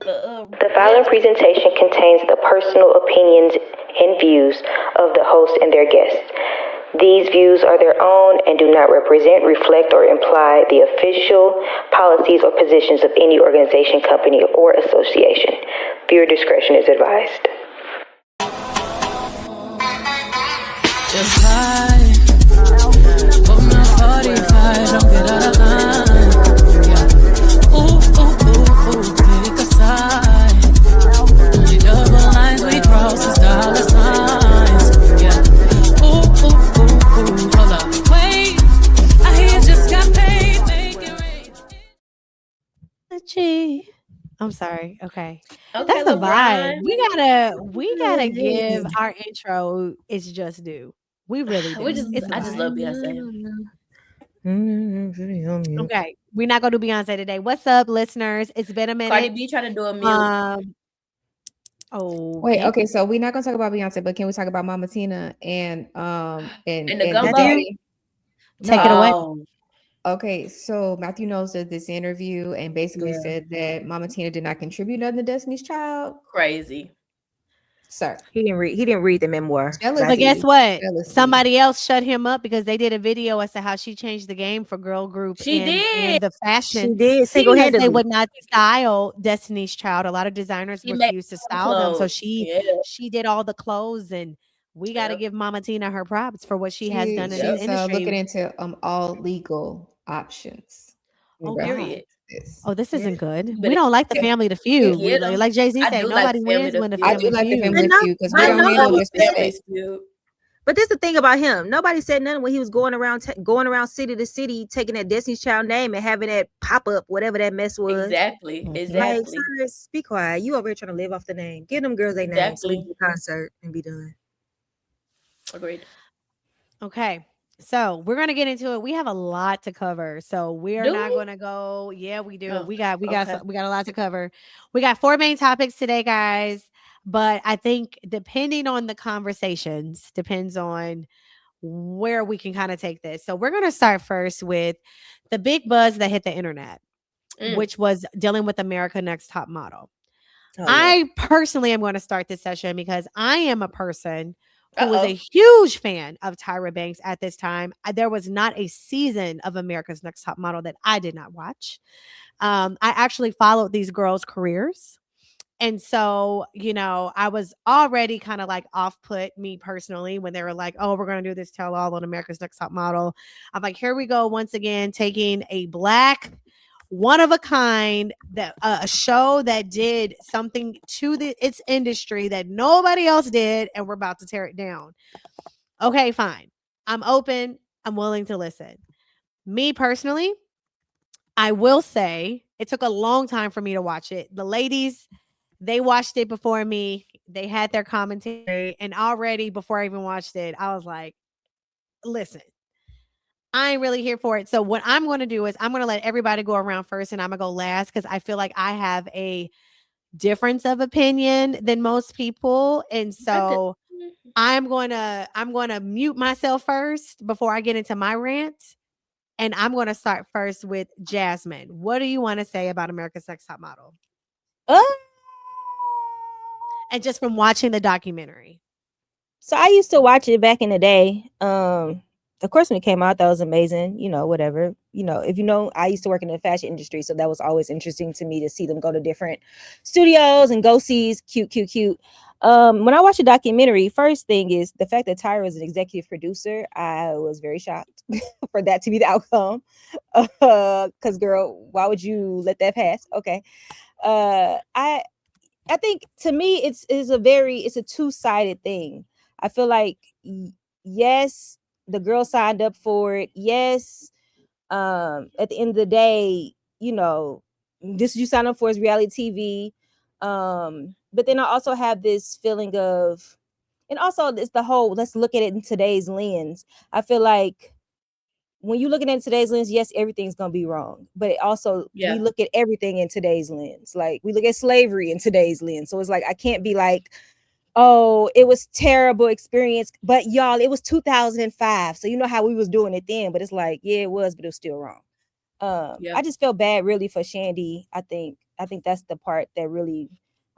The following presentation contains the personal opinions and views of the host and their guests. These views are their own and do not represent, reflect, or imply the official policies or positions of any organization, company, or association. Viewer discretion is advised. Just hide. Put my 45, don't get out of line. Yeah. Ooh, pick a side. Only double lines we cross is dollar signs. Yeah. Ooh, hold up. Wait, I hear you just got paid. Make it rain. I'm sorry. Okay. That's a vibe. We gotta give our intro its just due. We really do. I just love Beyonce. Okay. We're not gonna do Beyonce today. What's up, listeners? It's been a minute. Cardi B trying to do a mute. Wait, okay, so we're not gonna talk about Beyonce, but can we talk about Mama Tina and the gumbo? Take it away. Okay, so Matthew knows that this interview and basically said that Mama Tina did not contribute nothing to Destiny's Child. Crazy. Sir. He didn't read the memoir. But guess what? Somebody else shut him up because they did a video as to how she changed the game for girl groups. She did the fashion. She did single-handedly. They would not style Destiny's Child. A lot of designers refused to style them. So she did all the clothes, and we got to give Mama Tina her props for what she has done in the industry. Looking into all legal options. Oh, period. This isn't good. We don't like the family to feud. Like Jay-Z said, nobody wins when the family feud. I do like the family to feud because we don't handle disrespect. But this is the thing about him. Nobody said nothing when he was going around city to city, taking that Destiny's Child name and having that pop up, whatever that mess was. Exactly. Like, Cyrus, be quiet. You over here trying to live off the name. Give them girls their name. So concert and be done. Agreed. Okay. So we're gonna get into it. We have a lot to cover, so we are not gonna go. Yeah, we do. We got a lot to cover. We got 4 main topics today, guys. But I think depending on the conversations, depends on where we can kind of take this. So we're gonna start first with the big buzz that hit the internet, which was dealing with America's Next Top Model. I personally am going to start this session because I am a person who was a huge fan of Tyra Banks at this time. There was not a season of America's Next Top Model that I did not watch. I actually followed these girls' careers. And so, I was already kind of like off-put, me personally, when they were like, oh, we're going to do this tell-all on America's Next Top Model. I'm like, here we go once again, taking a Black one of a kind, that a show that did something to its industry that nobody else did, and we're about to tear it down. Okay, fine. I'm open. I'm willing to listen. Me personally, I will say it took a long time for me to watch it. The ladies, they watched it before me. They had their commentary, and already before I even watched it, I was like, listen, I ain't really here for it. So what I'm going to do is I'm going to let everybody go around first, and I'm going to go last because I feel like I have a difference of opinion than most people. And so I'm going to mute myself first before I get into my rant. And I'm going to start first with Jasmine. What do you want to say about America's Next Top Model? And just from watching the documentary. So I used to watch it back in the day. Of course, when it came out, that was amazing, whatever. If I used to work in the fashion industry, so that was always interesting to me to see them go to different studios and go see cute. When I watched the documentary, first thing is the fact that Tyra was an executive producer. I was very shocked for that to be the outcome. Because, girl, why would you let that pass? Okay. I think to me, it's a two-sided thing. I feel like, yes, the girl signed up for it. Yes. At the end of the day, this you sign up for is reality TV. But then I also have this feeling of, and also it's the whole, let's look at it in today's lens. I feel like when you look at it in today's lens, yes, everything's going to be wrong. But it also, we look at everything in today's lens. Like we look at slavery in today's lens. So it's like, I can't be like, oh, it was terrible experience, but y'all, it was 2005. So you know how we was doing it then, but it's like, yeah, it was, but it was still wrong. I just felt bad really for Shandy. I think I think that's the part that really,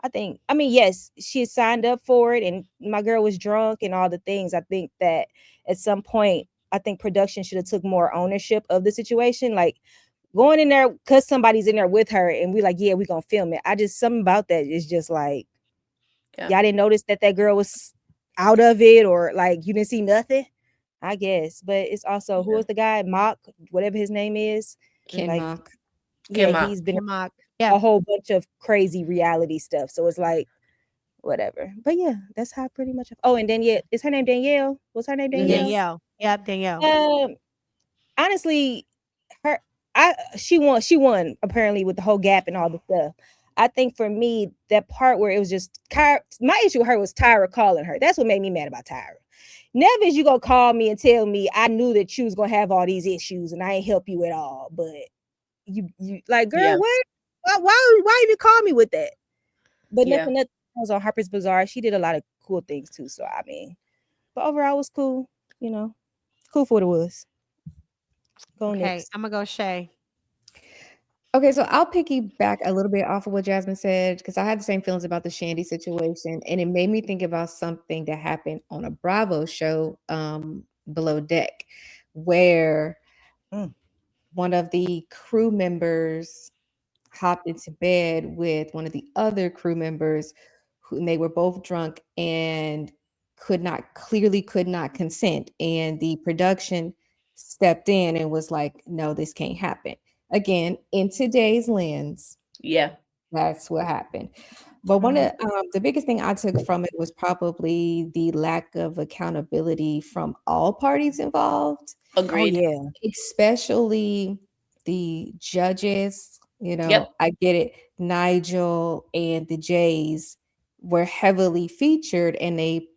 I mean, yes, she signed up for it and my girl was drunk and all the things. I think that at some point, I think production should have took more ownership of the situation. Like going in there because somebody's in there with her and we like, yeah, we're going to film it. Something about that is just like, y'all didn't notice that girl was out of it or like you didn't see nothing, I guess. But it's also, who was the guy? Mock, whatever his name is. Ken like, Mock. Yeah, he's been a whole bunch of crazy reality stuff. So it's like, whatever. But yeah, that's how pretty much. Oh, and Danielle, is her name Danielle? What's her name? Danielle. Yep, Danielle. Honestly, she won apparently with the whole gap and all the stuff. I think for me, that part where it was just my issue with her was Tyra calling her. That's what made me mad about Tyra. Never is you gonna call me and tell me I knew that you was gonna have all these issues and I ain't help you at all. But you like, girl, why even call me with that? But nothing that was on Harper's Bazaar. She did a lot of cool things too. So I mean, but overall it was cool, cool for what it was. Go next. I'm gonna go Shay. Okay, so I'll piggyback a little bit off of what Jasmine said because I had the same feelings about the Shandy situation, and it made me think about something that happened on a Bravo show, Below Deck, where one of the crew members hopped into bed with one of the other crew members, and they were both drunk and could not consent, and the production stepped in and was like, "No, this can't happen." Again, in today's lens, that's what happened. But one of the biggest thing I took from it was probably the lack of accountability from all parties involved. Agreed. Oh, yeah. Especially the judges. I get it. Nigel and the Jays were heavily featured, and they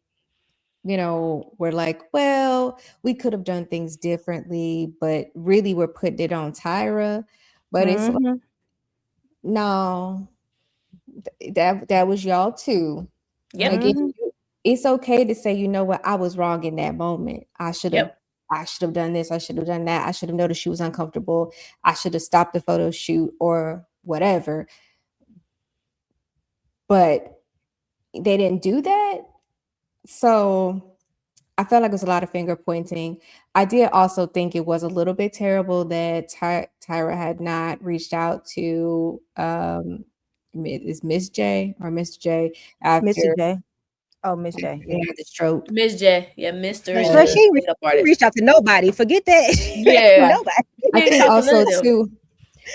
we're like, well, we could have done things differently, but really we're putting it on Tyra. But it's like, no, that was y'all too. Again, it's okay to say, you know what, I was wrong in that moment. I should have done this. I should have done that. I should have noticed she was uncomfortable. I should have stopped the photo shoot or whatever. But they didn't do that. So I felt like it was a lot of finger pointing. I did also think it was a little bit terrible that Tyra had not reached out to is Miss J or Mr. J after Mr. J. Oh, Miss J. They had the stroke. Miss J. Yeah, Mr. Girl, she reached out to nobody. Forget that. Yeah. Nobody. I think also too.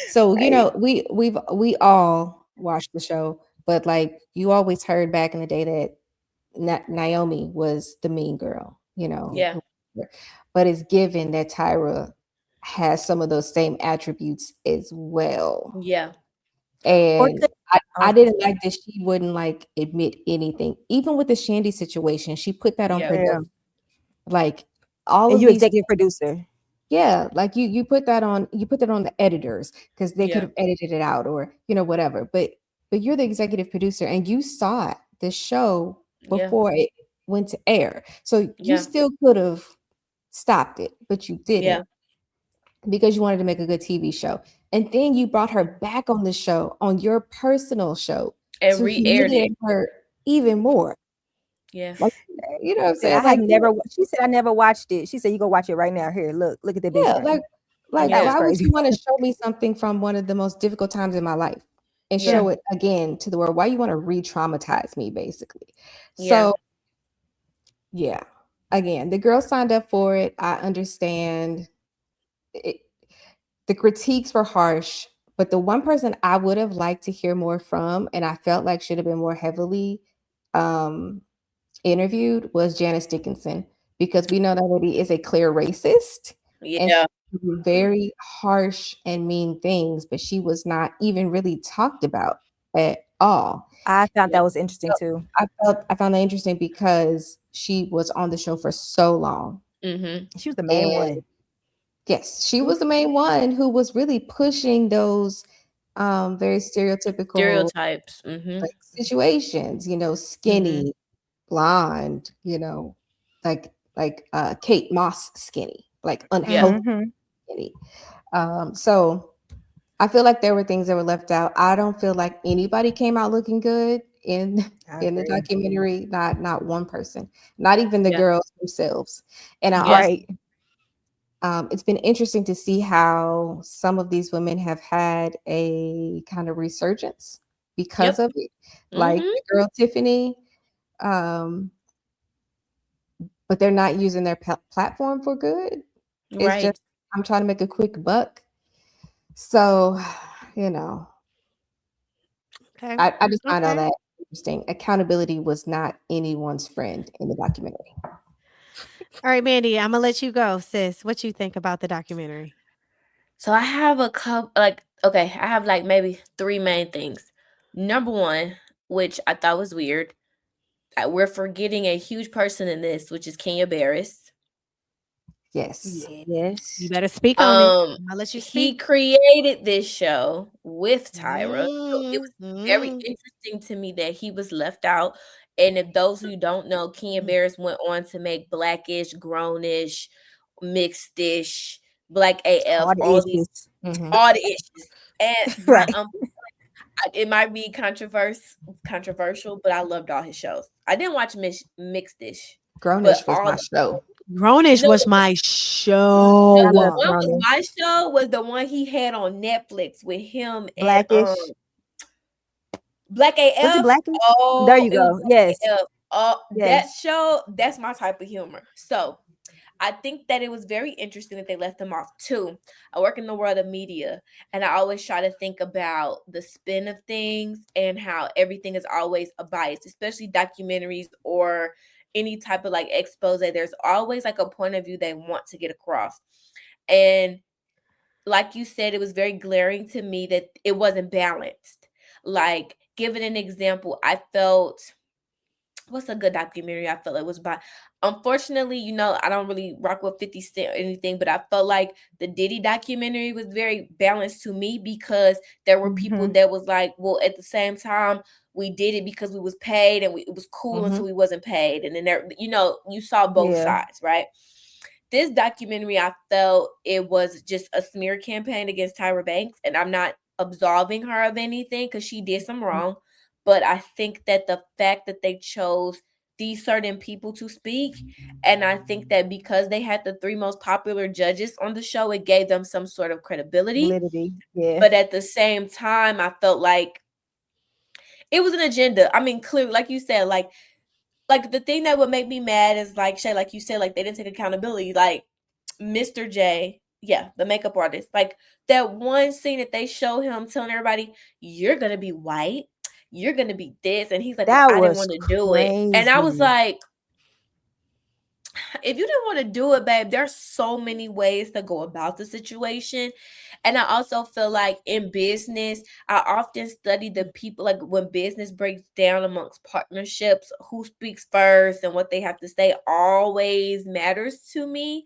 So we all watched the show, but like you always heard back in the day that Naomi was the mean girl, Yeah. But it's given that Tyra has some of those same attributes as well. Yeah. And I didn't like that she wouldn't like admit anything. Even with the Shandy situation, she put that on production. Like all of you these executive producer. Yeah, like you put that on the editors because they could have edited it out or whatever. But you're the executive producer and you saw the show before it went to air. So you still could have stopped it, but you didn't because you wanted to make a good TV show. And then you brought her back on the show, on your personal show, and re-aired it her even more. Yeah. Like, what I'm saying? She said I never watched it. She said, you go watch it right now. Here, look at the big screen. Why would you want to show me something from one of the most difficult times in my life and show it again to the world? Why you want to re-traumatize me, basically? So, again, the girl signed up for it. I understand it. The critiques were harsh, but the one person I would have liked to hear more from, and I felt like should have been more heavily interviewed, was Janice Dickinson, because we know that lady is a clear racist. Yeah. And very harsh and mean things, but she was not even really talked about at all. I found that was interesting too. I found that interesting because she was on the show for so long. She was the main one. Yes, she was the main one who was really pushing those very stereotypes, like situations. Skinny, blonde. Like Kate Moss skinny, like unhealthy skinny. So I feel like there were things that were left out. I don't feel like anybody came out looking good in the documentary. Not one person, not even the girls themselves. And it's been interesting to see how some of these women have had a kind of resurgence because of it, like the girl Tiffany. But they're not using their platform for good. It's just, I'm trying to make a quick buck. So, you know, I just find all that interesting. Accountability was not anyone's friend in the documentary. All right, Mandy, I'm gonna let you go, sis. What you think about the documentary? So I have a couple, I have like maybe 3 main things. Number one, which I thought was weird, we're forgetting a huge person in this, which is Kenya Barris. Yes. You better speak on it. I'll let you speak. He created this show with Tyra. So it was very interesting to me that he was left out. And if those who don't know, Kenya Barris went on to make Blackish, Grownish, Mixed-ish, Black AF, all the issues. And it might be controversial, but I loved all his shows. I didn't watch Mixed-ish. Grownish was my show. Grownish was my show. The one with my show was the one he had on Netflix with him Blackish. and Black AF. Was it Blackish? Oh, there you go. Yes. That show, that's my type of humor. So I think that it was very interesting that they left them off too. I work in the world of media, and I always try to think about the spin of things and how everything is always a bias, especially documentaries or any type of like expose. There's always like a point of view they want to get across. And like you said, it was very glaring to me that it wasn't balanced. Like, giving an example, I felt, what's a good documentary I felt it was by? Unfortunately, I don't really rock with 50 Cent or anything, but I felt like the Diddy documentary was very balanced to me because there were people that was like, well, at the same time, we did it because we was paid and it was cool until we wasn't paid. And then there, you saw both sides, right? This documentary, I felt it was just a smear campaign against Tyra Banks, and I'm not absolving her of anything because she did some wrong. But I think that the fact that they chose these certain people to speak, and I think that because they had the 3 most popular judges on the show, it gave them some sort of credibility. But at the same time, I felt like it was an agenda. I mean, clearly, like you said, like the thing that would make me mad is like, Shay, like you said, like they didn't take accountability. Like Mr. J, the makeup artist, like that one scene that they show him telling everybody, you're going to be white, you're going to be this. And he's like, I didn't want to do it. And I was like, if you didn't want to do it, babe, there's so many ways to go about the situation. And I also feel like in business, I often study the people, like when business breaks down amongst partnerships, who speaks first and what they have to say always matters to me.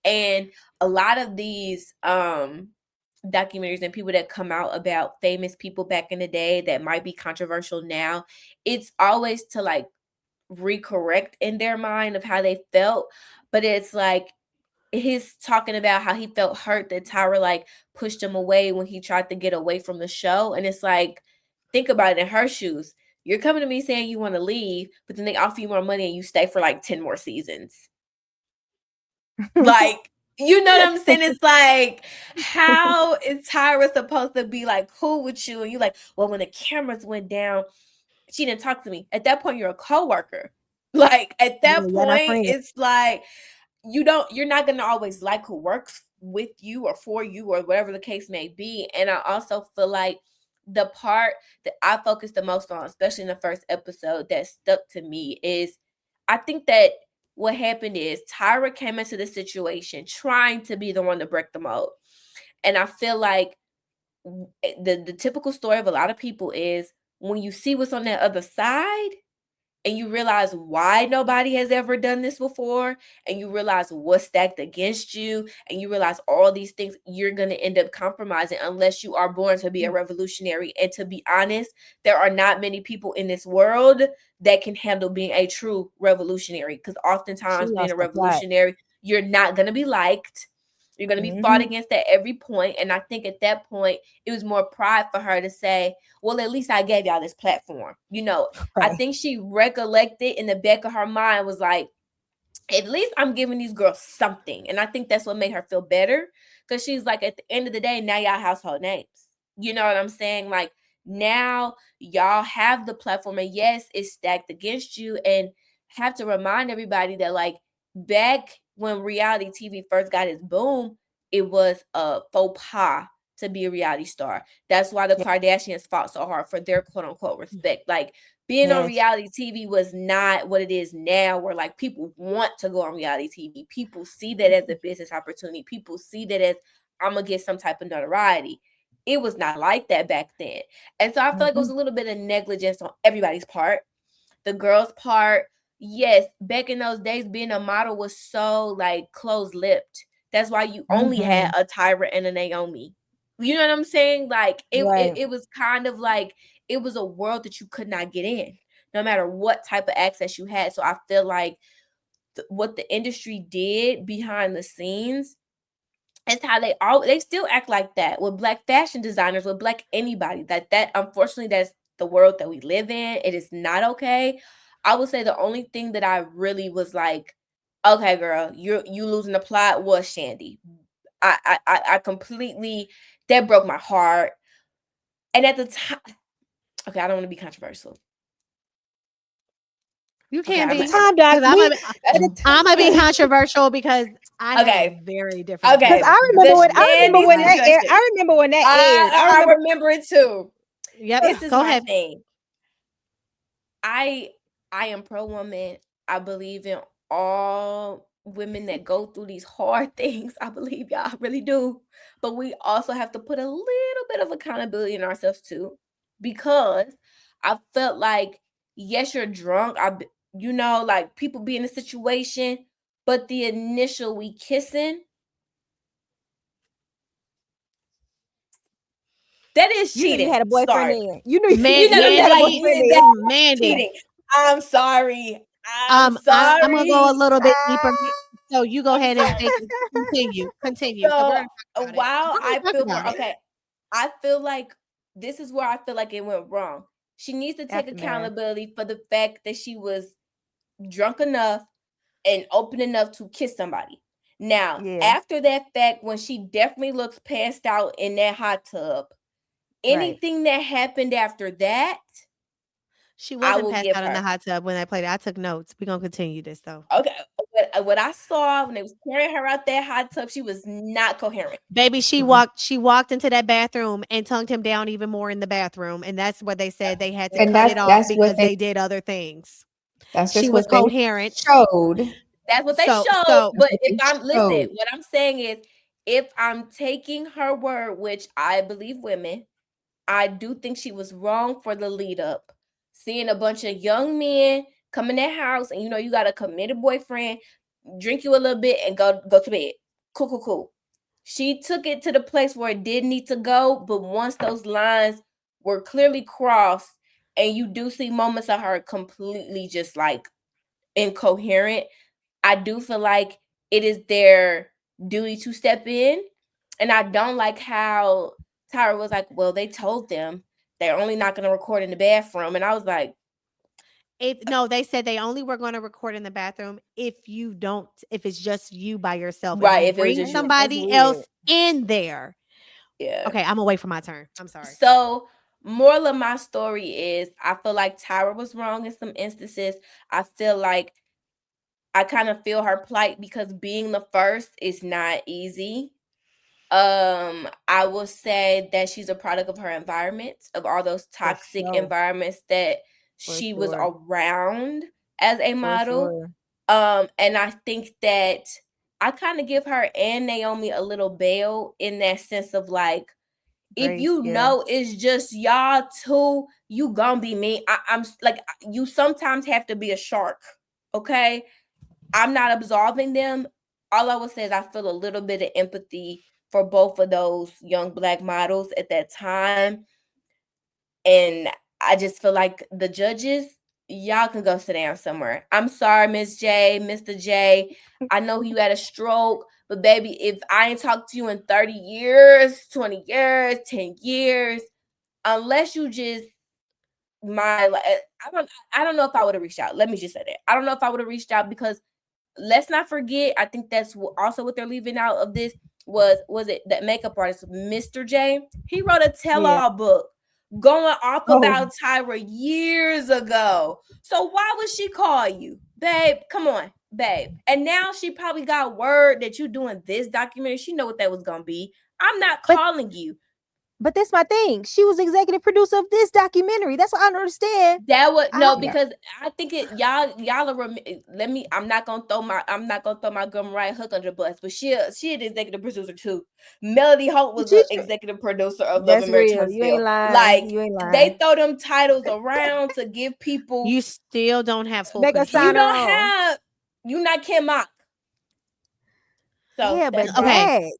And a lot of these documentaries and people that come out about famous people back in the day that might be controversial now, it's always to like recorrect in their mind of how they felt. But it's like he's talking about how he felt hurt that Tyra like pushed him away when he tried to get away from the show. And it's like, think about it in her shoes. You're coming to me saying you want to leave, but then they offer you more money and you stay for like 10 more seasons. Like, you know what I'm saying? It's like, how is Tyra supposed to be like cool with you? And you like, well, when the cameras went down, she didn't talk to me. At that point, you're a coworker. Like at that point, it's like you're not gonna always like who works with you or for you or whatever the case may be. And I also feel like the part that I focused the most on, especially in the first episode, that stuck to me is I think that what happened is Tyra came into the situation trying to be the one to break the mold. And I feel like the typical story of a lot of people is when you see what's on that other side and you realize why nobody has ever done this before, and you realize what's stacked against you, and you realize all these things, you're going to end up compromising unless you are born to be a revolutionary. And to be honest, there are not many people in this world that can handle being a true revolutionary, because oftentimes being a revolutionary, you're not going to be liked. You're going to be fought against at every point. And I think at that point, it was more pride for her to say, well, at least I gave y'all this platform. You know, I think she recollected in the back of her mind was like, at least I'm giving these girls something. And I think that's what made her feel better. Because she's like, at the end of the day, now y'all household names. You know what I'm saying? Like, now y'all have the platform. And yes, it's stacked against you. And have to remind everybody that, like, back when reality TV first got its boom, it was a faux pas to be a reality star. That's why the Kardashians fought so hard for their quote unquote respect. Like, being on reality TV was not what it is now, where like people want to go on reality TV. People see that as a business opportunity. People see that as, I'm going to get some type of notoriety. It was not like that back then. And so I feel like it was a little bit of negligence on everybody's part. The girls' part, yes, back in those days, being a model was so like close-lipped. That's why you only had a Tyra and a Naomi. You know what I'm saying? Like, it was kind of like, it was a world that you could not get in, no matter what type of access you had. So I feel like what the industry did behind the scenes is how they still act like that with Black fashion designers, with Black anybody. That unfortunately, that's the world that we live in. It is not okay. I would say the only thing that I really was like, okay, girl, you losing the plot was Shandy. I completely, that broke my heart. And at the time, okay, I don't want to be controversial. You can't be. I'm gonna be controversial because I have very different. Okay, because I remember when that aired. I remember when that aired. I remember it too. Yep. This is Go my ahead. thing. I am pro woman. I believe in all women that go through these hard things. I believe y'all, I really do. But we also have to put a little bit of accountability in ourselves too, because I felt like, yes, you're drunk. Like people be in a situation, but the initial we kissing, that is cheating. You knew you had a boyfriend then. You knew you had a boyfriend then. Mandy. I'm sorry. I'm sorry. I'm gonna go a little bit deeper. So you go ahead and continue. So while I feel I feel like this is where I feel like it went wrong. She needs to take accountability for the fact that she was drunk enough and open enough to kiss somebody. Now, after that fact, when she definitely looks passed out in that hot tub, anything that happened after that, she wasn't passed out in the hot tub when I played it. I took notes. We're gonna continue this though. Okay. What I saw when they was carrying her out that hot tub, she was not coherent. Baby, she walked into that bathroom and tongued him down even more in the bathroom. And that's what they said they had to cut it off because they did other things. She was coherent. That's what they showed. But what I'm saying is, if I'm taking her word, which I believe women, I do think she was wrong for the lead up. Seeing a bunch of young men come in that house and you got a committed boyfriend, drink you a little bit and go to bed. Cool. She took it to the place where it did need to go, but once those lines were clearly crossed and you do see moments of her completely just like incoherent, I do feel like it is their duty to step in. And I don't like how Tyra was like, well, they told them they're only not going to record in the bathroom. And I was like, they said they only were going to record in the bathroom if it's just you by yourself. Right. If you bring somebody else in there. Yeah. Okay, I'm gonna wait for my turn. I'm sorry. So, moral of my story is, I feel like Tyra was wrong in some instances. I feel like I kind of feel her plight because being the first is not easy. I will say that she's a product of her environment, of all those toxic environments that she was around as a model. And I think that I kind of give her and Naomi a little bail in that sense of like, if it's just y'all two, you gonna be me. I'm like, you sometimes have to be a shark. Okay. I'm not absolving them. All I would say is I feel a little bit of empathy for both of those young Black models at that time. And I just feel like the judges, y'all can go sit down somewhere. I'm sorry, Miss J, Mr. J. I know you had a stroke, But baby, if I ain't talked to you in 30 years, 20 years, 10 years, unless you just I don't know if I would have reached out. Let me just say that. I don't know if I would have reached out because let's not forget, I think that's also what they're leaving out of this was it that makeup artist, Mr. J? He wrote a tell-all book going off about Tyra years ago. So why would she call you? Babe, come on, babe. And now she probably got word that you doing this documentary. She know what that was going to be. I'm not calling you. But that's my thing. She was executive producer of this documentary. That's what I don't understand. That would because I think y'all are. I'm not gonna throw my gum right hook under the bus, but she the executive producer too. Melody Holt was the executive producer of Love and Marriage Huntsville. You ain't lying. Like you ain't lying. They throw them titles around to give people. You still don't have full control. You don't have. You not Kim Mock. So yeah, but okay.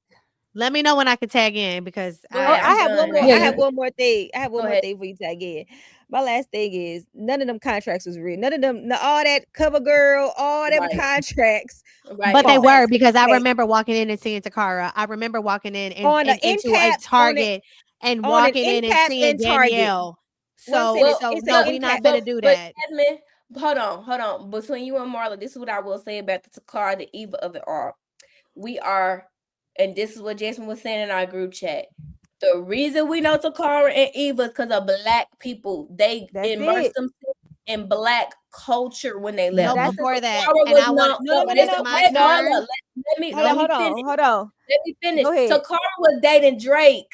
Let me know when I can tag in because I have one more. I have one more thing. I have one more thing for you to tag in. My last thing is none of them contracts was real. None of them, all that cover girl, all them contracts. Right. But they were because I remember walking in and seeing Takara. I remember walking in and into a Target and walking in and seeing Danielle. So no, we're not gonna do that. Jasmine, hold on. Between you and Marla, this is what I will say about the Takara, the Eva of it all. We are. And this is what Jason was saying in our group chat. The reason we know Takara and Eva is because of Black people. They immersed themselves in Black culture when they left. No, before that. And I want hold on. Let me finish. Takara was dating Drake.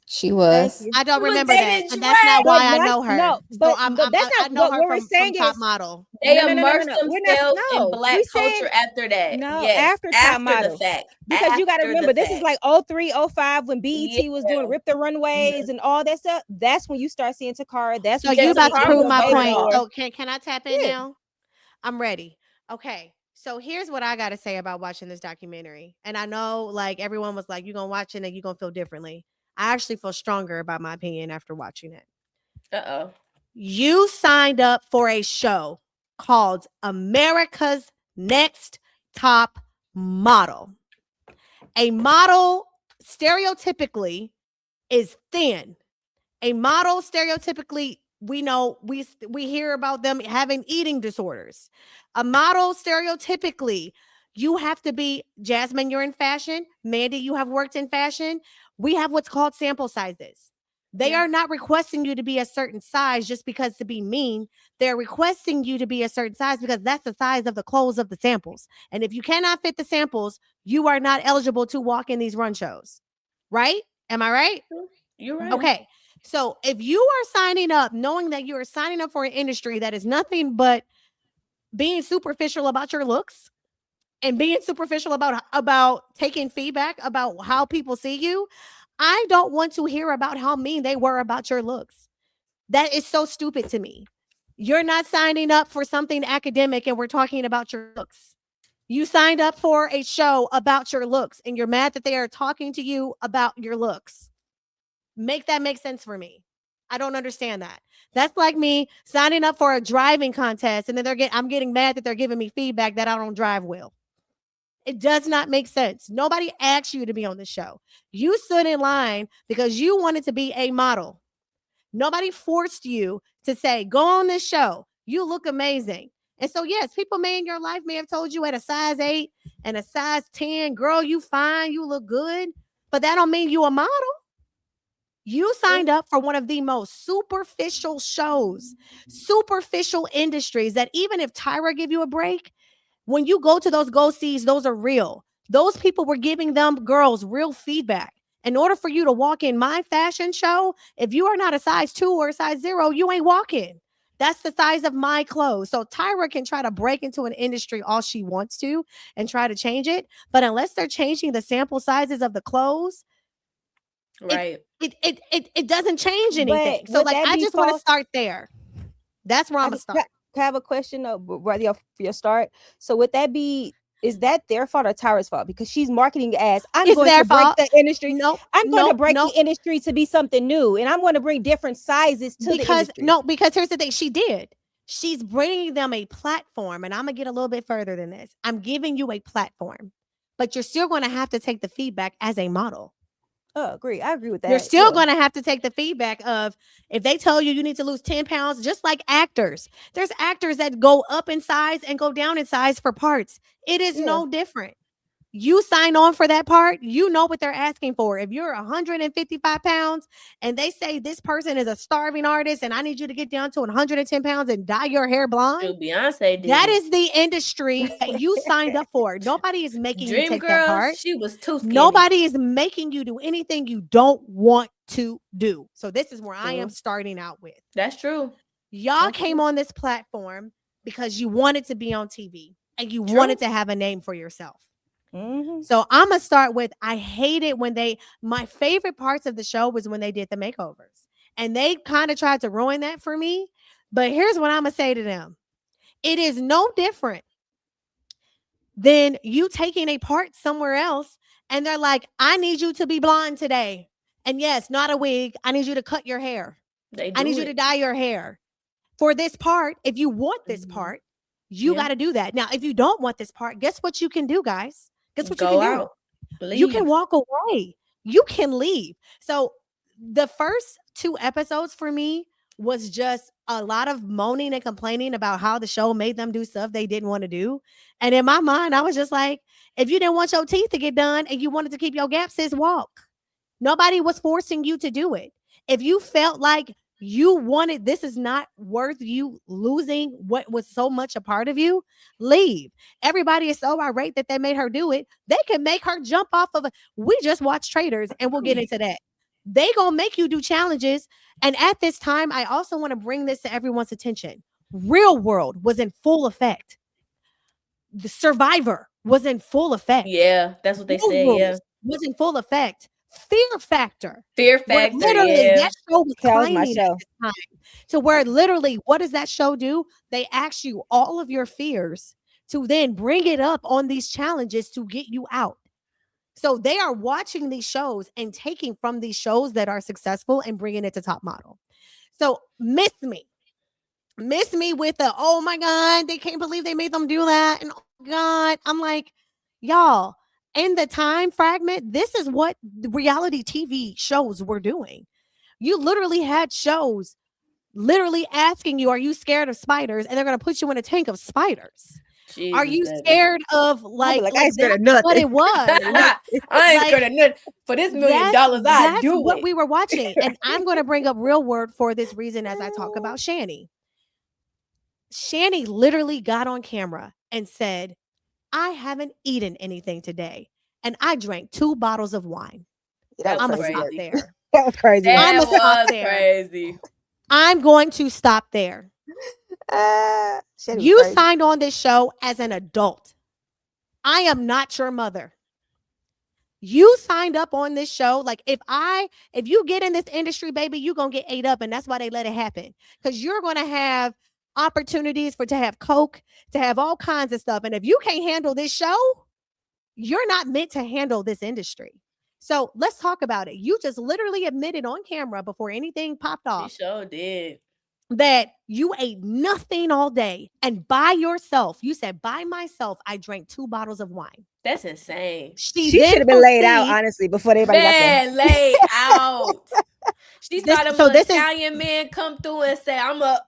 She was. I don't remember that. And that's not why I know her. No, but that's not what we're saying. Top Model. They immersed themselves in Black culture after that. After Top Model. The fact. Because you got to remember, this is like 03, 05 when BET was doing Rip the Runways and all that stuff. That's when you start seeing Takara. That's so you about to prove my point. So can I tap in now? I'm ready. Okay. So here's what I got to say about watching this documentary. And I know like everyone was like, you're going to watch it and you're going to feel differently. I actually feel stronger about my opinion after watching it. Uh-oh. You signed up for a show called America's Next Top Model. A model stereotypically is thin. A model stereotypically, we know we hear about them having eating disorders. A model stereotypically, you have to be, Jasmine, you're in fashion. Mandy, you have worked in fashion. We have what's called sample sizes. They are not requesting you to be a certain size just because to be mean. They're requesting you to be a certain size because that's the size of the clothes of the samples. And if you cannot fit the samples, you are not eligible to walk in these run shows. Right? Am I right? You're right. Okay. So if you are signing up, knowing that you are signing up for an industry that is nothing but being superficial about your looks, and being superficial about taking feedback about how people see you, I don't want to hear about how mean they were about your looks. That is so stupid to me. You're not signing up for something academic and we're talking about your looks. You signed up for a show about your looks and you're mad that they are talking to you about your looks. Make that make sense for me. I don't understand that. That's like me signing up for a driving contest and then I'm getting mad that they're giving me feedback that I don't drive well. It does not make sense. Nobody asked you to be on the show. You stood in line because you wanted to be a model. Nobody forced you to say, go on this show. You look amazing. And so, yes, people in your life may have told you at a size 8 and a size 10, girl, you fine, you look good. But that don't mean you a model. You signed up for one of the most superficial shows, superficial industries that even if Tyra give you a break, when you go to those go-sees, those are real. Those people were giving them girls real feedback. In order for you to walk in my fashion show, if you are not a size 2 or a size 0, you ain't walking. That's the size of my clothes. So Tyra can try to break into an industry all she wants to and try to change it. But unless they're changing the sample sizes of the clothes, right, it doesn't change anything. So like I just want to start there. That's where I'm gonna start. I have a question for your start. So would that be, is that their fault or Tyra's fault? Because she's marketing as I'm going to break the industry. No, I'm going to break the industry to be something new, and I'm going to bring different sizes to the industry. Because here's the thing, she did. She's bringing them a platform, and I'm gonna get a little bit further than this. I'm giving you a platform. but you're still going to have to take the feedback as a model. Oh, agree. I agree with that. You're still going to have to take the feedback of if they tell you need to lose 10 pounds, just like actors. There's actors that go up in size and go down in size for parts. It is no different. You sign on for that part, you know what they're asking for. If you're 155 pounds and they say this person is a starving artist and I need you to get down to 110 pounds and dye your hair blonde, Beyonce did that is the industry that you signed up for. Nobody is making you take that part. She was too skinny. Nobody is making you do anything you don't want to do. So this is where I am starting out with. That's true. Y'all came on this platform because you wanted to be on TV and you wanted to have a name for yourself. So I'm gonna start with, I hated when my favorite parts of the show was when they did the makeovers, and they kind of tried to ruin that for me. But here's what I'm gonna say to them: it is no different than you taking a part somewhere else and they're like, I need you to be blonde today, and yes, not a wig, I need you to cut your hair, I need you to dye your hair for this part. If you want this part, you got to do that. Now if you don't want this part, guess what you can do, guys? Guess what you can do? You can walk away. You can leave. So the first 2 episodes for me was just a lot of moaning and complaining about how the show made them do stuff they didn't want to do. And in my mind, I was just like, if you didn't want your teeth to get done and you wanted to keep your gaps, sis, walk. Nobody was forcing you to do it. If you felt like you wanted, this is not worth you losing what was so much a part of you, leave. Everybody is so irate that they made her do it. They can make her jump off of we just watched Traitors, and we'll get into that. They gonna make you do challenges. And at this time, I also want to bring this to everyone's attention. Real World was in full effect. The Survivor was in full effect. Yeah, that's what they said. Was in full effect. Fear Factor. Literally, that show was climbing at this time. So where literally, what does that show do? They ask you all of your fears to then bring it up on these challenges to get you out. So they are watching these shows and taking from these shows that are successful and bringing it to Top Model. So miss me with the, oh my God, they can't believe they made them do that. And oh my God, I'm like, y'all, in the time fragment, this is what the reality TV shows were doing. You literally had shows literally asking you, are you scared of spiders? And they're going to put you in a tank of spiders. Jesus, are you scared of I ain't scared of nothing. What it was. I ain't scared of nothing. For this $1 million, I do what we were watching. And I'm going to bring up Real World for this reason as I talk about Shani. Shani literally got on camera and said, I haven't eaten anything today, and I drank 2 bottles of wine. I'm going to stop there. That was crazy. I'm going to stop there. Crazy. I'm going to stop there. You signed on this show as an adult. I am not your mother. You signed up on this show. Like if you get in this industry, baby, you're going to get ate up. And that's why they let it happen. Because you're going to have opportunities to have Coke, to have all kinds of stuff. And if you can't handle this show, you're not meant to handle this industry. So let's talk about it. You just literally admitted on camera before anything popped off. She sure did. That you ate nothing all day, and by yourself, you said, by myself, I drank 2 bottles of wine. That's insane. She should have been laid out, honestly, before everybody got there. Laid out. She saw them Italian men come through and say, I'm a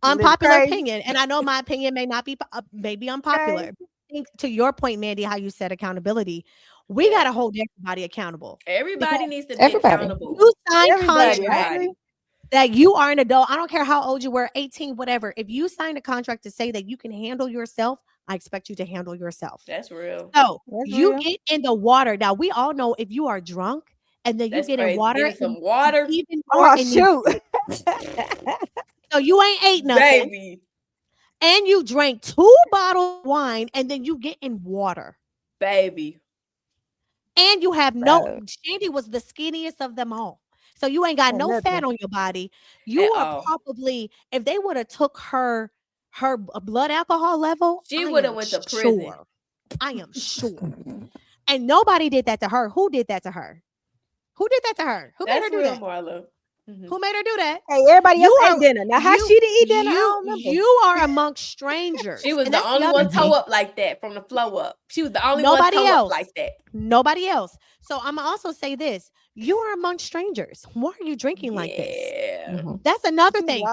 unpopular opinion. And I know my opinion may not be, maybe unpopular. I think to your point, Mandy, how you said accountability, we got to hold everybody accountable. Everybody needs to be accountable. You sign contract that you are an adult. I don't care how old you were, 18, whatever. If you sign a contract to say that you can handle yourself, I expect you to handle yourself. That's real. So get in the water. Now, we all know if you are drunk and then you get in water. Get some water. Even more shoot. So you ain't ate nothing. Baby. And you drank 2 bottles of wine and then you get in water. Baby. And you have Shandy was the skinniest of them all. So you ain't got no fat on your body. You are probably, if they would have took her blood alcohol level, she would have went to prison. I am sure. And nobody did that to her. Who did that to her? Who did that to her? Who made her do that? Marlo. Who made her do that? Hey, everybody else ate dinner. Now, how she didn't eat dinner, I don't remember. You are amongst strangers. She was the only one toe up like that from the flow up. She was the only one toe up like that. Nobody else. So I'm also say this: you are amongst strangers. Why are you drinking like this? That's another thing.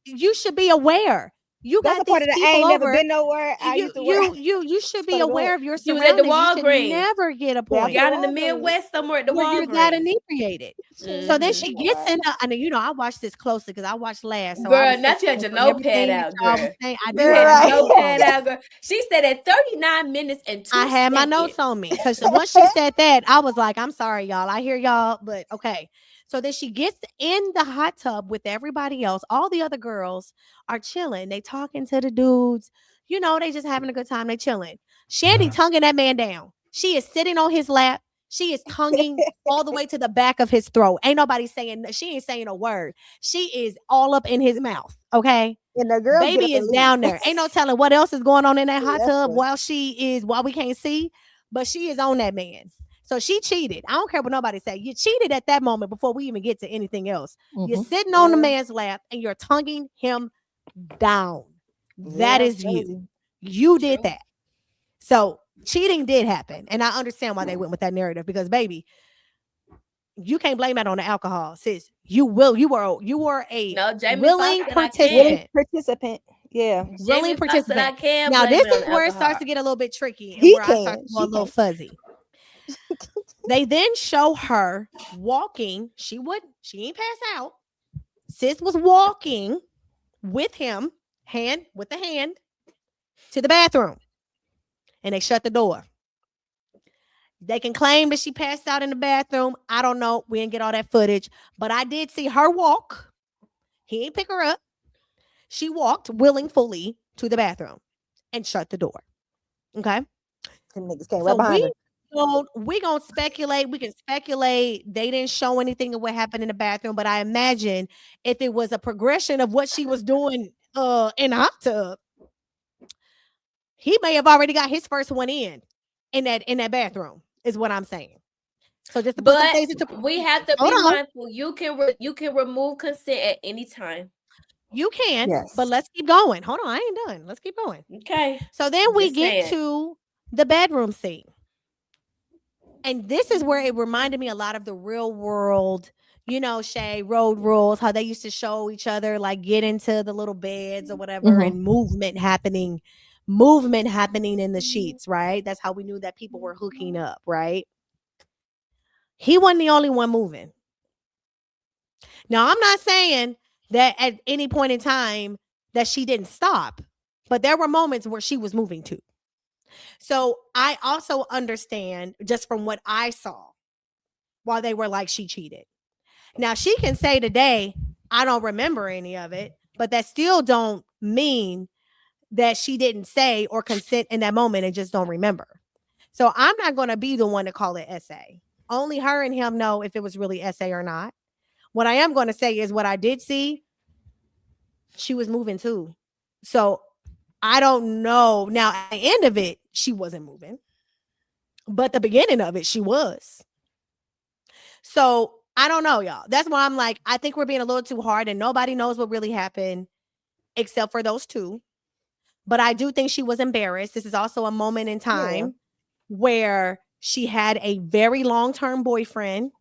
You should be aware. That's a part of that. I ain't never been nowhere. You should be aware of your surroundings. You was at the Walgreens. You should never get a point. Got in the Midwest somewhere at the Walgreens. You're that inebriated. So then she gets in the, and I watched this closely because I watched last. So girl, now you had your notepad out, girl. I did have your notepad out, girl. She said at 39 minutes and 2 seconds. I had my notes on me because once she said that, I was like, I'm sorry, y'all. I hear y'all, but okay. So then she gets in the hot tub with everybody else. All the other girls are chilling. They talking to the dudes. They just having a good time. They chilling. Shandy tonguing that man down. She is sitting on his lap. She is tonguing all the way to the back of his throat. Ain't nobody saying, she ain't saying a word. She is all up in his mouth. Okay. And the girl baby is down there. Ain't no telling what else is going on in that hot tub while we can't see, but she is on that man. So she cheated. I don't care what nobody say. You cheated at that moment before we even get to anything else. You're sitting on the man's lap and you're tonguing him down. That is you. You did that. So cheating did happen. And I understand why they went with that narrative because, baby, you can't blame that on the alcohol, sis. You were a willing participant. Yeah. Willing participant. Now, this is where it starts to get a little bit tricky and where I start to go a little fuzzy. They then show her walking. She ain't pass out. Sis was walking with him, hand to the bathroom. And they shut the door. They can claim that she passed out in the bathroom. I don't know. We didn't get all that footage. But I did see her walk. He ain't pick her up. She walked willingly to the bathroom and shut the door. Okay? Them niggas came right behind her. We gonna speculate. We can speculate. They didn't show anything of what happened in the bathroom, but I imagine if it was a progression of what she was doing in the hot tub, he may have already got his first one in that bathroom. Is what I'm saying. So just to put some things into, we have to be mindful. You can remove consent at any time. You can, but let's keep going. Hold on, I ain't done. Let's keep going. Okay. So then we get to the bedroom scene. And this is where it reminded me a lot of the real world, Shay, road rules, how they used to show each other, like get into the little beds or whatever, and movement happening in the sheets, right? That's how we knew that people were hooking up, right? He wasn't the only one moving. Now, I'm not saying that at any point in time that she didn't stop, but there were moments where she was moving too. So I also understand just from what I saw while they were like, she cheated. Now she can say today, I don't remember any of it, but that still don't mean that she didn't say or consent in that moment and just don't remember. So I'm not going to be the one to call it SA. Only her and him know if it was really SA or not. What I am going to say is what I did see, she was moving too. So I don't know. Now, at the end of it, she wasn't moving. But the beginning of it, she was. So I don't know, y'all. That's why I'm like, I think we're being a little too hard and nobody knows what really happened except for those two. But I do think she was embarrassed. This is also a moment in time where she had a very long-term boyfriend.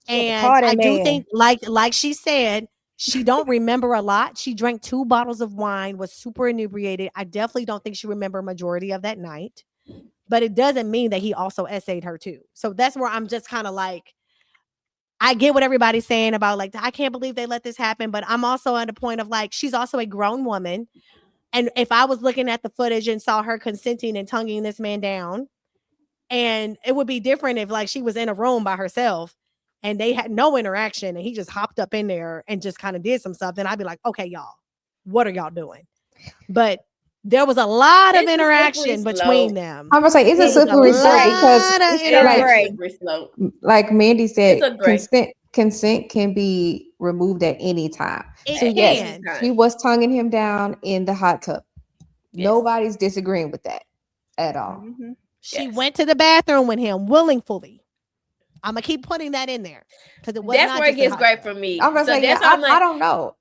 And I do think, like she said, she don't remember a lot. She drank 2 bottles of wine, was super inebriated. I definitely don't think she remember a majority of that night. But it doesn't mean that he also essayed her too. So that's where I'm just kind of like, I get what everybody's saying about like, I can't believe they let this happen. But I'm also at a point of like, she's also a grown woman. And if I was looking at the footage and saw her consenting and tonguing this man down, and it would be different if like she was in a room by herself and they had no interaction and he just hopped up in there and just kind of did some stuff, then I'd be like, okay, y'all, what are y'all doing? But there was a lot of interaction between them. I was like, it's a slippery slope because like Mandy said, consent can be removed at any time. Yes, she was tonguing him down in the hot tub. Yes. Nobody's disagreeing with that at all. She went to the bathroom with him willingly. I'm gonna keep putting that in there because it was That's not where it just a gets hot great tub. for me. I'm gonna So say, that's yeah, why I'm I like, don't know.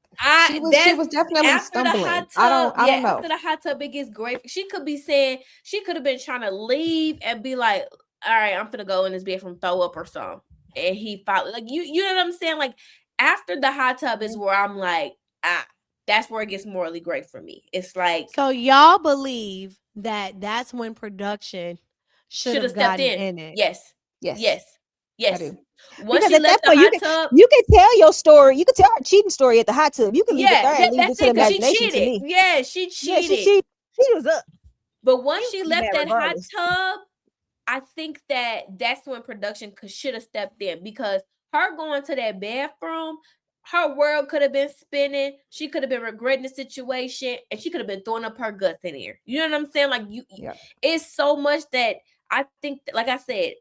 She that's was definitely after the stumbling. hot tub. I don't know. After the hot tub, it gets great. She could be saying, she could have been trying to leave and be like, all right, I'm gonna go in this bedroom, throw up or something. And he followed, like, you know what I'm saying? Like, after the hot tub is where I'm like, that's where it gets morally great for me. It's like, So y'all believe that that's when production should have stepped gotten in it. Yes. Yes. Yes. I Yes. do. Once Because she at that left the point, hot tub, you can tell your story. You can tell her cheating story at the hot tub. You can leave it there and leave that's it to the it. Because she imagination. To cheated. me, Yeah, she yeah, cheated. she was up. But once She she was left mad that hot regardless. tub, I think that's when production should have stepped in, because her going to that bathroom, her world could have been spinning. She could have been regretting the situation, and she could have been throwing up her guts in there. You know what I'm saying? Like, it's so much that I think, like I said,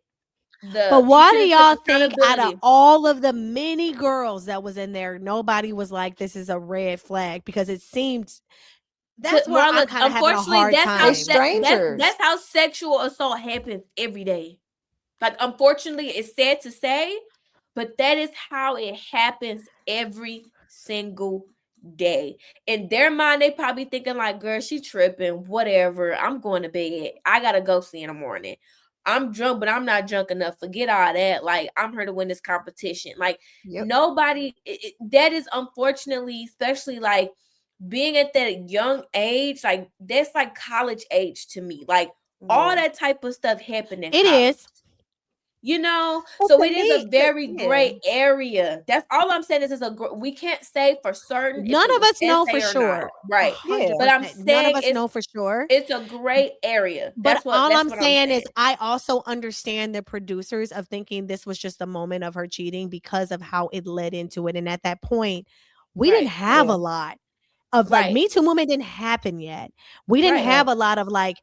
But why do y'all think out of accountability. all of the many girls that was in there, nobody was like, this is a red flag? Because it seemed that's where I'm kind of having a hard time. Strangers. That's how sexual assault happens every day. Like, unfortunately, it's sad to say, but that is how it happens every single day. In their mind, they probably thinking like, girl, she tripping, whatever. I'm going to bed. I gotta go see in the morning. I'm drunk, but I'm not drunk enough. Forget all that. Like, I'm here to win this competition. Like, nobody, that is unfortunately, especially like being at that young age, like that's like college age to me. Like, all that type of stuff happened in college. Is. You know, Well, so to it is me, a very gray area. That's all I'm saying. Is we can't say for certain. None of us know for or sure. not. Right? 100%. But I'm None of saying us know for sure. It's a gray area. But all I'm saying is I also understand the producers of thinking this was just a moment of her cheating because of how it led into it. And at that point, we didn't have a lot of like Me Too movement didn't happen yet. We didn't have a lot of like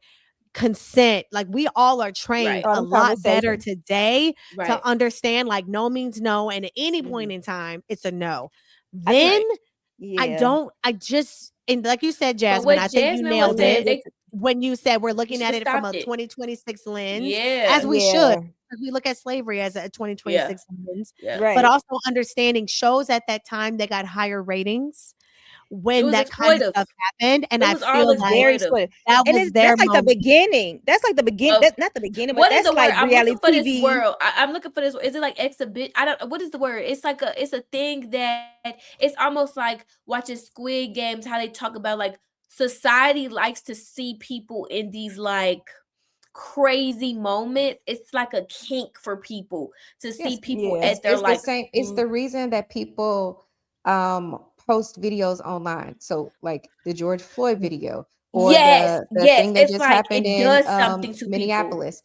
consent. Like, we all are trained a lot better today to understand like no means no, and at any point in time it's a no. Then I just, and like you said, Jasmine, I think you nailed it when you said we're looking at it from a 2026 lens, as we should. We look at slavery as a 2026 lens, but also understanding shows at that time they got higher ratings when that kind of stuff happened, and I feel like that was their that's like the beginning. That's like the beginning. That's not the beginning, but that's like reality TV. I'm looking for this. Is it like exhibit? I don't. What is the word? It's like it's a thing that it's almost like watching Squid Games. How they talk about like society likes to see people in these like crazy moments. It's like a kink for people to see people at their like. It's the reason that people post videos online. So like the George Floyd video or the thing that just happened in Minneapolis.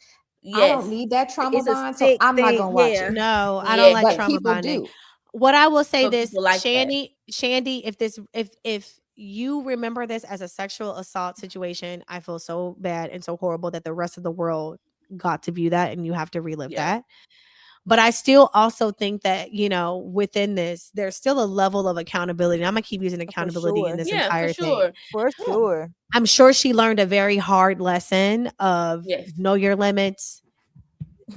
I don't need that trauma bond, so I'm not gonna watch it. No, I don't like trauma people bonding. do. What I will say, But this people like Shandy, if you remember this as a sexual assault situation, I feel so bad and so horrible that the rest of the world got to view that and you have to relive that. But I still also think that, you know, within this, there's still a level of accountability. And I'm going to keep using accountability in this entire thing. For sure. I'm sure she learned a very hard lesson of know your limits,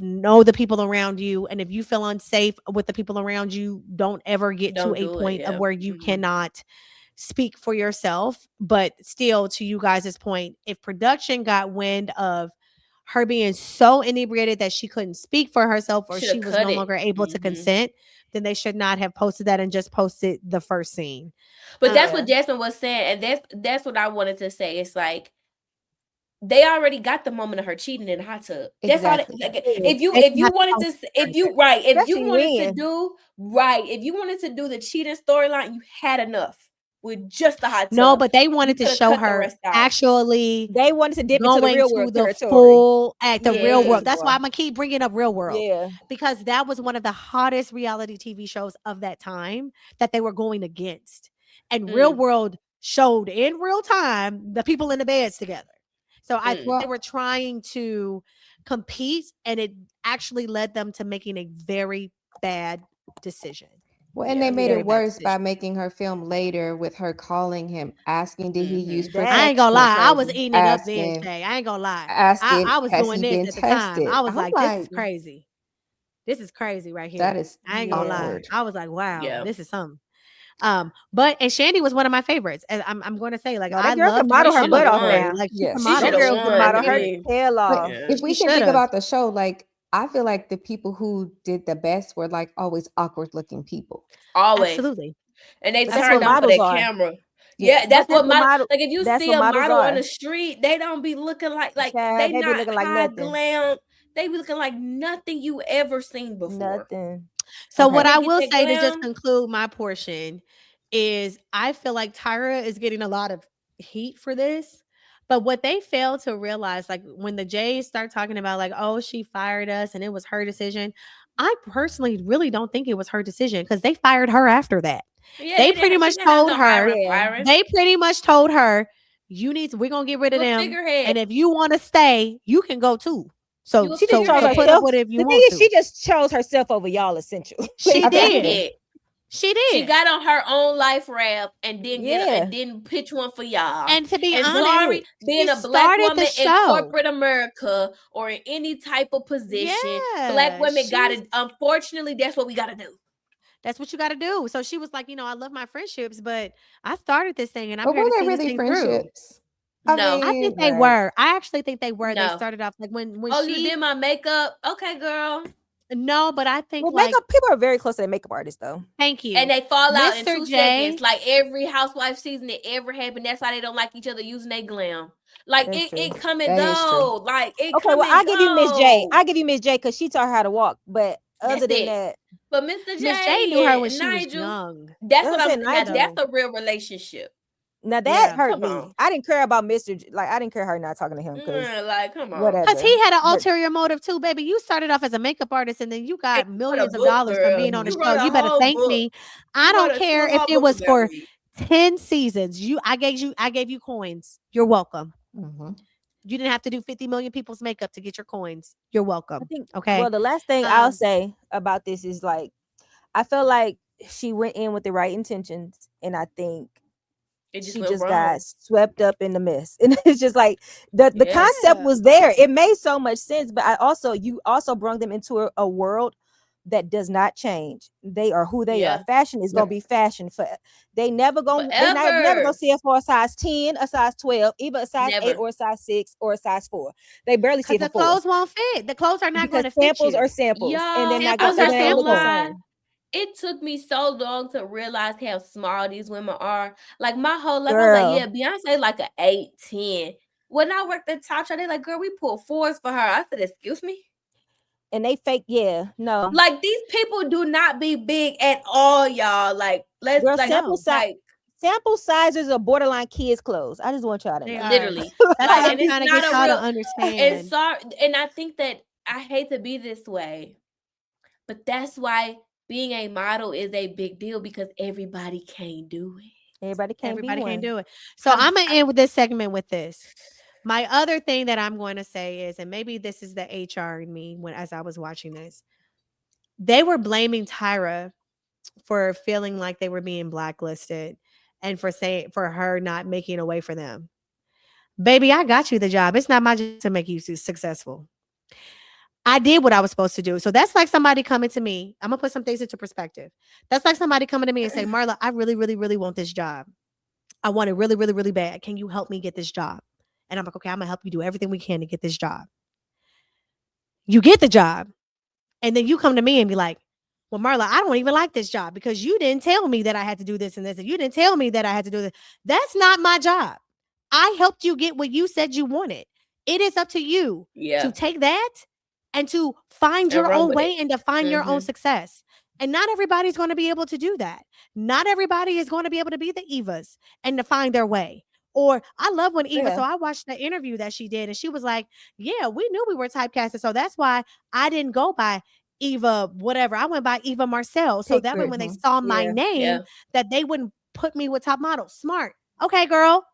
know the people around you. And if you feel unsafe with the people around you, don't ever get to a point of where you cannot speak for yourself. But still, to you guys' point, if production got wind of her being so inebriated that she couldn't speak for herself or she was no longer able to consent, then they should not have posted that and just posted the first scene. But that's what Jasmine was saying, and that's what I wanted to say. It's like they already got the moment of her cheating in the hot tub. That's all. If you wanted to do the cheating storyline, you had enough with just the hot tub. No, but they wanted to show her actually. They wanted to dip into the real world territory. Full at the real world. That's why I'm gonna keep bringing up Real World. Yeah, because that was one of the hottest reality TV shows of that time that they were going against, and Real World showed in real time the people in the beds together. So I think they were trying to compete, and it actually led them to making a very bad decision. Well, and they made it worse by making her film later with her calling him, asking did he use protection. I ain't gonna lie, I was eating it up then, Shay. I ain't gonna lie. Asking, I was doing this at the time. I was like, this is crazy. this is crazy right here. That is I ain't gonna lie. awkward. I was like, wow, Yeah. this is something. But and Shandy was one of my favorites. And I'm going to say, like, No, I that girl loved can model her her butt off story. now. Like, she Yeah, can she model. That should've girl won, can model her baby. tail off. Yeah. if we She can think should've. about the show, like I feel like the people who did the best were like always awkward looking people. Always. Absolutely. And they But that's turned what on for models that are. camera. Yeah. Yeah, that's But what model. Like if you that's see what a models model on are. the street, they don't be looking like Child, they they be not looking like high nothing. glam. They be looking like nothing you ever seen before. Nothing. So Okay. what They I get will that say to just glam. conclude my portion is I feel like Tyra is getting a lot of heat for this. But what they fail to realize, like when the Jays start talking about like, oh, she fired us and it was her decision. I personally really don't think it was her decision because they fired her after that. Yeah, They they pretty didn't. much She didn't have told no her. hiring, Yeah. firing. They pretty much told her, we're gonna get rid of You a them. figurehead. And if you want to stay, you can go too. So You a She just chose put up herself. with it if you The thing want is, to. she just chose herself over y'all, essentially. She I think- did. Yeah. She She did. got on her own life rap and didn't Yeah. and didn't pitch one for y'all. And to be And honest, sorry, being she a black started the woman in show. corporate America or in any type of position, black Yeah, women got she's- it. Unfortunately, that's what we got to do. That's what you got to do. So she was like, I love my friendships, but I started this thing and I'm But here were to they see this really thing through. friendships? No. I think they right. were. I actually think they were. They No. started off like when Oh, she you did my makeup? Okay, girl. No, but I think Well, like makeup people are very close to their makeup artists, though. thank you. And they fall out in Mr. 2 J. seconds. Like every housewife season that ever happened. That's why they don't like each other using their glam. Like That's true. it come and That is true. go. Like it Okay, come well, and I give you Miss J. go. I give you Miss J because she taught her how to walk. But other That's than it. that, But Mr. J, Miss J knew her when and she was Nigel, young. that's That's what what I'm I'm saying, now Nigel. that's a real relationship. now that Yeah, hurt come me. on. I didn't care about Mr. J. Like, I didn't care her not talking to him because Like, come on. whatever. Because he had an But- ulterior motive too, baby. You started off as a makeup artist and then you got Hey, you millions wrote a of book, dollars girl. from being on the You show. wrote a You better whole thank book. me. I You don't wrote a care if two-whole it book was about for me. 10 seasons. I gave you coins. You're welcome. Mhm. You didn't have to do 50 million people's makeup to get your coins. You're I welcome. think, Okay. well, the last thing I'll Um, say about this is like, I feel like she went in with the right intentions, and I think It just she went just wrong. got swept up in the mess. And it's just like the Yeah. concept was there. It made so much sense, but you also brought them into a world that does not change. They are who they Yeah. are. Fashion is gonna Yep. be fashion for they never gonna never Forever. gonna see it for a size 10, a size 12, even a size 8 Never. or a size 6 or a size 4. They barely see Because it the for 4. clothes won't fit. The clothes are not Because going to fit samples you. are samples, and they're Y'all, not Samples gonna, are they don't look the samples. same. It took me so long to realize how small these women are. Like my whole life, I Girl. was like, yeah, Beyonce like an 8, 10. When I worked at Top Shop, they like, girl, we pulled 4s for her. I said, excuse me? And they fake, no. Like these people do not be big at all, y'all. Like, let's Girl, like, sample no, size. like Sample sizes are borderline kids' clothes. I just want y'all to They know. are. literally. That's Like, what I'm and it's trying to not get a y'all to real- understand. And sorry, and I think that I hate to be this way, but that's why being a model is a big deal because everybody can't do it. Everybody can't do it. So I'm going to end with this segment with this. My other thing that I'm going to say is, and maybe this is the HR in me as I was watching this, they were blaming Tyra for feeling like they were being blacklisted and for her not making a way for them. Baby, I got you the job. It's not my job to make you successful. I did what I was supposed to do. So that's like somebody coming to me. I'm going to put some things into perspective. That's like somebody coming to me and say, Marla, I really, really, really want this job. I want it really, really, really bad. Can you help me get this job? And I'm like, okay, I'm going to help you do everything we can to get this job. You get the job. And then you come to me and be like, well, Marla, I don't even like this job because you didn't tell me that I had to do this and this. And you didn't tell me that I had to do this. That's not my job. I helped you get what you said you wanted. It is up to you to take that and to find your own way and to find your own success. And not everybody's going to be able to do that. Not everybody is going to be able to be the Evas and to find their way. Or I love when Eva, so I watched the interview that she did and she was like, yeah, we knew we were typecasted. So that's why I didn't go by Eva, whatever. I went by Eva Marcel. So that way when they saw my name, that they wouldn't put me with top model. Smart. Okay, girl.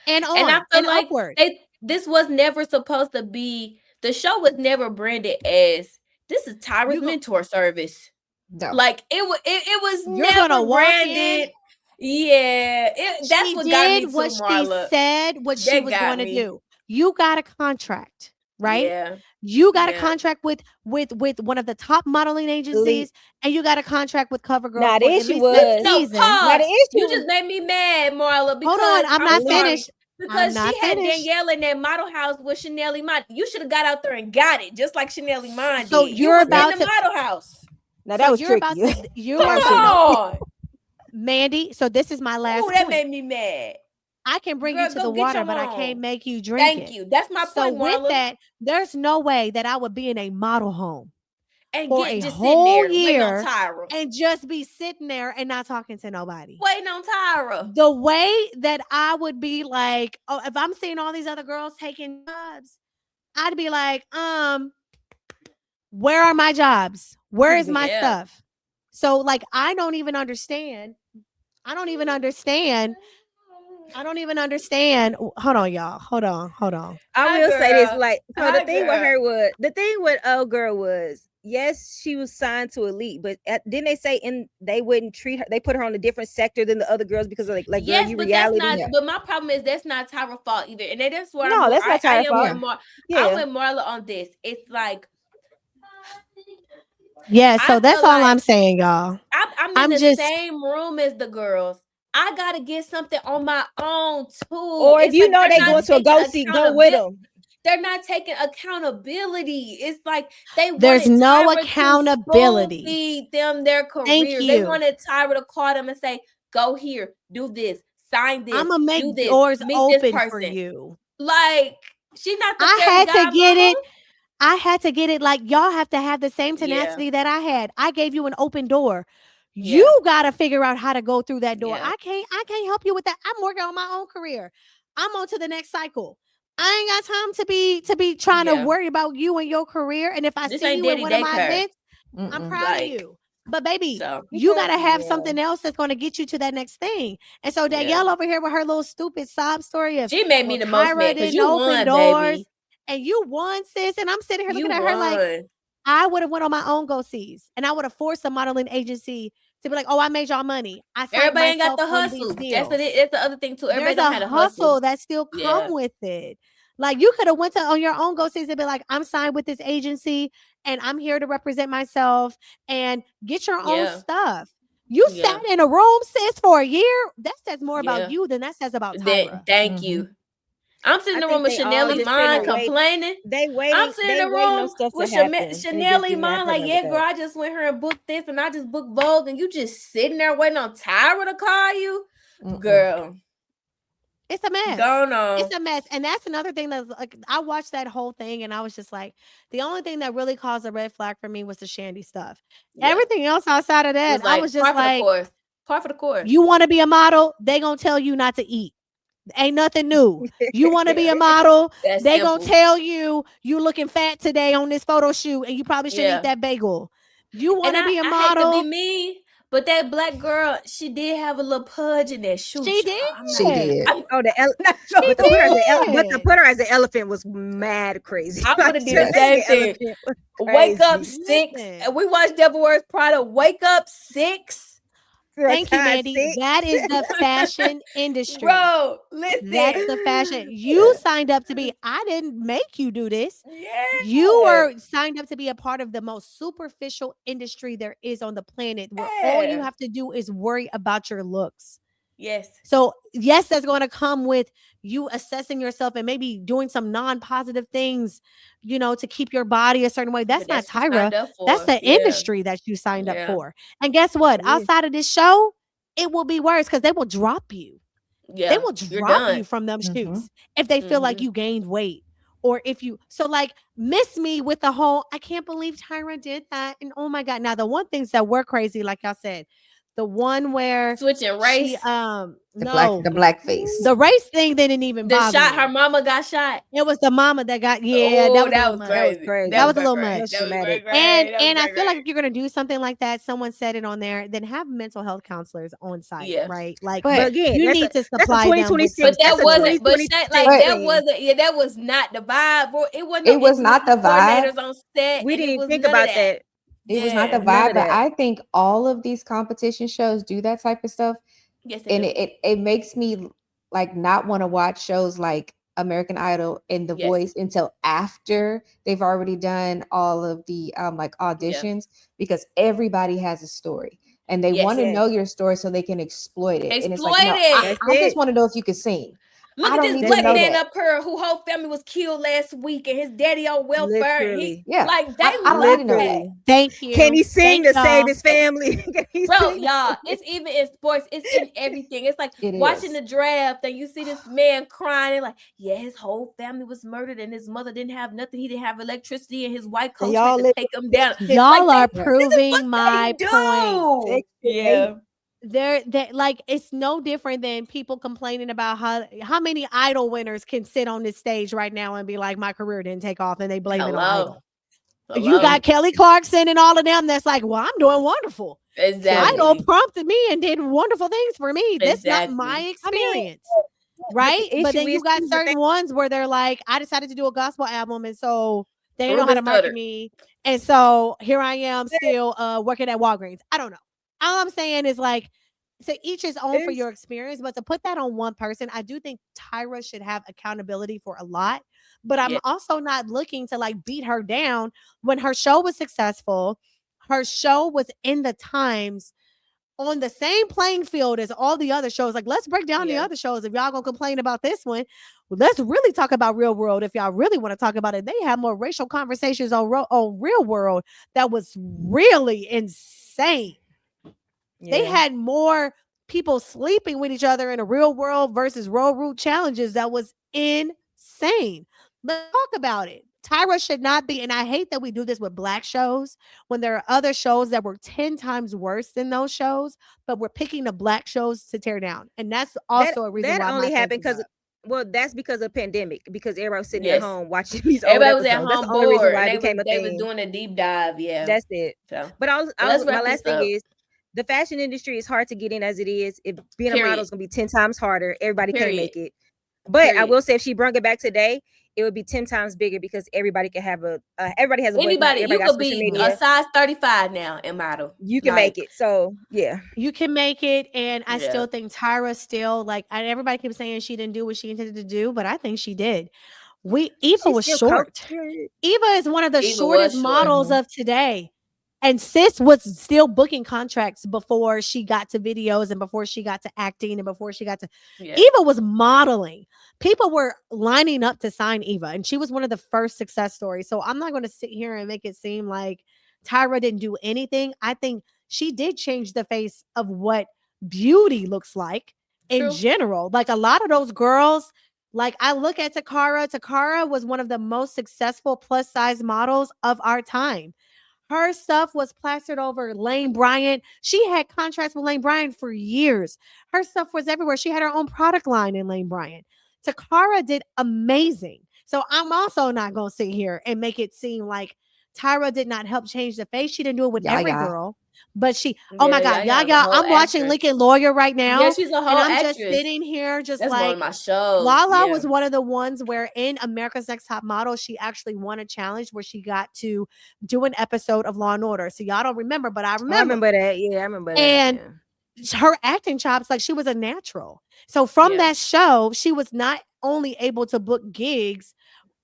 And on and I feel like upward. This was never supposed to be, the show was never branded as this is Tyra's mentor service. No. Like it was You're never gonna walk branded. Yeah, that's she what got me did too, what Marla. she said what she was going to do. You got a contract. right? Yeah. You got a contract with one of the top modeling agencies, and you got a contract with CoverGirl Now, for the at issue least next was season. now the issue You just made me mad, Marla. Because hold on, I'm not sorry, finished. because she had Danielle in that model house with Chanel Iman. You should have got out there and got it, just like Chanel Iman So did. you're You about in the to model house. Now that was you're tricky. about to you Come are about on. Mandy. So this is my last Oh, that point. made me mad. I can bring Girl, you to go the get water, your but I home. can't make you drink it. Thank you. That's my So point, with Marla. that, there's no way that I would be in a model home And for get a just sitting whole there waiting on year Tyra. and just be sitting there and not talking to nobody. Waiting on Tyra. The way that I would be like, oh, if I'm seeing all these other girls taking jobs, I'd be like, where are my jobs? Where is my stuff? So like, I don't even understand. Hold on, y'all. Hold on. I will say this, like, so the thing with old girl was, yes, she was signed to Elite, but didn't they say they wouldn't treat her, they put her on a different sector than the other girls because of like yes, girl, you but reality. That's not, but my problem is that's not Tyra's fault either. And that's what that's not Tyra's fault. I'm with Marla on this. It's like, yeah, so that's all I'm saying, y'all. I'm in the same room as the girls. I gotta get something on my own too. Or if you know they going to a go with them. They're not taking accountability. It's like there's no Tyra accountability. Feed them their careers. They wanted Tyra to call them and say, "Go here, do this, sign this. I'm gonna make do this, doors meet open this person." for you. Like she's not the I had to get mama. it. I had to get it. Like y'all have to have the same tenacity that I had. I gave you an open door. You gotta figure out how to go through that door. I can't help you with that. I'm working on my own career. I'm on to the next cycle. I ain't got time to be trying to worry about you and your career. And if I see you in one of my events, I'm proud of you. But baby, you gotta have something else that's gonna get you to that next thing. And so Danielle over here with her little stupid sob story of she made me the most mad because you won, doors, baby. And you won, sis. And I'm sitting here looking at her like I would have went on my own go-sees, and I would have forced a modeling agency to be like, "Oh, I made y'all money." Everybody ain't got the hustle. That's the other thing too. Everybody There's don't have a hustle that still come with it. Like you could have went on your own go-sees and be like, "I'm signed with this agency, and I'm here to represent myself and get your own stuff." You sat in a room, sis, for a year. That says more about you than that says about Tyra. Thank you. I'm sitting in the room with Chanel Iman complaining. I'm sitting in the room with Chanel Iman like, yeah, girl, I just went here and booked this and I just booked Vogue, and you just sitting there waiting on Tyra to call you. Girl. It's a mess. Going on. It's a mess. And that's another thing that's like, I watched that whole thing and I was just like, the only thing that really caused a red flag for me was the Shandy stuff. Everything else outside of that, I was just like, par for the course. You want to be a model? They gonna tell you not to eat. Ain't nothing new. You want to be a model? They gonna tell you looking fat today on this photo shoot, and you probably shouldn't eat that bagel. You want to be a model? I hate to be mean, but that black girl, she did have a little pudge in that shoe. She did. To put her as the elephant was mad crazy. I would have did the same thing. Wake up 6. And we watched Devil Wears Prada. Wake up 6. Thank you, Mandy. That is the fashion industry. Bro, listen. That's the fashion. You signed up to be. I didn't make you do this. You were signed up to be a part of the most superficial industry there is on the planet, where all you have to do is worry about your looks. Yes. So, yes, that's going to come with you assessing yourself and maybe doing some non-positive things, to keep your body a certain way. That's not Tyra. That's the industry that you signed up for. And guess what? Outside of this show, it will be worse because they will drop you. Yeah. They will drop you from them shoots if they feel like you gained weight. Or if you, so like, miss me with the whole, I can't believe Tyra did that. And oh my God. Now, the one things that were crazy, like I said, the one where switching race, the black face, the race thing didn't even bother me. Her mama got shot. It was the mama that got that was crazy. That was a little much. And I feel like if you're gonna do something like that, someone said it on there, then have mental health counselors on site, right? Like, but again, you need to supply them. But that wasn't. But that was not the vibe. It wasn't. It was not the vibe on set. We didn't think about that. It was not the vibe, but I think all of these competition shows do that type of stuff. Yes, and it makes me like not want to watch shows like American Idol and The Yes. Voice until after they've already done all of the like auditions, because everybody has a story and they want to know your story so they can exploit it. And it's like, no, I just want to know if you can sing. Look I at don't this need black to know man that. up here whose whole family was killed last week and his daddy on welfare. Literally. Yeah. Like they I don't need to know that. Thank you. Can he sing Thank to save y'all. his family? Bro, y'all, it's even in sports, it's in everything. It's like watching the draft and you see this man crying and like, yeah, his whole family was murdered and his mother didn't have nothing. He didn't have electricity and his white coach had to take him down. Y'all like, are proving my point. Yeah. They're like, it's no different than people complaining about how many Idol winners can sit on this stage right now and be like, my career didn't take off, and they blame it on Idol. You got Kelly Clarkson and all of them that's like, well, I'm doing wonderful. Exactly. Idol prompted me and did wonderful things for me. That's not my experience. Right? But then you got certain ones where they're like, I decided to do a gospel album, and so they don't know how to market me. And so here I am still working at Walgreens. I don't know. All I'm saying is like, so each is own for your experience, but to put that on one person, I do think Tyra should have accountability for a lot. But I'm also not looking to like beat her down. When her show was successful, her show was in the Times on the same playing field as all the other shows. Like, let's break down the other shows. If y'all gonna complain about this one, well, let's really talk about Real World. If y'all really want to talk about it, they have more racial conversations on Real World that was really insane. They had more people sleeping with each other in a Real World versus Road Route challenges. That was insane. Let's talk about it. Tyra should not be, and I hate that we do this with Black shows when there are other shows that were 10 times worse than those shows, but we're picking the Black shows to tear down. And that's also a reason why only happened because that's because of pandemic, because everybody was sitting at home watching these everybody old was episodes. at That's home the only reason why bored. it became a thing. They was doing a deep dive. Yeah, that's it. So, but my last thing is, the fashion industry is hard to get in as it is. If being a model is gonna be 10 times harder, everybody can't make it. But I will say, if she brought it back today, it would be 10 times bigger because everybody can have everybody has a voice. Anybody, you could be a size 35 now and model. You can make it. So yeah, you can make it. And I still think Tyra still like, everybody keeps saying she didn't do what she intended to do, but I think she did. Eva was short. Eva is one of the shortest models of today. And sis was still booking contracts before she got to videos and before she got to acting and before she got to Eva was modeling. People were lining up to sign Eva, and she was one of the first success stories. So I'm not going to sit here and make it seem like Tyra didn't do anything. I think she did change the face of what beauty looks like in general. Like a lot of those girls, like I look at Takara. Takara was one of the most successful plus size models of our time. Her stuff was plastered over Lane Bryant. She had contracts with Lane Bryant for years. Her stuff was everywhere. She had her own product line in Lane Bryant. Takara did amazing. So I'm also not going to sit here and make it seem like Tyra did not help change the face. She didn't do it with every girl. But she, oh my God, y'all, I'm watching Lincoln Lawyer right now. Yeah, she's a whole and I'm actress. just sitting here just That's like, one of my shows. Lala was one of the ones where in America's Next Top Model, she actually won a challenge where she got to do an episode of Law and Order. So y'all don't remember, but I remember. I remember that. Yeah, I remember that. And her acting chops, like she was a natural. So from that show, she was not only able to book gigs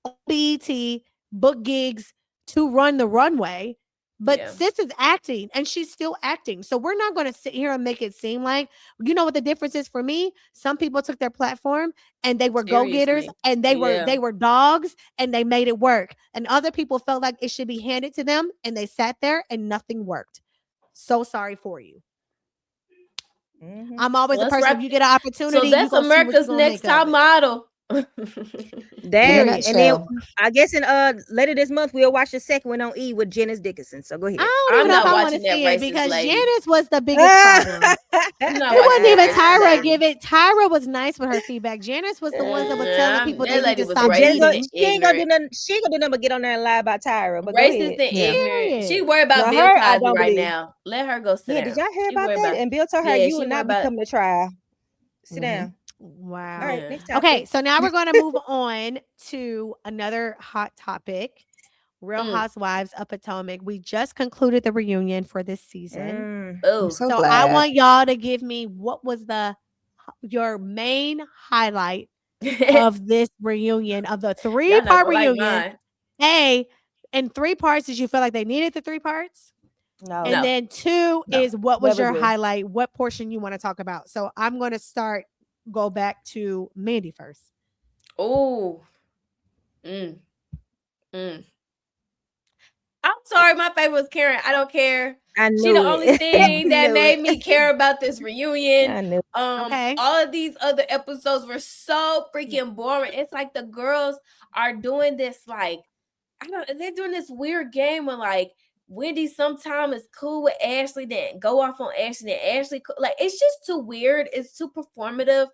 on BET, book gigs to run the runway, but sis is acting and she's still acting. So we're not going to sit here and make it seem like, you know what the difference is for me? Some people took their platform and they were go-getters and they were dogs and they made it work. And other people felt like it should be handed to them and they sat there and nothing worked. So sorry for you. I'm always a person, if you get an opportunity, so that's America's Next Top Model. And then I guess in later this month we'll watch the second one on E with Janice Dickinson. So go ahead. I don't even know if I want to see it because Janice was the biggest problem. It wasn't even Tyra give it. Tyra was nice with her feedback. Janice was the ones that was telling people they need to stop eating. She ain't gonna do nothing. She ain't gonna do nothing but get on there and lie about Tyra. But racist and ignorant. She worried about Bill Cosby right now. Let her go sit down. Did y'all hear about that? And Bill told her you will not be coming to trial. Sit down. Wow. All right, next topic. Okay, so now we're going to move on to another hot topic. Real Housewives of Potomac. We just concluded the reunion for this season. So I want y'all to give me what was your main highlight of this reunion, of the 3-part reunion? A, in 3 parts, did you feel like they needed the 3 parts? No. And then 2 is what was Never your did. highlight? What portion you want to talk about? So I'm going to go back to Mandy first. Oh. I'm sorry, my favorite was Karen. I don't care. I knew she the only thing that made it. me care about this reunion. I knew. Okay. All of these other episodes were so freaking boring. It's like the girls are doing this, like, they're doing this weird game where, like, Wendy sometimes is cool with Ashley, then go off on Ashley, then Ashley, like, it's just too weird. It's too performative.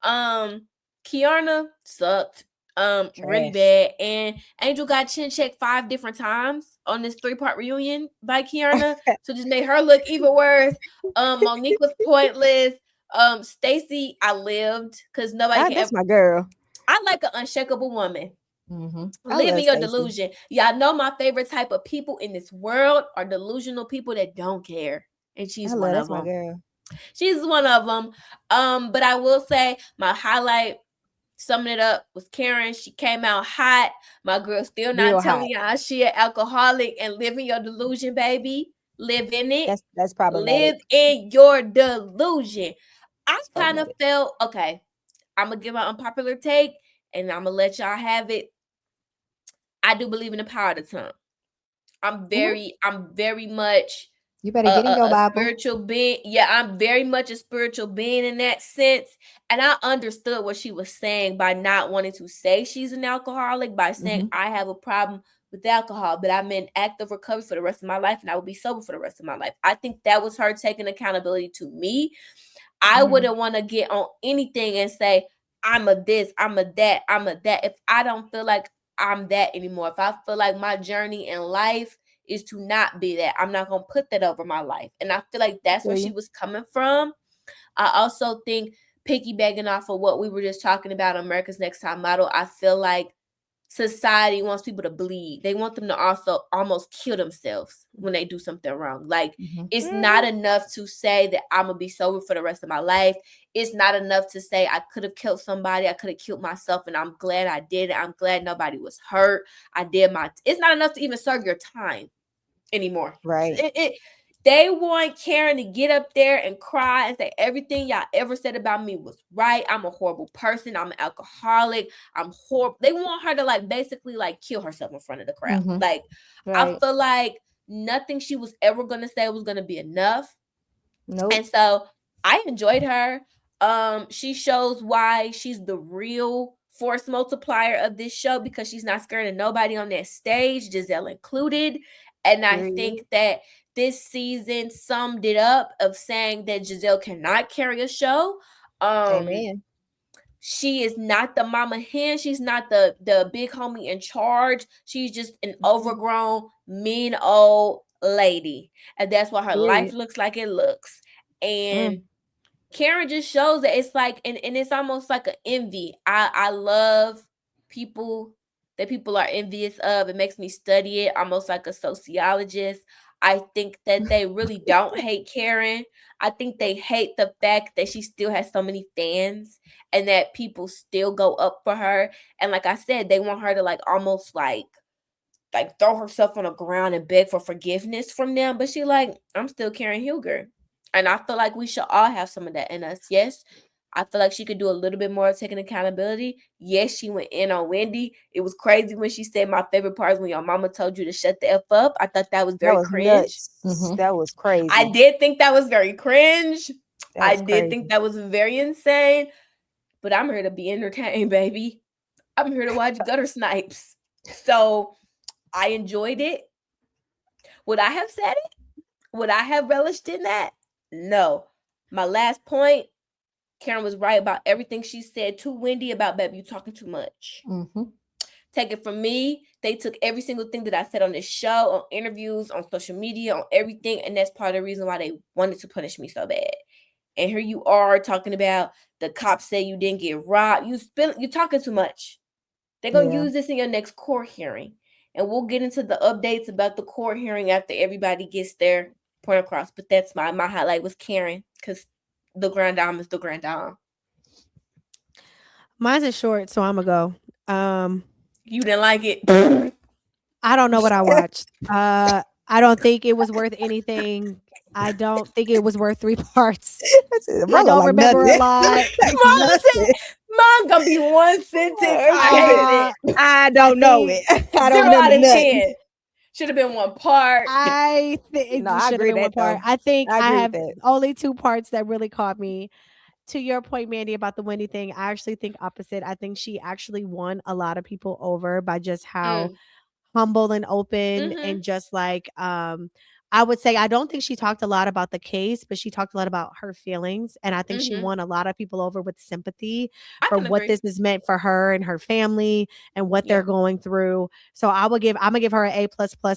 Kiana sucked. Really bad. And Angel got chin checked 5 different times on this 3-part reunion by Kiana. So just made her look even worse. Monique was pointless. Stacy, I lived because nobody That's my girl. I like an unshakable woman. Mm-hmm. Live in your delusion. Y'all know my favorite type of people in this world are delusional people that don't care. And she's one of them. My girl. She's one of them. But I will say my highlight, summing it up, was Karen. She came out hot. My girl still not telling y'all she an alcoholic, and live in your delusion, baby. Live in it. That's problematic. Live in your delusion. I kind of felt, okay, I'm going to give an unpopular take, and I'm going to let y'all have it. I do believe in the power of the tongue. I'm very much you better get in your Bible. Spiritual being. Yeah, I'm very much a spiritual being in that sense. And I understood what she was saying by not wanting to say she's an alcoholic, by saying I have a problem with alcohol, but I'm in active recovery for the rest of my life and I will be sober for the rest of my life. I think that was her taking accountability to me. I wouldn't want to get on anything and say, I'm a this, I'm a that, I'm a that. If I don't feel like I'm that anymore, if I feel like my journey in life is to not be that, I'm not going to put that over my life. And I feel like that's where she was coming from. I also think, piggybacking off of what we were just talking about, America's Next Top Model, I feel like society wants people to bleed. They want them to also almost kill themselves when they do something wrong. Like, it's not enough to say that I'm going to be sober for the rest of my life. It's not enough to say I could have killed somebody. I could have killed myself, and I'm glad I did it. I'm glad nobody was hurt. I did it's not enough to even serve your time anymore. Right. They want Karen to get up there and cry and say everything y'all ever said about me was right. I'm a horrible person. I'm an alcoholic. I'm horrible. They want her to, like, basically, like, kill herself in front of the crowd. Like, I feel like nothing she was ever going to say was going to be enough. Nope. And so I enjoyed her. She shows why she's the real force multiplier of this show, because she's not scared of nobody on that stage, Giselle included. And I think that this season summed it up of saying that Giselle cannot carry a show. Amen. She is not the mama hen. She's not the big homie in charge. She's just an overgrown, mean old lady. And that's why her life looks like it looks. And Karen just shows that it's like, and it's almost like an envy. I love people that people are envious of. It makes me study it almost like a sociologist. I think that they really don't hate Karen. I think they hate the fact that she still has so many fans and that people still go up for her. And like I said, they want her to, like, almost like throw herself on the ground and beg for forgiveness from them. But she like, I'm still Karen Huger. And I feel like we should all have some of that in us. Yes, I feel like she could do a little bit more of taking accountability. Yes, she went in on Wendy. It was crazy when she said, my favorite part is when your mama told you to shut the F up. I thought that was very cringe. That was crazy. I did think that was very cringe. I did think that was very insane. But I'm here to be entertained, baby. I'm here to watch gutter snipes. So I enjoyed it. Would I have said it? Would I have relished in that? No. My last point, Karen was right about everything she said to Wendy about, baby, you talking too much. Take it from me. They took every single thing that I said on this show, on interviews, on social media, on everything. And that's part of the reason why they wanted to punish me so bad. And here you are talking about the cops say you didn't get robbed. You're talking too much. They're going to use this in your next court hearing. And we'll get into the updates about the court hearing after everybody gets their point across. But that's my highlight was Karen, because the grand dame is the grand dame. Mine's is short, so I'm gonna go. You didn't like it. I don't know what I watched. I don't think it was worth anything. I don't think it was worth 3 parts. I don't remember a lot. Mom said, "Mine gonna be one sentence." I don't know it. I don't 0 out of nothing. 10. Should have been 1 part. I think No, it I should have agree been 1 that, part. though. I think I I agree have with that. only 2 parts that really caught me. To your point, Mandy, about the Wendy thing, I actually think opposite. I think she actually won a lot of people over by just how humble and open and just like I would say I don't think she talked a lot about the case, but she talked a lot about her feelings, and I think she won a lot of people over with sympathy for what this is meant for her and her family and what they're going through. So I'm gonna give her an A++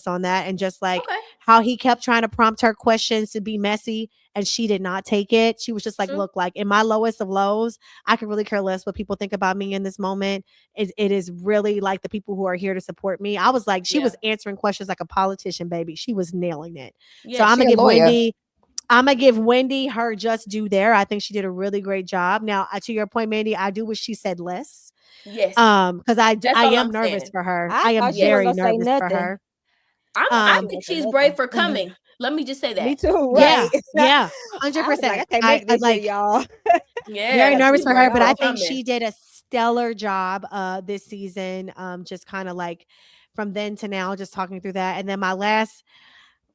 on that, and just like how he kept trying to prompt her questions to be messy and she did not take it. She was just like, look, like in my lowest of lows, I could really care less what people think about me in this moment. It is really like the people who are here to support me. I was like, she was answering questions like a politician, baby. She was nailing it. So I'm gonna give Wendy her just due there. I think she did a really great job. Now, to your point, Mandy, I do wish she said less. Yes. Because I am nervous for her. I am very nervous for her. I think she's brave for coming. Let me just say that. Me too. Right. Yeah. 100%. I can't make this shit, y'all. Very nervous for her, but I think she did a stellar job this season. Just kind of like from then to now, just talking through that. And then my last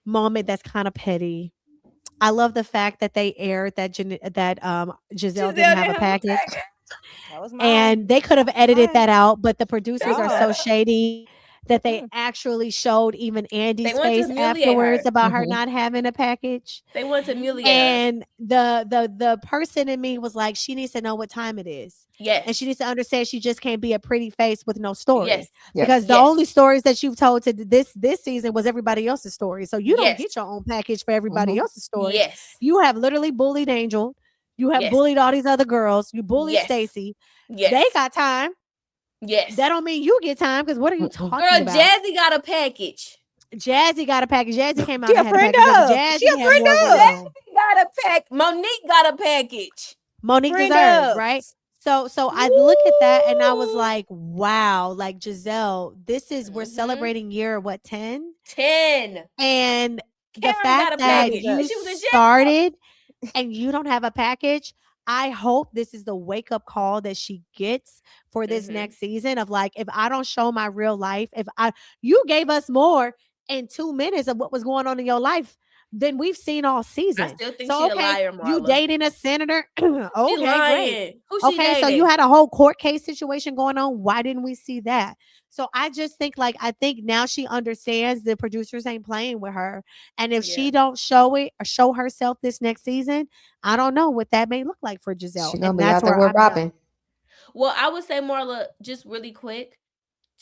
moment that's kind of petty. I love the fact that they aired that Giselle didn't have a package. That was and they could have edited that out, but the producers are so shady that they actually showed even Andy's face afterwards about her not having a package. They want to humiliate and the person in me was like, she needs to know what time it is. Yes. And she needs to understand she just can't be a pretty face with no story. Yes. Because the only stories that you've told to this season was everybody else's story. So you don't get your own package for everybody else's story. Yes. You have literally bullied Angel. You have bullied all these other girls. You bullied Stacey. Yes. They got time. Yes. That don't mean you get time, because what are you talking about? Girl, Jazzy got a package. Jazzy got a package. Jazzy came out She and a had friend a package. of. Jazzy She a friend of. Jazzy got a pack. Monique got a package. Monique Friend deserves, of. right? So I look at that and I was like, wow, like Giselle, this is we're celebrating year 10? 10. And Karen the fact that you started and you don't have a package, I hope this is the wake up call that she gets for this next season of like, if I don't show my real life, you gave us more in 2 minutes of what was going on in your life than we've seen all season. I still think she's a liar, Marla. You dating a senator? Okay, great. Who's she dating? So you had a whole court case situation going on. Why didn't we see that? So I just think I think now she understands the producers ain't playing with her. And if she don't show it or show herself this next season, I don't know what that may look like for Giselle. She's gonna be out there with Robin. Well, I would say, Marla, just really quick,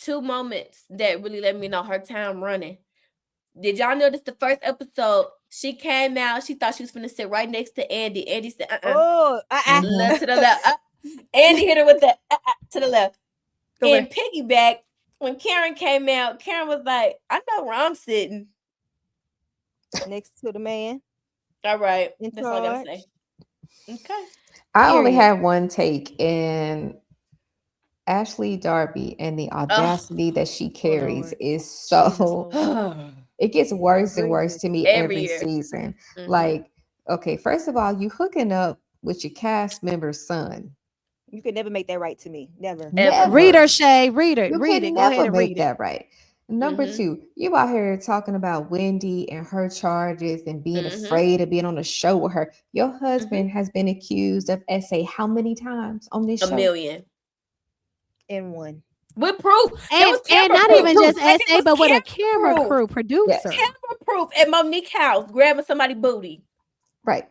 2 moments that really let me know her time running. Did y'all notice the first episode? She came out. She thought she was finna sit right next to Andy. Andy said, left to the left. Andy hit her with the to the left. And piggyback, when Karen came out, Karen was like, I know where I'm sitting. Next to the man. All right. That's all I gotta say. Okay. I only have one take, and Ashley Darby and the audacity that she carries is so it gets worse and worse to me every season. Like, okay, first of all, you hooking up with your cast member's son. You could never make that right to me. Never. Read her, Shay. Read it. You Read could it. never Go ahead and make read that right. Number 2, you out here talking about Wendy and her charges and being afraid of being on a show with her. Your husband has been accused of SA how many times on this show? 1 million. And 1. With proof. And not even just SA, but with a camera crew producer. Yes. Camera proof at Monique's house, grabbing somebody's booty. Right.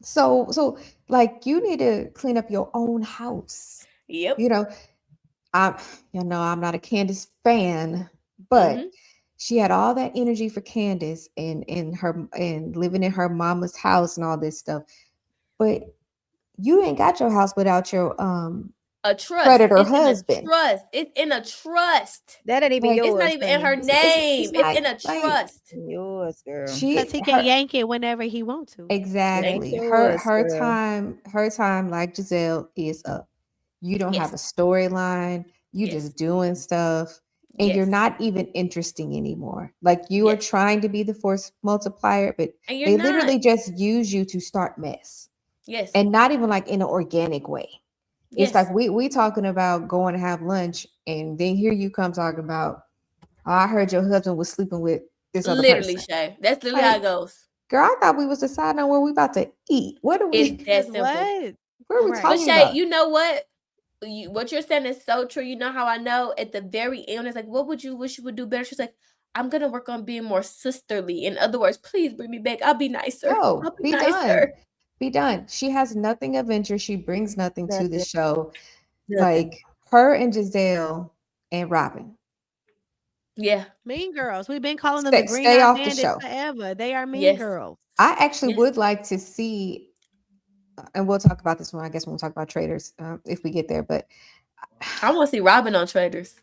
So like, you need to clean up your own house. Yep. I'm not a Candace fan, but she had all that energy for Candace and living in her mama's house and all this stuff. But you ain't got your house without your a trust. Predator husband. It's in a trust. That ain't even yours. It's not even in her name. It's in a trust. Yours, girl. Because he can yank it whenever he wants to. Exactly. Her time, like Giselle, is up. You don't have a storyline. You just doing stuff. And you're not even interesting anymore. Like you are trying to be the force multiplier, but they literally just use you to start mess. Yes. And not even like in an organic way. It's like we talking about going to have lunch, and then here you come talking about, oh, I heard your husband was sleeping with this other person. Shay. That's literally how it goes. Girl, I thought we was deciding on where we about to eat. What are we? It's that simple. What are we talking Shay, about? You know what? What you're saying is so true. You know how I know at the very end, it's like, what would you wish you would do better? She's like, I'm gonna work on being more sisterly. In other words, please bring me back. I'll be nicer. No, I'll be nicer. done. Be done. She has nothing of interest. She brings nothing to the show. Like her and Giselle and Robin. Yeah. Mean Girls. We've been calling them the Green Eye Bandits forever. They are mean girls. I actually would like to see, and we'll talk about this one, I guess, when we talk about Traitors, if we get there, but I want to see Robin on Traitors.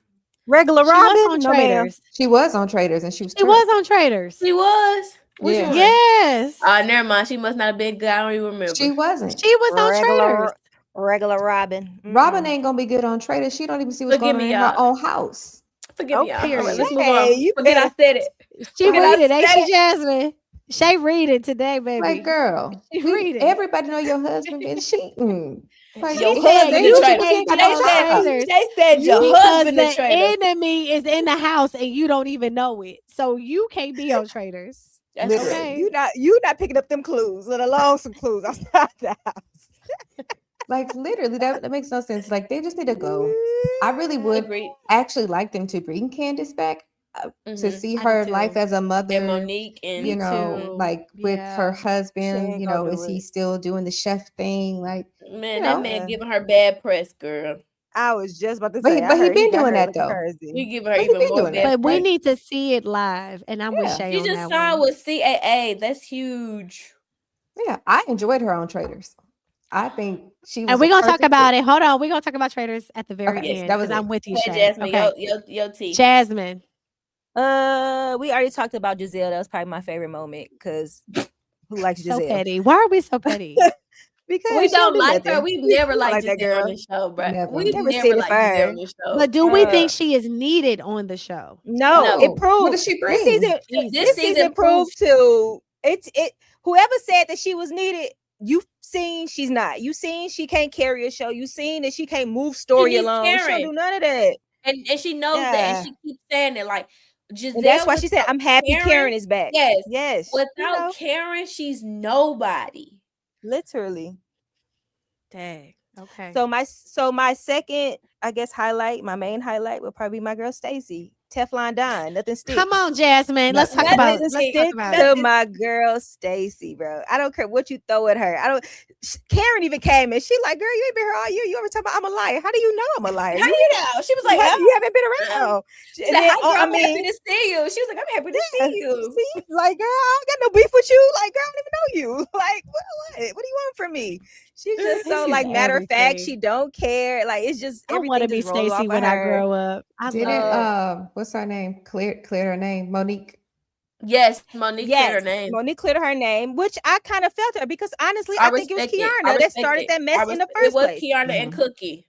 Regular Robin? No, Traitors. She was on Traitors, and she was on Traitors. She was? Which one? Yes. Never mind. She must not have been good. I don't even remember. She wasn't. She was on Traitors. Regular Robin. Mm-hmm. Robin ain't gonna be good on Traitors. She don't even see what's going on in her own house. Forgive me, y'all. Period. Right, let's move on. Forget I said it. She read it, ain't she, Jasmine? She read it today, baby. Like, girl, everybody know your husband been cheating. Like, your husband is traitor. They said your husband is traitor. The enemy is in the house and you don't even know it. So you can't be on Traitors. That's okay. You not picking up them clues, let alone some clues outside the house. Like literally, that makes no sense. Like they just need to go. I really would actually like them to bring Candace back to see her life as a mother. And Monique, and you know, like with her husband. You know, is he still doing the chef thing? Like, man, that man giving her bad press, girl. I was just about to say, but he been doing that though. We give her even more bad press. But we need to see it live, and I'm with Shay on that. She just signed with CAA. That's huge. Yeah, I enjoyed her on Traitors. I think she was. And we're gonna talk about it. Hold on, we're gonna talk about Traitors at the very end. That was I'm with you, Shay. Jasmine. Your tea. Jasmine. We already talked about Giselle. That was probably my favorite moment because who likes Giselle? So petty. Why are we so petty? Because we don't like her. We've never liked that girl on the show, bro. We've never liked Giselle on the show. But do we think she is needed on the show? No. It proved. What does she bring? This season proved to it. Whoever said that she was needed, you've seen she's not. You seen she can't carry a show. You seen that she can't move story alone. She don't do none of that. And she knows that, and she keeps saying it. Like Giselle, and that's why she said, "I'm happy Karen is back." Yes. Without Karen, she's nobody. Literally. Dang. Okay. So my second, I guess, my main highlight would probably be my girl Stacy. Teflon Don, nothing sticks. Come on, Jasmine. Let's talk about it. My girl Stacy, bro. I don't care what you throw at her. Karen even came and she like, girl, you ain't been here all year. You ever talk about I'm a liar? How do you know I'm a liar? How do you know? She was like, you haven't been around. I'm happy to see you. She was like, I'm happy to see you. See? Like, girl, I don't got no beef with you. Like, girl, I don't even know you. Like, what do you want from me? She's just so like matter of fact. She don't care. Like, it's just I want to be Stacy when I grow up. What's her name? Cleared her name. Monique. Yes, Monique cleared her name. Monique cleared her name, which I kind of felt her because honestly, I think it was Kiana that started that mess in the first place. It was Kiana and Cookie.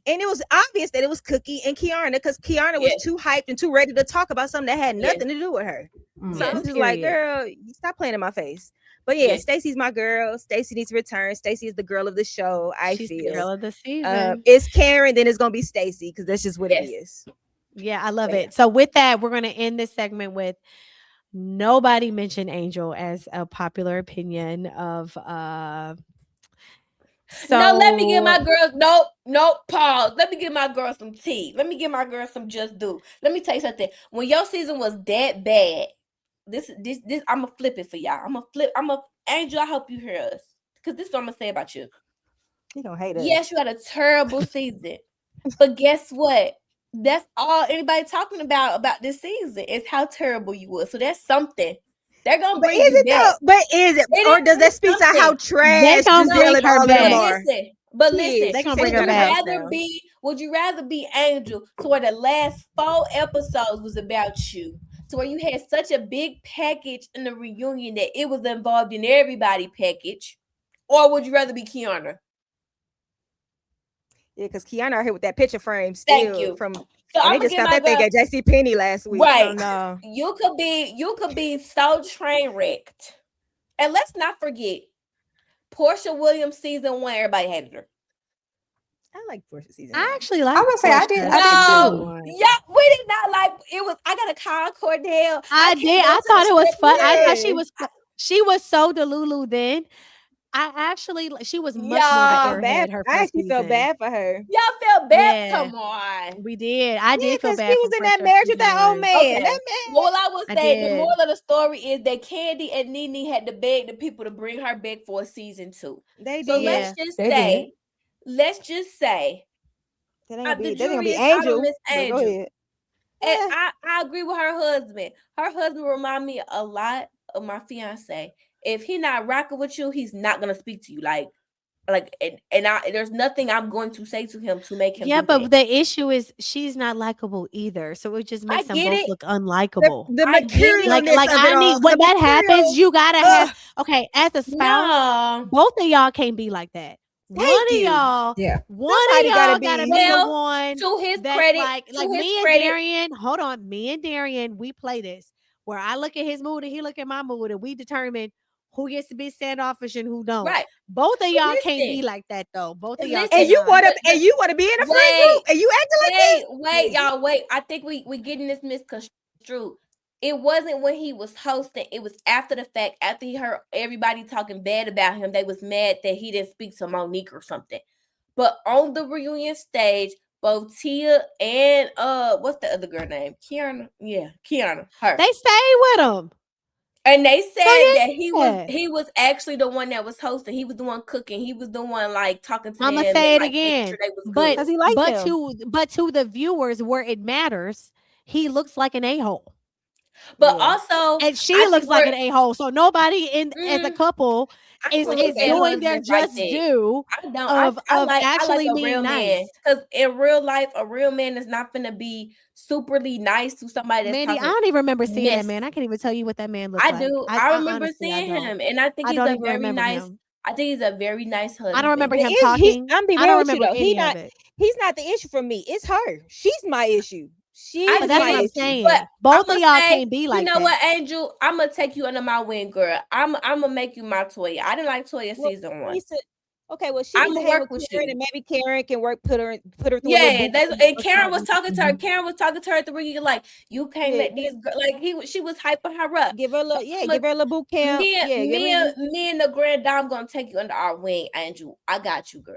And it was obvious that it was Cookie and Kiana because Kiana was too hyped and too ready to talk about something that had nothing to do with her. So I was just like, girl, stop playing in my face. But Stacey's my girl. Stacey needs to return. Stacey is the girl of the show. She's the girl of the season. It's Karen, then it's gonna be Stacey because that's just what it is. Yeah, I love it. So with that, we're going to end this segment with nobody mentioned Angel as a popular opinion of no, let me give my girls nope, pause. Let me give my girl some tea. Let me give my girl some just do. Let me tell you something. When your season was that bad, this I'm gonna flip it for y'all. Angel, I hope you hear us. Because this is what I'm gonna say about you. You don't hate us. Yes, you had a terrible season. But guess what? That's all anybody talking about this season is how terrible you were. So that's something. They're gonna bring you back. But is it? Or does that speak to how trash Giselle and all of them are? Listen, would you rather be Angel to where the last 4 episodes was about you? To where you had such a big package in the reunion that it was involved in everybody package? Or would you rather be Kiana? Yeah, because Kiana out here with that picture frame Thank still you. from, So and I'm they gonna just get found my that thing girl at JC Penney last week. right. So no, You could be so train wrecked. And let's not forget, Portia Williams season 1, everybody hated her. I like Portia season I 1. actually like. I would say I did. Portia. I did No, too. yeah, we did not like it. Was I gotta call Cordell? I can't did. go I to thought the it was fun. I thought Yes. she was so delulu then. I actually she was much more Y'all, I felt airhead bad. her I first actually felt season. bad for her. y'all felt bad. Yeah, Come on. we did. I Yeah, did feel because bad she for was in Portia that marriage with season that old one. man. Okay. That man. Well, I would I say the did. moral of the story is that Candy and Nene had to beg the people to bring her back for a season 2. They So did. Yeah. let's just say That ain't the be. That ain't gonna jury be is out on Angel. Miss But go Angel. ahead. And Eh, I agree with her husband. Her husband remind me a lot of my fiance. If he not rocking with you, he's not gonna speak to you. There's nothing I'm going to say to him to make him Yeah, do but that. the issue is she's not likable either. So it just I makes them get both it. look unlikable. the I get it. materialness Like of it I all. need when The that happens, material. you gotta have okay, as a spouse, No. both of y'all can't be like that. Thank you. Yeah. One of Somebody y'all gotta gotta be. be the Well, one to his that's credit, like me and Darian. Hold on, me and Darian, we play this where I look at his mood and he look at my mood, and we determine who gets to be standoffish and who don't. right. Both of But y'all can't be listen, like that though. Both of and y'all listen, And you cannot. want to. the- And you want to be in a friend wait, group. And you acting like that. y'all, wait. I think we getting this misconstrued. It wasn't when he was hosting. It was after the fact. After he heard everybody talking bad about him, they was mad that he didn't speak to Monique or something. But on the reunion stage, both Tia and what's the other girl name? Kiana. Yeah, Kiana. Her. They stay with him. And they said that yeah. he was actually the one that was hosting. He was the one cooking. He was the one like talking to them. I'ma say it and, like, making again. sure they was But good. Because he liked but them. to the viewers where it matters, he looks like an a-hole. But Yeah. also, And she I looks think like an a-hole. So nobody as a Mm, couple I is don't look at doing their husbands like just that. due I don't. of I like actually a being real man, nice. because in real life, a real man is not gonna be superly nice to somebody that's Mandy, I talking don't even remember seeing that mess. man. I can't even tell you what that man looks I like. do. I remember honestly, I seeing don't. him, and I think I he's don't a even very remember nice. him. I think he's a very nice husband. I don't remember him He's. talking. I'm be I real don't with you remember though. any of it. He's not the issue for me. It's her. She's my issue. She's But that's my what I'm issue. saying. But Both of I'ma y'all say, can't be you like know that. what, Angel? I'm gonna take you under my wing, girl. I'm gonna make you my Toya. I didn't like Toya Well, season 1. Okay, well, she I'm needs to gonna hang work with with Karen, you. and maybe Karen can put her through a Yeah, little boot camp and or Karen was something. talking to her. Karen was talking to her at the reunion, like, you can't Yeah, let these she was hyping her up. give her a little, So give her a little boot camp. me Yeah, and the grand dame gonna take you under our wing, Angel. I got you, girl.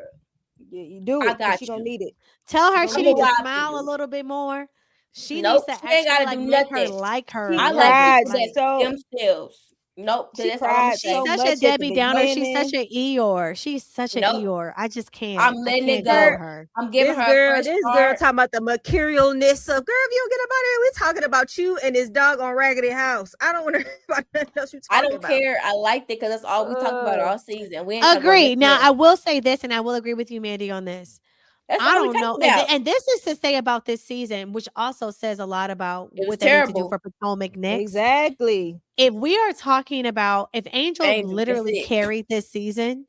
yeah, you do I it because got she gonna you. need it. Tell her She she gonna needs need to it. smile a little bit more. She Nope, needs to she ain't actually gotta do make her nothing. like her She a I little like cried bit. people that themselves. Nope, She that's all I'm gonna cried say. so She's such much a at the Debbie Downer. She's such beginning. an Eeyore. She's such an Nope. Eeyore. I just I'm can't. I letting it can't deal with go. her. I'm giving her a fresh This girl start. talking about the materialness of, girl, if you don't get up out of here, we're talking about you and this dog on Raggedy House. I don't want to hear about nothing else you I talking don't about. care. I liked it because that's all we talked about all season. We ain't talking about Agree. nothing Now else. I will say this, and I will agree with you, Mandy, on this. That's I all we don't talked know. about. And this is to say about this season, which also says a lot about It was what they need to do terrible. for Potomac next. Exactly. If we are talking about if Angel Angel, that's literally it. carried this season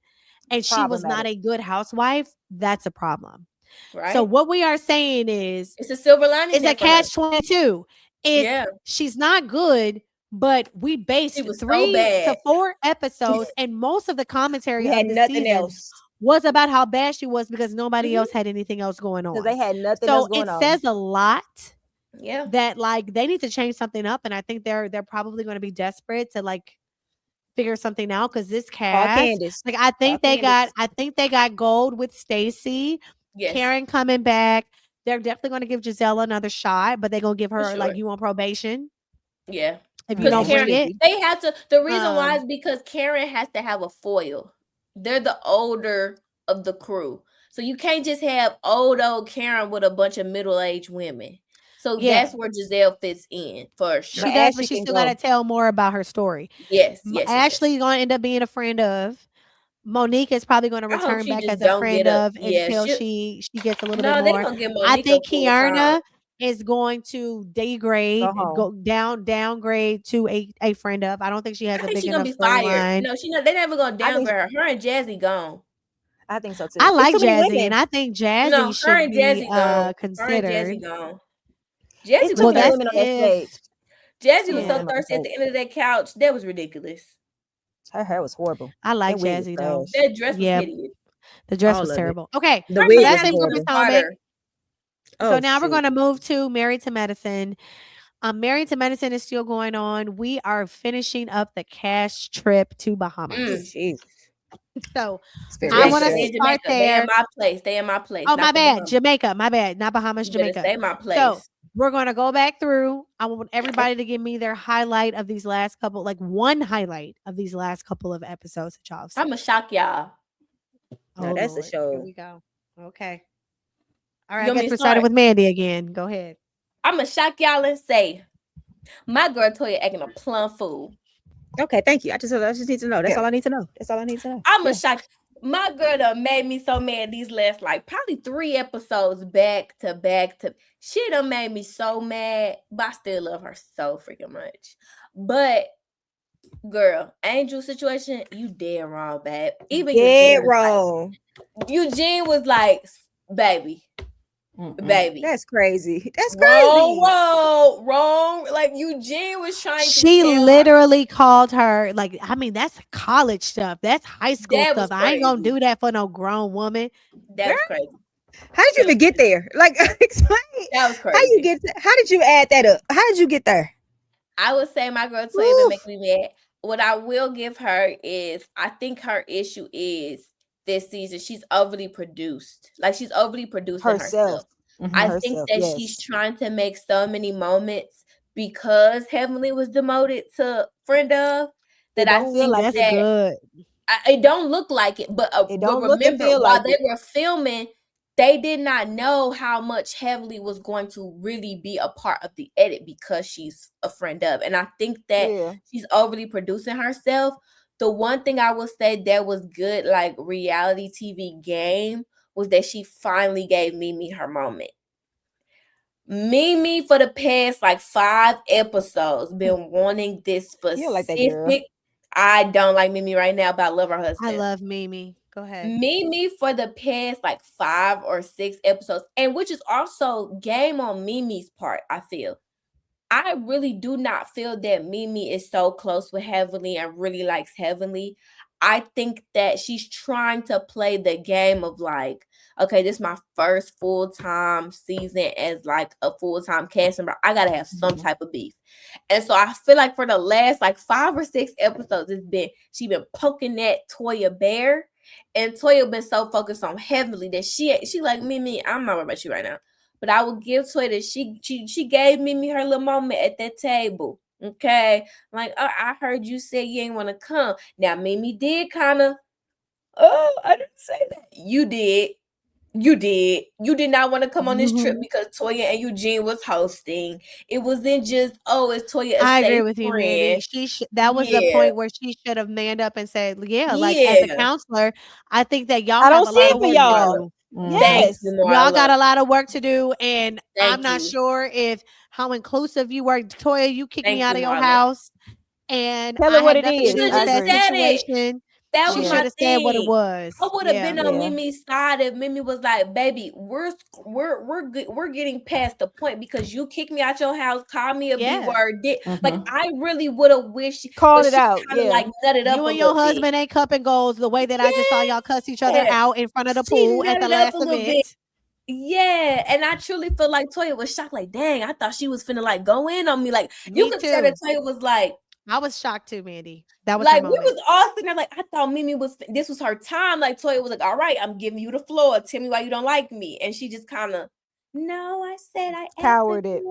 and she was not Problematic. a good housewife, that's a problem. Right? So what we are saying is It's a silver lining it's there a for her. catch-22. Yeah. She's not good, but we based She was so 3 to bad. 4 episodes, and most of the commentary We of had the nothing season else was about how bad she was because nobody Mhm. else had anything else going because on. they had nothing So else going it on. says a lot Yeah. that like they need to change something up, and I think they're probably going to be desperate to like figure something out because this Call cast, Candace. like I think Call they got gold with Stacey, Yes. Karen coming back. They're definitely going to give Giselle another shot, but they're going to give her sure. like you on probation Yeah. if you don't Karen, bring it. they have to. The reason why Um, is because Karen has to have a foil. They're the older of the crew, so you can't just have old Karen with a bunch of middle-aged women. So Yeah. that's where Giselle fits in for sure. She does, but she still got to tell more about her story. Yes. Ashley going to end up being a friend of. Monique is probably going to I hope return she back just as a don't friend get a of until she gets a little No, bit they more. gonna get I Monique think a full time. Kiarna is going to degrade, Go downgrade to a friend of. I don't think she has I a think big she's gonna enough be fired. storyline. No, they're never gonna downgrade her. Her and Jazzy gone. I think so too. I It's like too many Jazzy, women. and I think Jazzy No, her should and be Jazzy gone. Her and considered. Jazzy gone. It's Jazzy too was many Well, thirsty. women on that if stage. Jazzy Too was many so yeah, women on the thirsty at stage. the end of that couch. That was ridiculous. Her hair was horrible. I like That wig was Jazzy though. trash. That dress was Yeah, hideous. the dress All was of it. terrible. Okay, The Her so wig that's was personality Amy was horrible. Potomac. hotter. So Oh now we're shoot. going to move to Married to Medicine. Married to Medicine is still going on. We are finishing up the cash trip to Bahamas. Jesus. So It's very I Jamaica, want to they sad. in start Jamaica. They in there. my place. They in my place. Oh, my Not the bad. Bahamas. Jamaica. My bad. Not Bahamas, You better Jamaica. stay my So place. we're going to go back through. I want everybody to give me their highlight of these last couple, like one highlight of these last couple of episodes that y'all have seen. I'ma shock y'all. No, Oh, that's a Lord. Here show. we go. Okay. All right. You I want me guess to we're starting start? with Mandy again. Go ahead. I'ma shock y'all and say, my girl Toya acting a plum fool. Okay, thank you. I just need to know. That's Yeah. all I need to know. That's all I need to know. I'ma Yeah. shock. My girl done made me so mad these last like probably 3 episodes back to back to. She done made me so mad, but I still love her so freaking much. But girl, Angel situation, you dead wrong, babe. Even Dead Eugene was wrong. like, Eugene was like, baby, baby. That's crazy. That's Wrong, crazy. whoa, wrong. Like Eugene was trying to She tell her. literally called her, like, I mean, that's college stuff. That's high school That was stuff. I ain't gonna crazy. do that for no grown woman. That was crazy. How did you even get there? Like, explain. That was How you crazy. get? How did you add that up? How did you get there? I would say my girl Toya been making me mad. What I will give her is I think her issue is this season she's overly produced. Like she's overly producing herself. I think that she's trying to make so many moments because Heavenly was demoted to friend of that I think like That's that good. it don't look like it, but It don't look and remember feel while like they were filming, they did not know how much Heavenly was going to really be a part of the edit because she's a friend of. And I think that she's overly producing herself. The one thing I would say that was good, like reality TV game, was that she finally gave Mimi her moment. Mimi for the past like 5 episodes been wanting this specific. You don't like that girl. I don't like Mimi right now, but I love her husband. I love Mimi. Go ahead. Mimi for the past like 5 or 6 episodes, and which is also game on Mimi's part, I feel. I really do not feel that Mimi is so close with Heavenly and really likes Heavenly. I think that she's trying to play the game of like, okay, this is my first full-time season as like a full-time cast member. I gotta have some type of beef. And so I feel like for the last like 5 or 6 episodes, she been poking that Toya bear. And Toya been so focused on Heavenly that she like, Mimi, I'm not worried about you right now. But I will give Toya that she gave Mimi her little moment at that table. Okay. Like, oh, I heard you say you ain't want to come. Now, Mimi did kind of, I didn't say that. You did. You did. You did not want to come on this trip because Toya and Eugene was hosting. It wasn't just, is Toya a I safe agree with you, Mandy. friend? That was the point where she should have manned up and said, like as a Yeah. counselor, I think that y'all I have don't a see lot it of for work y'all. to do. Thank Yes. you, Y'all got Marla. a lot of work to do, and I'm Thank not you. sure if how inclusive you were. Toya, you kicked me Thank out you, of your Marla. house, and Tell her I what had it nothing is. to do Should with have I that just agree. said it. situation. That She was should my have said what it thing. was. I would have been on Yeah. Mimi's side if Mimi was like, "Baby, we're good. We're getting past the point because you kicked me out your house, called me a B word. Like I really would have wished, Called but it she out. kind of Yeah. like nutted up You a and your little bit. husband ain't cup and goals the way that I just saw y'all cuss each other Yeah. out in front of the She pool at the nutted up last a little event. bit. Yeah, and I truly feel like Toya was shocked. Like, dang, I thought she was finna like go in on me. Like you Me could tell that too. Toya was like. I was shocked too, Mandy. That was her Like we moment. was all sitting there, like I thought Mimi this was her time. Like Toya was like, "All right, I'm giving you the floor. Tell me why you don't like me." And she just kind of, no, I said I Cowered asked it.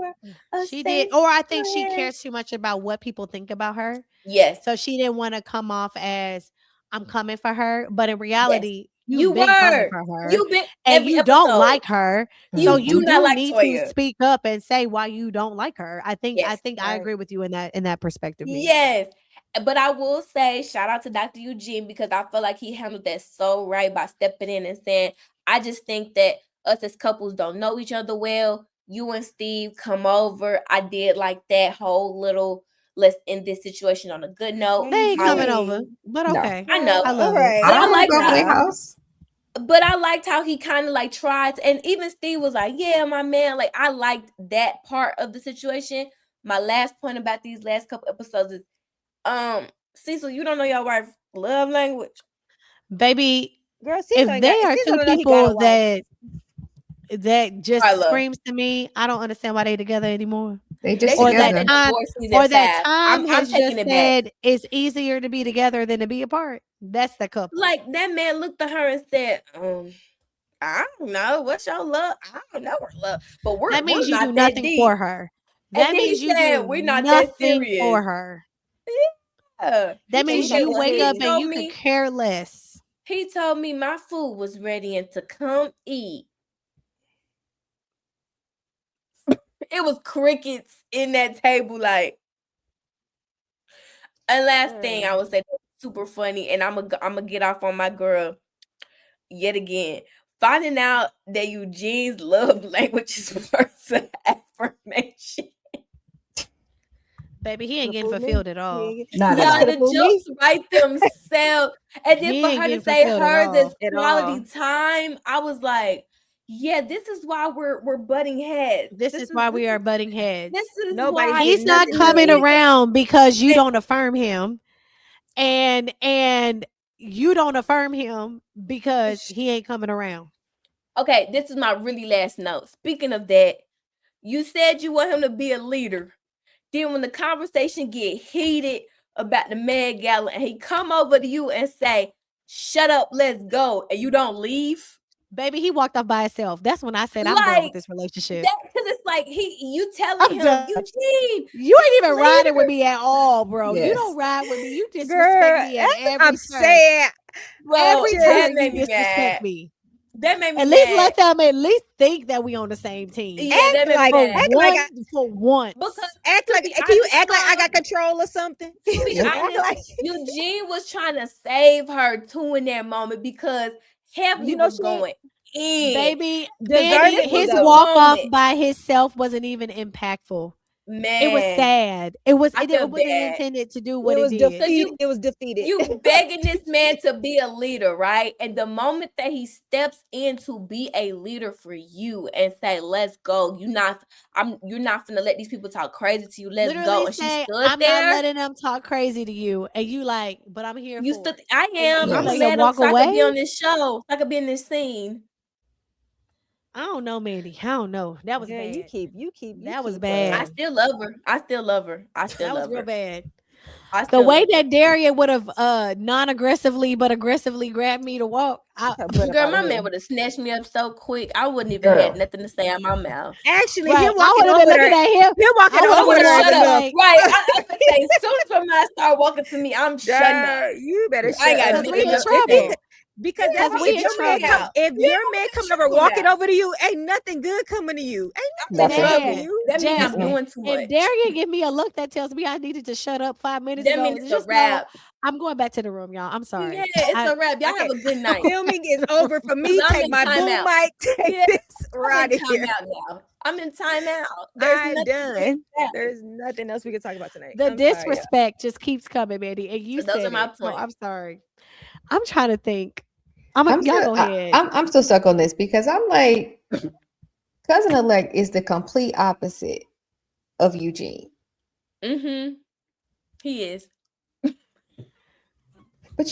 for She did, or I think she cares too much about what people think about her. Yes. So she didn't want to come off as I'm coming for her, but in reality, You you've been coming were. for her, You've been and every you don't episode. like her. You So do you not do like need Toya. to speak up and say why you don't like her. I think Yes. I agree with you in that perspective. Mandy. Yes. But I will say shout out to Dr. Eugene because I feel like he handled that so right by stepping in and saying, I just think that us as couples don't know each other well. You and Steve come over. I did like that whole little let's end this situation on a good note. They ain't coming over, but No. okay. I know. I love All right. it. But I I don't want like to go to that. their house. But I liked how he kind of like tried, and even Steve was like, "Yeah, my man." Like I liked that part of the situation. My last point about these last couple episodes is, Cecil, you don't know your wife's love language, baby. Girl, If they are two people that just screams to me, I don't understand why they together anymore. They just or together. that time has I'm just said it's easier to be together than to be apart. That's the couple. Like that man looked at her and said, I don't know what's your love. I don't know her love, but that means we're you not do that nothing deep. for her. That And means you do we're not nothing that serious for her. Yeah. That means you wake up and you could care less. He told me my food was ready and to come eat. It was crickets in that table, like. And last thing I would say, super funny, and I'm gonna get off on my girl yet again. Finding out that Eugene's love language is words of affirmation. Baby, he ain't getting fulfilled at all. The jokes write themselves. And then for her to say hers is quality time, I was like, yeah, this is why we're butting heads. This is why we are butting heads. This is why he's not coming around because you don't affirm him. And you don't affirm him because he ain't coming around. Okay, this is my really last note. Speaking of that, you said you want him to be a leader. Then when the conversation get heated about the Met Gala and he come over to you and say, "Shut up, let's go," and you don't leave. Baby, he walked off by himself. That's when I said I'm done with this relationship. Because it's like you telling him, Eugene, you ain't even riding with me at all, bro. Yes. You don't ride with me. You disrespect me at every I'm sad. Every time you disrespect me. That made me at least let them at least think that we on the same team. Yeah, act like for once. Act like can you act like I got control or something? Eugene was trying to save her too in that moment because Heavenly was going in. Baby, his walk off by himself wasn't even impactful. Man, it was sad. It wasn't intended to do what it did. It was defeated. You begging this man to be a leader, right? And the moment that he steps in to be a leader for you and say, "Let's go," you're not gonna let these people talk crazy to you. Let's go. And she stood I'm not letting them talk crazy to you. And you like, but I'm here. You stood. I am. I'm glad I could be on this show. I could be in this scene. I don't know, Mandy. I don't know. That was bad. You keep. That was bad. I still love her. That was real bad. The way that Darian would have non-aggressively but aggressively grabbed me to walk. Girl, my man would have snatched me up so quick. I wouldn't even have nothing to say out my mouth. Actually, right. Him walking over there. Him walking over there. Shut up. Right. I say, as soon as my man start walking to me, I'm shutting up. You better shut up. I got we in trouble. Because that's what if your man comes over walking over to you, ain't nothing good coming to you. Ain't nothing trouble. You. That means I'm doing too much. If Darian give me a look that tells me I needed to shut up 5 minutes ago, that means it's a wrap. I'm going back to the room, y'all. I'm sorry. Yeah, it's a wrap. Y'all have a good night. Filming is over for me. Take my boom mic. Take this right here. I'm in timeout. I'm done. There's nothing else we can talk about tonight. The disrespect just keeps coming, Mandy. And you said those are my points. I'm sorry. I'm trying to think. Go ahead. I'm still stuck on this because I'm like, cousin-elect is the complete opposite of Eugene. Mm-hmm. He is. But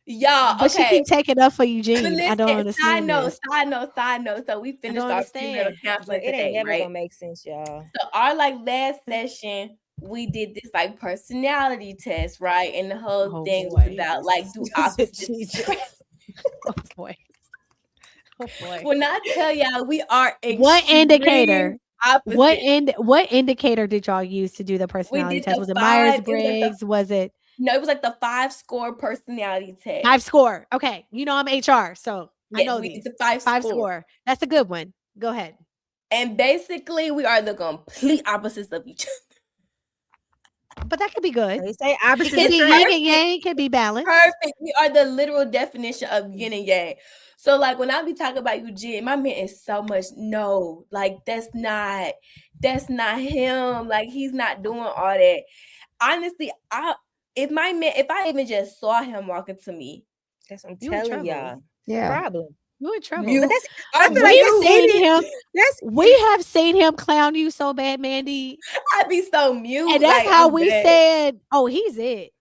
y'all, but she keep taking up for Eugene. Listen, I don't understand. Side note. So we finished our female counseling today, it ain't never right? gonna make sense, y'all. So our last session, we did this personality test, right? And the whole thing was about do opposites. Oh boy. When I tell y'all we are what indicator? Opposite. What indicator did y'all use to do the personality test? Was it Myers-Briggs? Was it? No, it was like the 5-score personality test. 5-score. Okay. I'm HR, so I know these. It's a 5-score. That's a good one. Go ahead. And basically, we are the complete opposites of each other. But that could be good. They say opposites. It could be yin and yang, can be balanced. Perfect. We are the literal definition of yin and yang. So, when I be talking about Eugene, my man is so much no. That's not him. He's not doing all that. Honestly, if I even just saw him walking to me, that's what I'm telling y'all. Problem. You in trouble. Mute. But that's I feel We've like seen him. That's We have seen him clown you so bad, Mandy. I'd be so mute. And that's like, how I'm we dead. said, "Oh, he's it."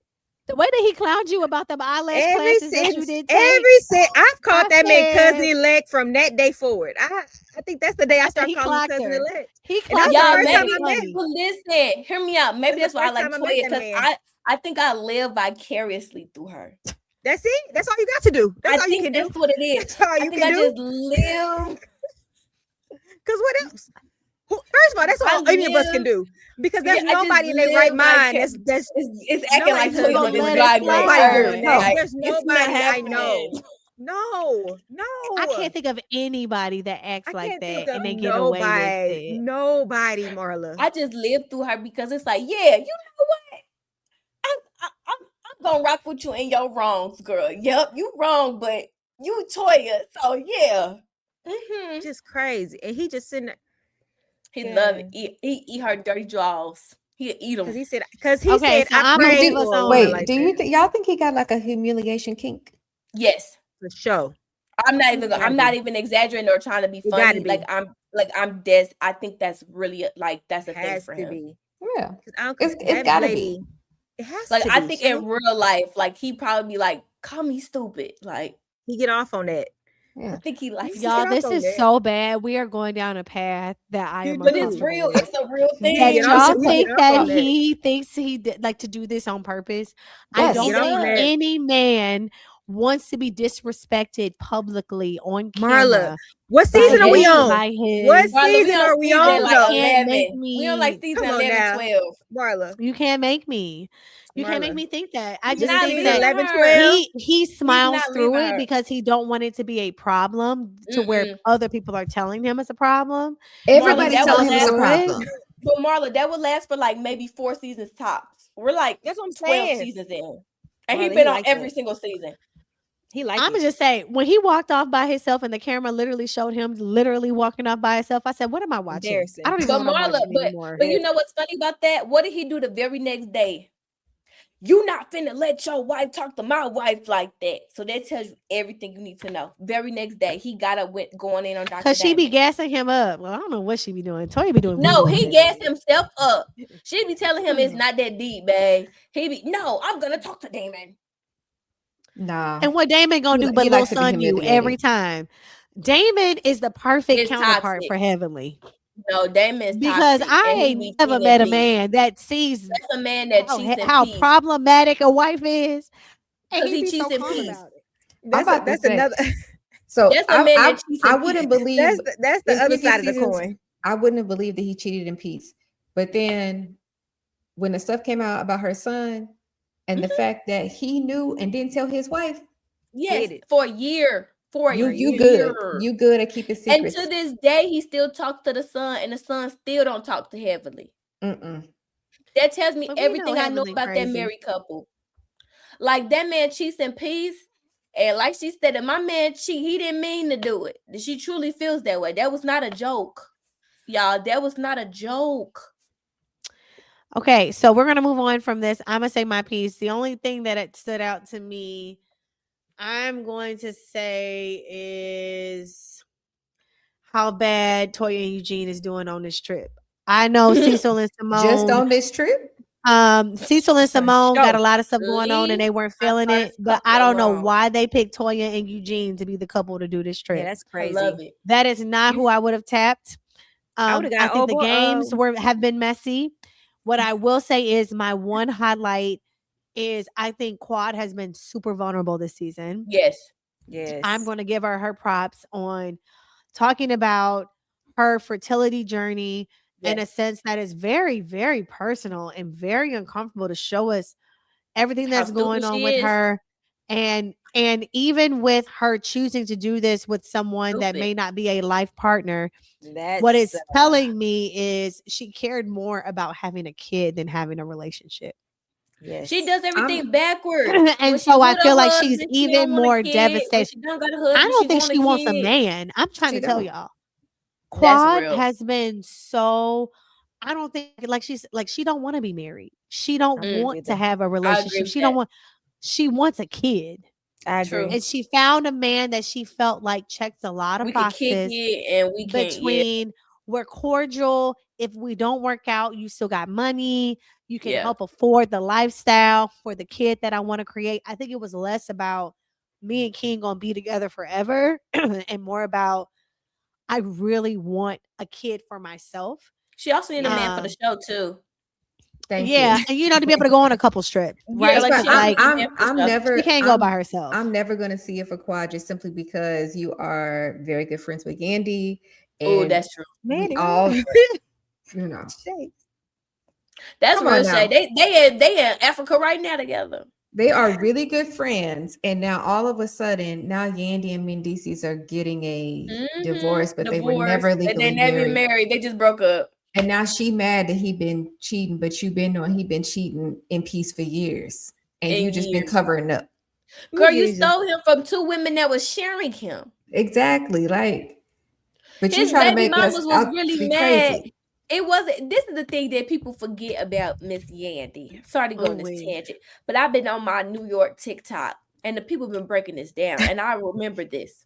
The way that he clowned you about them eyelash classes that you did take. I've called I that man said- cousin elect from that day forward. I think that's the day I started he calling him clocked cousin her. elect. He And that's clocked the Y'all, her. first time maybe, I met funny. but listen, hear me out. Maybe That's that's why I the like first time I met Toya, that because man. I think I live vicariously through her. That's it. That's all you got to do. That's I all you think can do. that's what it is. That's all I you think can I do. just live. Because what else? First of all, that's all any of us can do. Because there's Yeah, I just nobody in their right live mind. It's acting like Nobody Toya on gonna this let guy it going fly. doing No, that. there's It's not nobody I know. happening. No. I can't think of anybody that acts I like can't think that of and they get away with nobody. it. Nobody, Marla. I just live through her because it's like, yeah, you know what? I'm gonna rock with you in your wrongs, girl. Yep, you wrong, but you Toya, so yeah. Mm-hmm. Just crazy. And he just sitting there. He Yeah. love it. He eat her dirty jaws. He eat them. Because he Okay, said, so I I'm gonna prayed give us for a on- woman Wait, like do that. you y'all think he got like a humiliation kink? Yes. For sure. I'm not even gotta I'm not even exaggerating or trying to be It gotta funny. be. Like I'm dead. I think that's really like that's a thing Has for to him. be. Yeah. It's gotta be. It has Like to I be. think in real life, like he probably be like, call me stupid. Like he get off on that. I Yeah. think he likes Y'all, Get this off on is that. so bad. We are going down a path that I am but it's uncomfortable real. with. It's a real That thing. get off- y'all he think get off that on that. he thinks he did like to do this on purpose. I Yes. don't Get off on think that. any man wants to be disrespected publicly on Marla, camera. what season are we yes. on? By his, What Marla, we season are we season on, like though? You can't make 11. We on like me. season Come on 11, now. 12. Marla. You can't make me. You can't make Marla. me think that. I He's just not think leaving that 11, her. 12. he smiles not through leaving it her. because he don't want it to be a problem to where Mm-mm. other people are telling him it's a problem. Everybody that telling was him it's a last- problem. But Marla, that would last for like maybe 4 seasons tops. We're like That's what I'm 12 saying. seasons in. And Marla, he he been on likes every it. single season. He like I'm it. gonna just say when he walked off by himself and the camera literally showed him literally walking off by himself, I said, "What am I watching? Embarrassing. I don't even But know what I'm Marla, watching anymore." but you know what's funny about that? What did he do the very next day? You not finna let your wife talk to my wife like that. So that tells you everything you need to know. Very next day, he got up going in on Dr. Cause she be Diamond. gassing him up. Well, I don't know what she be doing. Toya be doing. No, voodoo he on gassed Damon. himself up. She be telling him it's not that deep, babe. He be no, I'm gonna talk to Damon. Nah. And what Damon gonna do? But he little likes to be son you every humiliated. time. Damon is the perfect It's counterpart toxic. for Heavenly. No, Damon is Because toxic, I and he ain't be never cheating met a peace. man that sees That's a man that cheats in how peace. problematic a wife is, and Because he he be so cheats in calm peace. about it. That's another. So That's a man that cheats in I wouldn't peace. believe That's the in other 50 side of the seasons, coin. I wouldn't have believed that he cheated in peace. But then when the stuff came out about her son and the fact that he knew and didn't tell his wife, Yes, Did it. for a year. For a you year. good. You good at keeping And secrets. to this day, he still talks to the son, and the son still don't talk to Heavenly. Mm-mm. That tells me But we know everything I know Heavenly about that crazy. married couple. Like that man cheats in peace. And like she said, if my man cheat, he didn't mean to do it. She truly feels that way. That was not a joke. Y'all, that was not a joke. Okay, so we're gonna move on from this. I'm gonna say my piece. The only thing that it stood out to me, I'm going to say is how bad Toya and Eugene is doing on this trip. I know Cecil and Simone. Just on this trip? Cecil and Simone got a lot of stuff going on and they weren't feeling it. first But couple I don't know wrong. why they picked Toya and Eugene to be the couple to do this trip. Yeah, that's I crazy. love it. That is not who I would have tapped. I would've got, I think oh, the boy, games have been messy. What I will say is my one highlight is I think Quad has been super vulnerable this season. Yes. Yes. I'm going to give her props on talking about her fertility journey in a sense that is very, very personal and very uncomfortable to show us everything How that's going stupid on she with is. her. And even with her choosing to do this with someone that Stupid. may not be a life partner, That's what it's telling me is she cared more about having a kid than having a relationship. yes. She does everything backwards. And When so she I with feel her like husband, she's she even don't want a more kid. When devastated. she done got a husband, I don't think she wants a kid. man. I'm trying She to tell don't. y'all. That's Quad real. has been so I don't think she don't want to be married. She don't want to have a relationship. with She that. don't want she wants a kid. I agree. And she found a man that she felt like checked a lot of We can kick boxes it and we can between we're cordial. If we don't work out, you still got money. You can help afford the lifestyle for the kid that I want to create. I think it was less about me and King gonna be together forever and more about I really want a kid for myself. She also needed a man for the show too. Thank you. And to be able to go on a couple strips, right? I'm never. She can't go by herself. I'm never going to see it for Quad just simply because you are very good friends with Yandy. Oh, that's true. We all, you know, that's real shade. They in Africa right now together. They are really good friends, and now all of a sudden, now Yandy and Mendices are getting a divorce, but they were never legally married. They just broke up. And now she mad that he been cheating, but you been knowing he been cheating in peace for years, and you just been covering up. Girl, you stole him from 2 women that was sharing him. Exactly, like. But his you try to baby make us was really mad. crazy. It wasn't. This is the thing that people forget about Miss Yandy. Sorry to go on this tangent, but I've been on my New York TikTok, and the people have been breaking this down, and I remember this.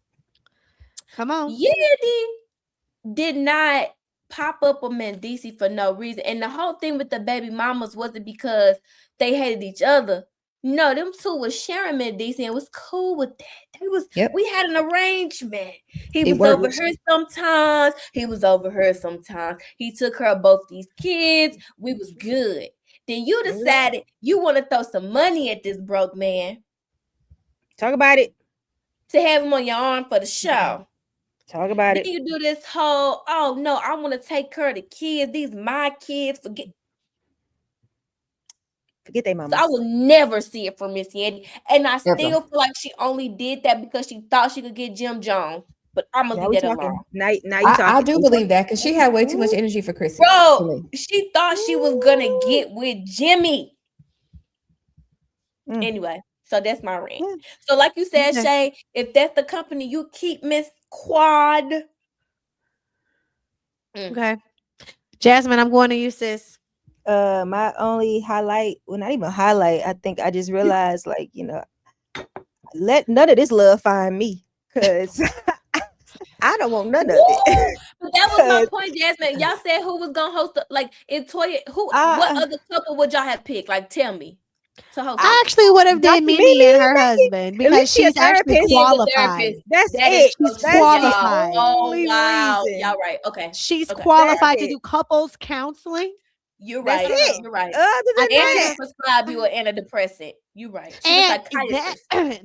Come on, Yandy did not pop up on Mendici for no reason, and the whole thing with the baby mamas wasn't because they hated each other. No, them two was sharing Mendici and was cool with that. We had an arrangement. He was over her sometimes. He was over her sometimes. He took care of both these kids. We was good. Then you decided you want to throw some money at this broke man. Talk about it. To have him on your arm for the show. Talk about it. Then you do this whole, oh no, I want to take care of the kids. These my kids. Forget they mama. So I will never see it from Miss Yandy. And I still feel like she only did that because she thought she could get Jim Jones. But I'm going to leave that alone. Now you talking. I do believe that because she had way too much energy for Chrissy. Bro, she thought she was going to get with Jimmy. Anyway, so that's my rant. So like you said, Shay, if that's the company you keep, Miss Quad. Okay. Jasmine, I'm going to you, sis. My only highlight, well, not even highlight, I think I just realized, like, let none of this love find me, because I don't want none of it. But that was my point, Jasmine. Y'all said who was gonna host if Toya, what other couple would y'all have picked? Like, tell me. To host. I actually would have done Mimi and her husband because she's actually qualified. That's it. She's qualified. Oh wow, y'all right. Okay, she's qualified to do couples counseling. You're right. You're right. And prescribe you an antidepressant. You're right. And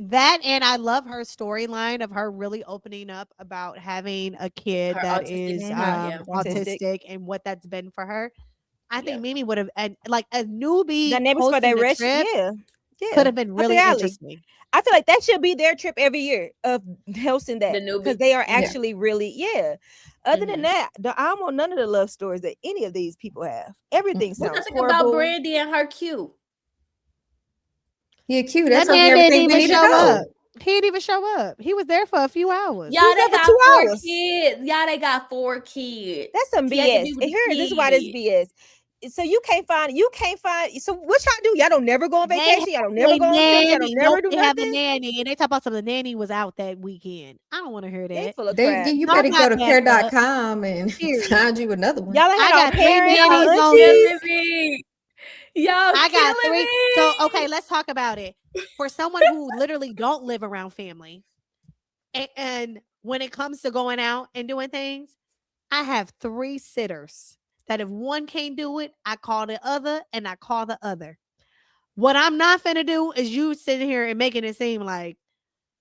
that, and I love her storyline of her really opening up about having a kid that is autistic and what that's been for her. I think Mimi would have, and like a newbie, the neighbors for their rest, could have been really interesting. I feel like that should be their trip every year of hosting that, because they are actually really Other than that, I don't want none of the love stories that any of these people have. Everything sounds horrible. What do you think about Brandy and her cute? Yeah, cute. That's what everything we need to know. He didn't even show up. He was there for a few hours. Y'all, they got 4 kids. Y'all, they got 4 kids. This is why this BS. So you can't find. So what y'all do? Y'all don't never go on vacation. Y'all don't never go on trips. Y'all don't never do nothing. Have a nanny, and they talk about something. The nanny was out that weekend. I don't want to hear that. You better go to care.com and find you another one. Y'all ain't got parents on. Yo, I got 3. So okay, let's talk about it. For someone who literally don't live around family, and when it comes to going out and doing things, I have 3 sitters. That if one can't do it, I call the other and I call the other. What I'm not finna do is you sitting here and making it seem like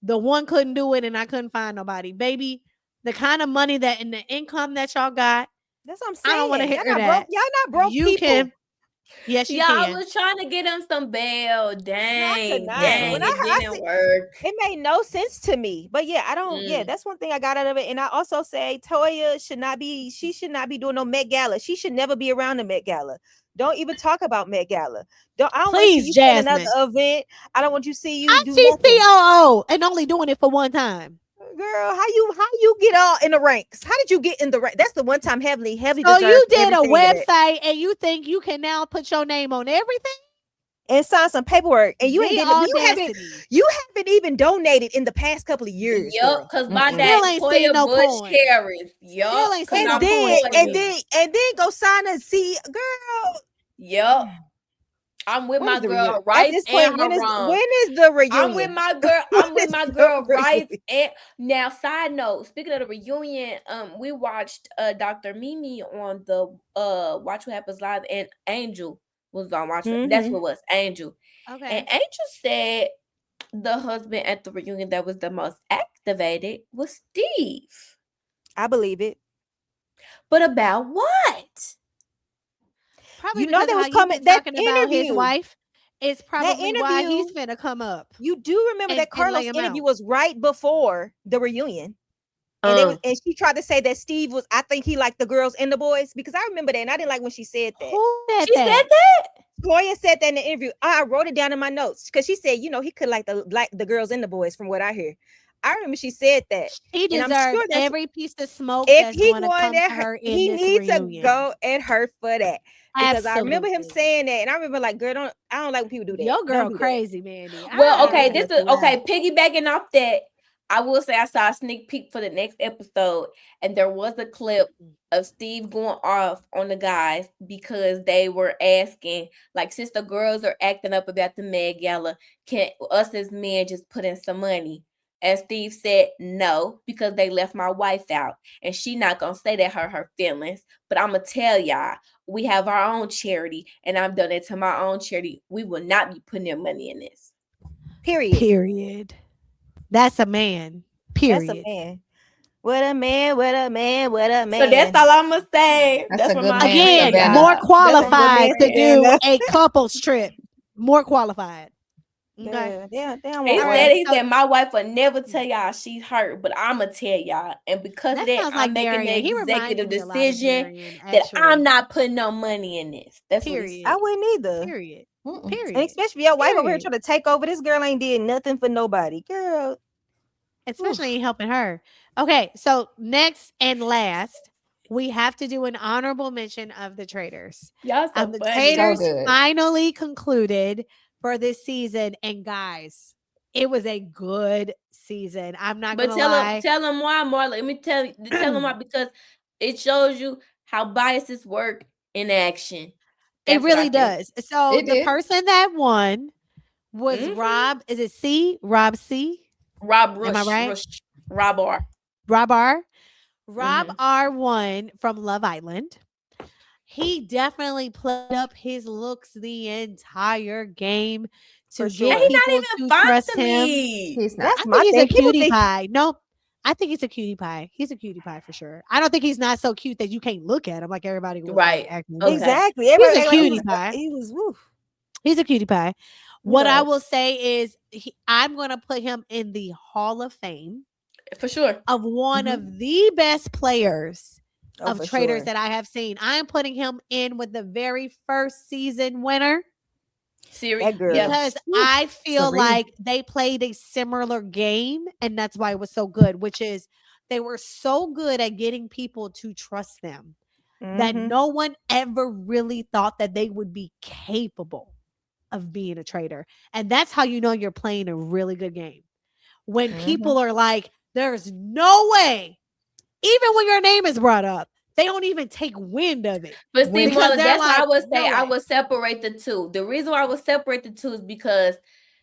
the one couldn't do it and I couldn't find nobody. Baby, the kind of money that and the income that y'all got. That's what I'm saying. I don't want to hear that. Y'all not broke people. Can. Yes, you can. I was trying to get them some bail. Dang, when it didn't work. It made no sense to me. But yeah, I don't. Yeah, that's one thing I got out of it. And I also say Toya should not be doing no Met Gala. She should never be around the Met Gala. Don't even talk about Met Gala. Please, Jasmine. Another event. I don't want you to see you. She's COO and only doing it for one time. Girl, how you get all in the ranks? How did you get in the rank? That's the one time heavily. So you did a website and you think you can now put your name on everything? and sign some paperwork, and you ain't audacity. you haven't even donated in the past couple of years. Yep, because my Still dad ain't seen Toya no Bush coin. Harris. Yep, Still ain't seen no and then go sign a C, girl. Yep. I'm with my girl right and when is wrong. the reunion? I'm with my girl. I'm with my girl right. And now, side note, speaking of the reunion, we watched Dr. Mimi on the Watch What Happens Live, and Angel was on Watch. That's what it was, Angel. Okay. And Angel said the husband at the reunion that was the most activated was Steve. I believe it. But about what? Probably you know because that was how coming. Been that talking interview about his wife is probably why he's finna come up. You do remember that Carlos interview was right before the reunion, and and she tried to say that Steve was. I think he liked the girls and the boys, because I remember that, and I didn't like when she said that. Who said she that? said that? Gloria said that in the interview. I wrote it down in my notes because she said, he could like the girls and the boys, from what I hear. I remember she said that. He deserves every piece of smoke if that's he going to come to her in he this needs reunion. to go at her for that. Because Absolutely. I remember him saying that, and I remember like, girl, I don't like when people do that. Your girl crazy, Mandy. Well, okay, piggybacking off that, I will say I saw a sneak peek for the next episode, and there was a clip of Steve going off on the guys because they were asking, like, since the girls are acting up about the Met Gala, can us as men just put in some money? And Steve said no, because they left my wife out, and she not gonna say that hurt her feelings. But I'm gonna tell y'all, we have our own charity, and I'm doing it to my own charity. We will not be putting their money in this. Period. That's a man. Period. That's a man. What a man. What a man. What a man. So that's all I'm gonna say. That's what my again. More qualified to do a couples trip. More qualified. Okay. He said my wife will never tell y'all she's hurt, but I'ma tell y'all. And because of that, I'm making the executive decision that I'm not putting no money in this. That's what he said. I wouldn't either. Period. And especially your wife over here trying to take over. This girl ain't did nothing for nobody. Girl. Especially ain't helping her. Okay, so next and last, we have to do an honorable mention of the traitors. Y'all so the funny. traitors finally concluded for this season, and guys, it was a good season. I'm not gonna lie. Tell them why, Marla. Let me tell them why, because it shows you how biases work in action. It really does. So the person that won was Rob. Is it C? Rob C? Rob Rush. Am I right? Rob R. Rob R. Rob R won from Love Island. He definitely played up his looks the entire game to get people to trust him. He's not. I think he's a cutie pie. No, I think he's a cutie pie. He's a cutie pie for sure. I don't think he's not so cute that you can't look at him like everybody was acting. Exactly. He's a cutie pie. He was woof. He's a cutie pie. What I will say is I'm going to put him in the Hall of Fame. For sure. Of one of the best players of traitors that I have seen. I am putting him in with the very first season winner. Siri. Because I feel like they played a similar game, and that's why it was so good, which is they were so good at getting people to trust them that no one ever really thought that they would be capable of being a traitor. And that's how you know you're playing a really good game. When people are like, there's no way, even when your name is brought up, they don't even take wind of it. But see, Marla, that's why I would say I would separate the two. The reason why I would separate the two is because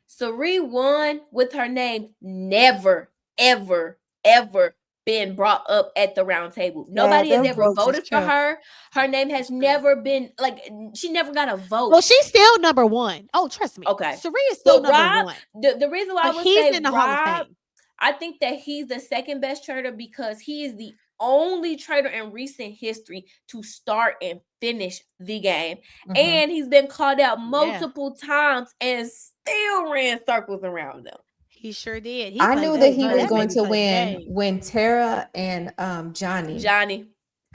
Sari won with her name never, ever, ever been brought up at the round table. Nobody has ever voted for her. Her name has never been, like, she never got a vote. Well, she's still number one. Oh, trust me. Okay. Sari is still number one. The reason why I would he's say in the Rob, Hall of Fame. I think that he's the second best traitor because he is the only traitor in recent history to start and finish the game. And he's been called out multiple times and still ran circles around them. He sure did. I knew that he was going to win when Tara and Johnny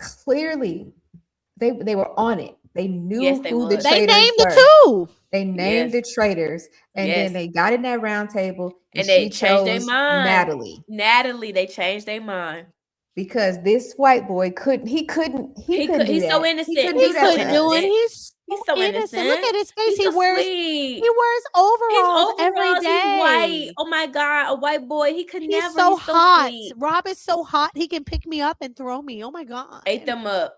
clearly they were on it. They knew who the traitors They named were. the two. They named the traitors, and then they got in that round table, and they changed their mind. Natalie, they changed their mind because this white boy couldn't. He couldn't. He couldn't. He's do so that. innocent. He couldn't do it. He's He's so innocent. Look at his face. He's He wears overalls every day. He's white. Oh my God, a white boy. He could never. He's so hot. Sweet. Rob is so hot. He can pick me up and throw me. Oh my God. Ate them up.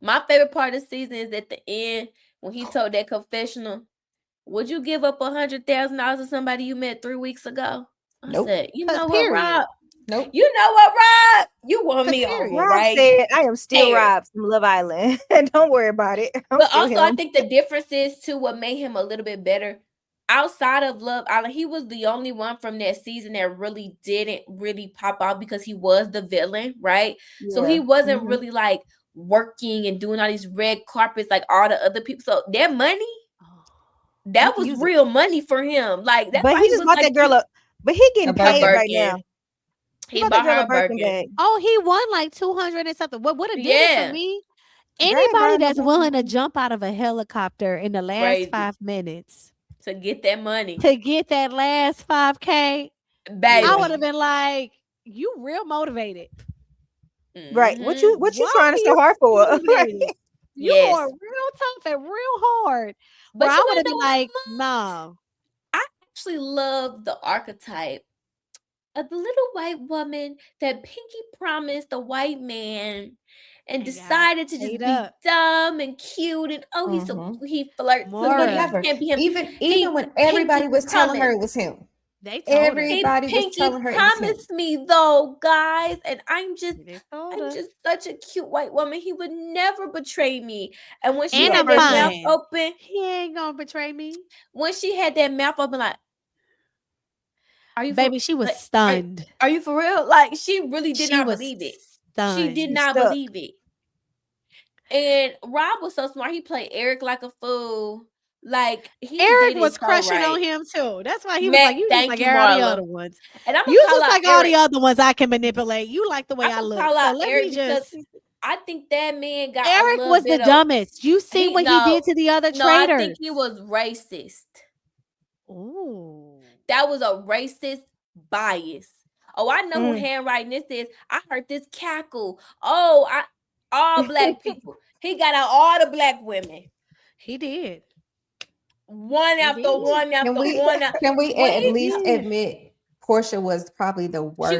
My favorite part of the season is at the end when he told that confessional, would you give up $100,000 to somebody you met 3 weeks ago? I said, you know what, Rob? Nope. You know what, Rob? You want me over, Rob right? said, I am still Rob from Love Island. Don't worry about it. But also, I think the difference is, too, what made him a little bit better. Outside of Love Island, he was the only one from that season that really didn't really pop out because he was the villain, right? Yeah. So he wasn't really like working and doing all these red carpets like all the other people. So their money, that was real money for him. Like that. But he just bought that girl up. But he getting paid right now. He bought her a Birkin bag. Oh, he won like 200 and something. What would have did it for me? Anybody that's willing to jump out of a helicopter in the last 5 minutes to get that money, to get that last 5K, baby, I would have been like, "You real motivated, right? What you trying so hard for? You are real tough and real hard." But I would have been like, "No." I actually love the archetype of the little white woman that Pinky promised the white man and decided to just be dumb and cute and he flirts even when everybody was telling her it was him. Everybody was telling her promised me though, guys, and I'm just such a cute white woman. He would never betray me. And when she had that mouth open, he ain't gonna betray me. When she had that mouth open, like, are you, baby? She was stunned. Are you for real? Like, she really did not believe it. Stunned. She did not believe it. And Rob was so smart. He played Eric like a fool. Like Eric was crushing on him too. That's why he was like, "You just like all the other ones, and you just like all the other ones I can manipulate. You like the way I look." So let me just. I think that man got Eric was the dumbest. You see what he did to the other traders. I think he was racist. Ooh, that was a racist bias. Oh, I know who handwriting this is. I heard this cackle. Oh, all black people. He got out all the black women. He did. One after one. Can we at least admit Portia was probably the worst?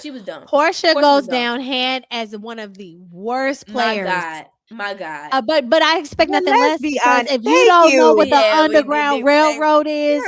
She was dumb. Portia goes down hand as one of the worst players. My God. But I expect nothing less, because if you don't know what the Underground Railroad is,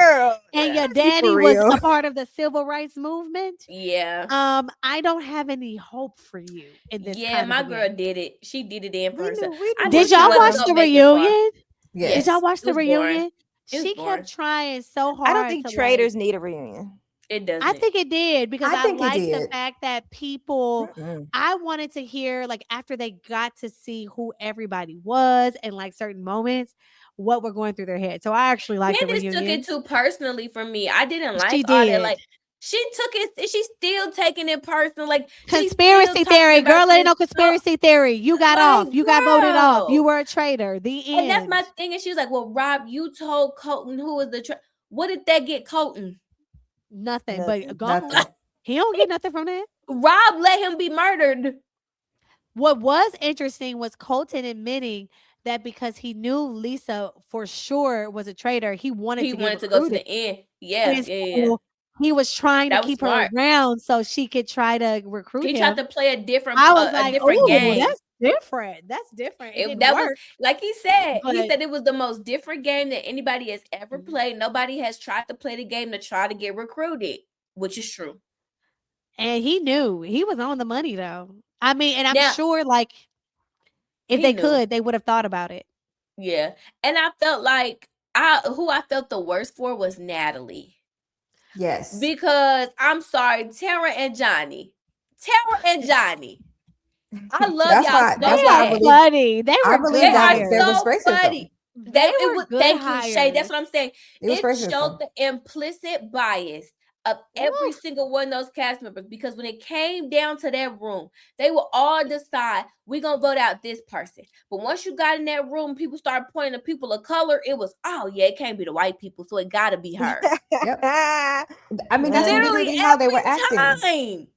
and your daddy was a part of the civil rights movement, I don't have any hope for you in this. Yeah, my girl did it. She did it in person. Did y'all watch the reunion? Yes. Did y'all watch the reunion? She kept trying so hard. I don't think traders need a reunion. It doesn't. I think it did, because I like the fact that people, I wanted to hear, like, after they got to see who everybody was and like certain moments, what were going through their head. So I actually liked the reunion. Took it too personally for me. I didn't like all that. Like, she took it. She's still taking it personal. Like, conspiracy theory, girl. Ain't no conspiracy theory. You got off. You got voted off. You were a traitor. The end. And that's my thing. And she was like, "Well, Rob, you told Colton who was the what did that get Colton? Nothing. But he don't get nothing from that. Rob let him be murdered." What was interesting was Colton admitting that because he knew Lisa for sure was a traitor, he wanted to go to the end. Yeah. He was trying to keep her around so she could try to recruit him. He tried to play a different game. That's different. That's different. That was, like he said, it was the most different game that anybody has ever played. Nobody has tried to play the game to try to get recruited, which is true. And he knew. He was on the money, though. I mean, and I'm sure, like, if they could, they would have thought about it. Yeah. And I felt like who I felt the worst for was Natalie. Yes. Because I'm sorry, Tara and Johnny. I love y'all. They are funny. They were good hires. So funny. Thank you, Shay. That's what I'm saying. It showed the implicit bias of every single one of those cast members, because when it came down to that room, they will all decide we're gonna vote out this person. But once you got in that room, people started pointing to people of color. It was, it can't be the white people, so it gotta be her. Yep. I mean, that's literally how they were acting.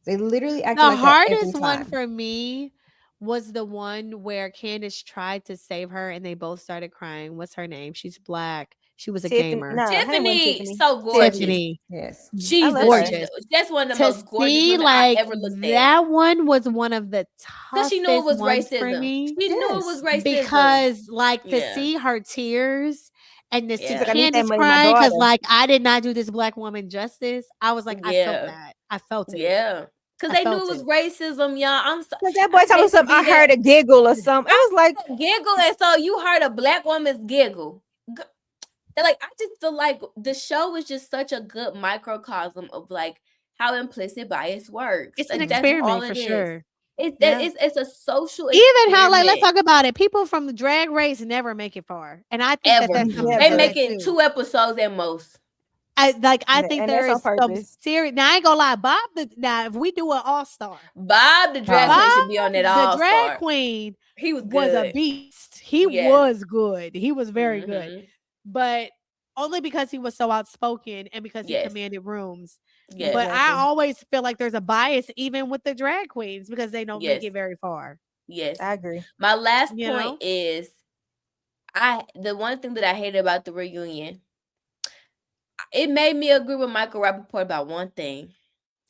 They literally acted the hardest one for me was the one where Candace tried to save her and they both started crying. What's her name? She's black. She was a Tiffany, gamer. no, her name wasn't Tiffany, Tiffany. so gorgeous. Tiffany. Yes. I Jesus, love her. Gorgeous. that's one of the To most gorgeous see women I like ever looked at. that one was one of the Because she knew it toughest was ones for racism. me. She knew it was racism. Because like to Yeah. see her tears and to see Yeah. Like, I need that Candace money, my crying because daughter. like I did not do this black woman justice. I was like, I felt Yeah. that. I felt it. Yeah. Because I they knew felt it was racism, y'all. I'm so Because that boy I told me hate to something. I be heard that- a giggle or something. I was like, giggle, and so you heard a black woman's giggle. They're like, I just feel like the show is just such a good microcosm of like how implicit bias works. It's Like, an that's experiment all for it is. sure. It's a social Even how like let's experiment. talk about it. People from the drag race never make it far, and I think Ever. that's something They to make that it too. 2 episodes at most. I And think that's there on is some purpose. serious. Now I ain't gonna lie, Bob. Now if we do an all star, Bob the drag queen should be on that the all drag star. queen He was was a good. beast. He Yes. was good. He was very good, Mhm. but only because he was so outspoken and because he Yes. commanded rooms. Yes. But I Exactly. always feel like there's a bias even with the drag queens because they don't make Yes. it very far. Yes. I agree. My last You point know? is the one thing that I hated about the reunion, it made me agree with Michael Rappaport about one thing.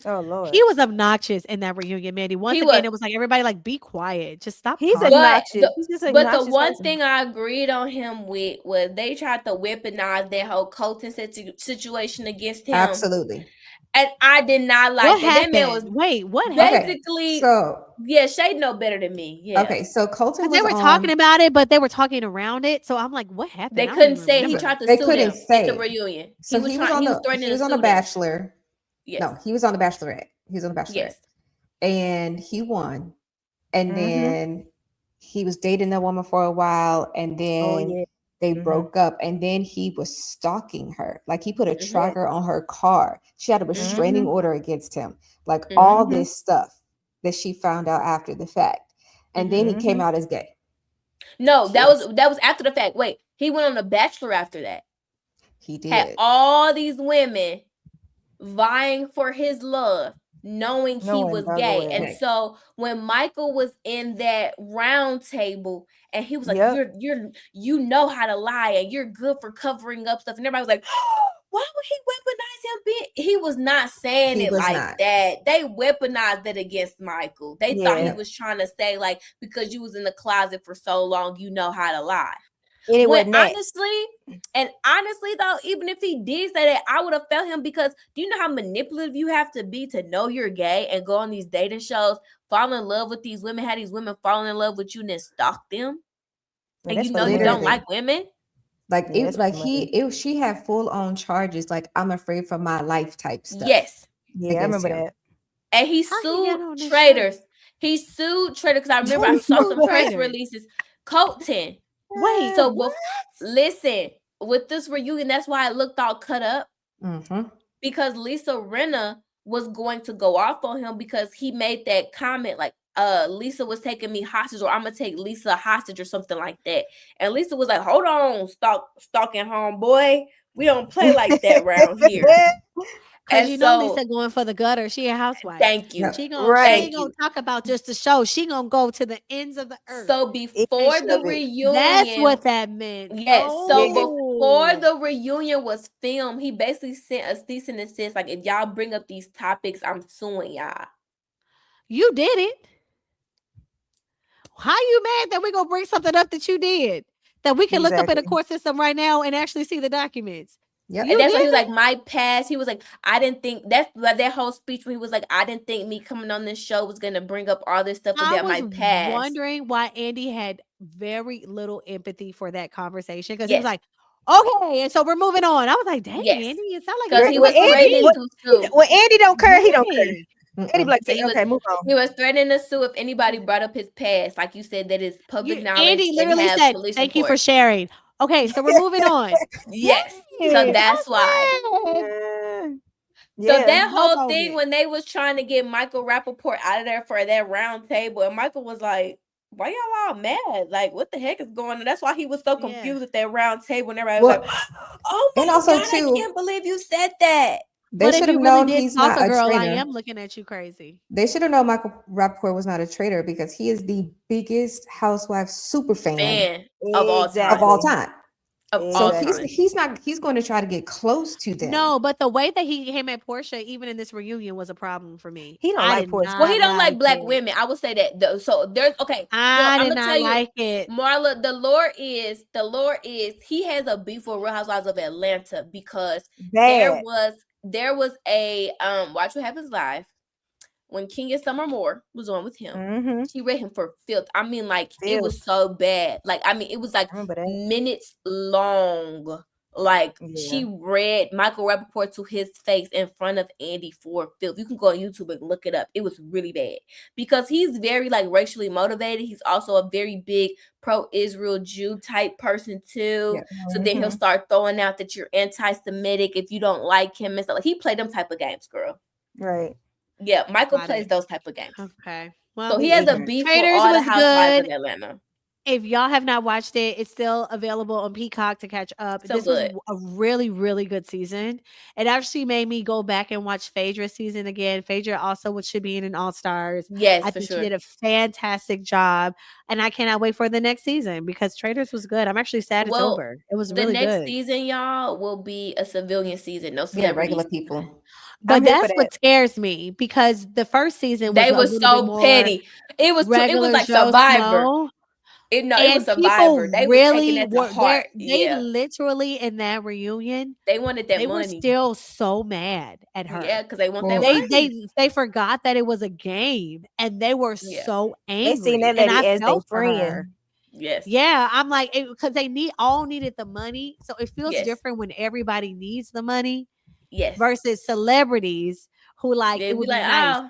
Oh Lord. He was obnoxious in that reunion, Mandy. Once He again, was. it was like everybody like be quiet, just stop He's talking. obnoxious. He's just an But the obnoxious one person. thing I agreed on him with was they tried to weaponize that whole Colton situation against him. Absolutely. And I did not like What that. That man happened? was Wait, what happened? basically, So yeah, Shay know better than me. Yeah. okay, so Colton Because they was were on. talking about it, but they were talking around it. So I'm like, what happened? They I don't couldn't even say. He remember. tried to They sue couldn't them say at the it. reunion. So He was threatening to on sue The them. Bachelor. Yes. No, he was on The Bachelorette. He was on The Bachelorette. Yes. And he won. And Mhm. then he was dating that woman for a while, and then Oh yeah. they Mhm. broke up, and then he was stalking her. Like he put a Mhm. tracker on her car. She had a restraining Mhm. order against him. Like all Mhm. this stuff that she found out after the fact. And then he came Mhm. out as gay. No, that Yes. was after the fact. Wait, he went on The Bachelor after that. He Had did. all these women vying for his love, knowing he Knowing was darn gay. well. And Okay. so when Michael was in that round table and he was like, Yep. you know how to lie and you're good for covering up stuff. And everybody was like, why would he weaponize him? He was not saying He it was like not. that. They weaponized it against Michael. They thought he Yeah. was trying to say, like, because you was in the closet for so long, you know how to lie. And it When wasn't that. honestly though, even if he did say that, I would have felt him, because do you know how manipulative you have to be to know you're gay and go on these dating shows, fall in love with these women, have these women falling in love with you and then stalk them? Yeah, And that's you for know the you money. don't like women? Like Yeah, it, that's like for the money. she had full on charges, like I'm afraid for my life type stuff. Yes. Yeah, I against remember him. that. And he How he sued got on this traitors. show? He sued traitors because I remember I Who's saw sued some press traitors? releases. Colton. Wait, So what? listen, with this reunion, that's why it looked all cut up, Mhm. because Lisa Rinna was going to go off on him because he made that comment like, Lisa was taking me hostage, or I'm gonna take Lisa hostage, or something like that. And Lisa was like, hold on, stalking homeboy. We don't play like that around here. Because And you know so, Lisa going for the gutter. She a housewife. thank you. Yep. She Right. ain't gonna talk about just the show. She gonna go to the ends of the earth. So before Image the of it. reunion, That's what that meant. yes. So Yeah. before the reunion was filmed, he basically sent a cease and desist, like, if y'all bring up these topics, I'm suing y'all. You did it. How you mad that we gonna bring something up that you did? That we can look up in the Exactly. court system right now and actually see the documents. Yep. You And that's why he did was it. like, my past. He was like, I didn't think that whole speech where he was like, I didn't think me coming on this show was gonna bring up all this stuff I about my was past. wondering why Andy had very little empathy for that conversation, because he Yes. was like, okay, and so we're moving on. I was like, dang, Yes. Andy, it sounded like Because you he were was so threatening deep. to sue. When Andy don't care, he don't care. Dang. Andy be like, So he was- okay, move on. He was threatening to sue if anybody brought up his past, like you said, that is public knowledge. Andy and literally have said, police thank you for reports. sharing. Okay, so we're moving on. Yes. So Dang, that's why. sad. Yeah. So that No whole thing moment. when they was trying to get Michael Rappaport out of there for that round table, and Michael was like, why y'all all mad? Like, what the heck is going on? That's why he was so Yeah. confused at that round table, and everybody was Well, like, oh my and also God, too- I can't believe you said that. They should have known he's not a girl, I traitor. am looking at you crazy. They should have known Michael Rappaport was not a traitor because he is the biggest Housewives super fan of all time. Of all time. So Exactly. he's going to try to get close to them. No, but the way that he came at Portia, even in this reunion, was a problem for me. He don't like Portia. Well, he don't like black women. I would say that though. So there's I did not like it. Marla, the lore is he has a beef with Real Housewives of Atlanta because there was a Watch What Happens Live when Kenya Summer Moore was on with him. She read him for filth. I mean, like it was so bad. Like I mean, it was like minutes long. Like she read Michael Rappaport to his face in front of Andy for filth. You can go on YouTube and look it up. It was really bad because he's very like racially motivated. He's also a very big pro-Israel Jew type person too. Yeah. So then he'll start throwing out that you're anti-Semitic if you don't like him and stuff. Like he played them type of games, girl. Right. Yeah, Michael plays those type of games. Okay. Well, so he has a beef with all the housewives of Atlanta. If y'all have not watched it, it's still available on Peacock to catch up. This was a really, really good season. It actually made me go back and watch Phaedra's season again. Phaedra also should be in an All Stars. Yes, I think she did a fantastic job, and I cannot wait for the next season because Traitors was good. I'm actually sad it's over. It was really good. The next season, y'all, will be a civilian season. No celebrities. Regular people. But that's what scares me because the first season they was so petty. It was like Survivor. Snow. It was Survivor. They really were heart. They literally in that reunion. They wanted that money. They were still so mad at her. Yeah, because they want that money. They forgot that it was a game, and they were so angry. They seen that lady as their friend. Yes. Yeah, I'm like because they all needed the money, so it feels different when everybody needs the money. Yes. Versus celebrities who like it would be like, nice,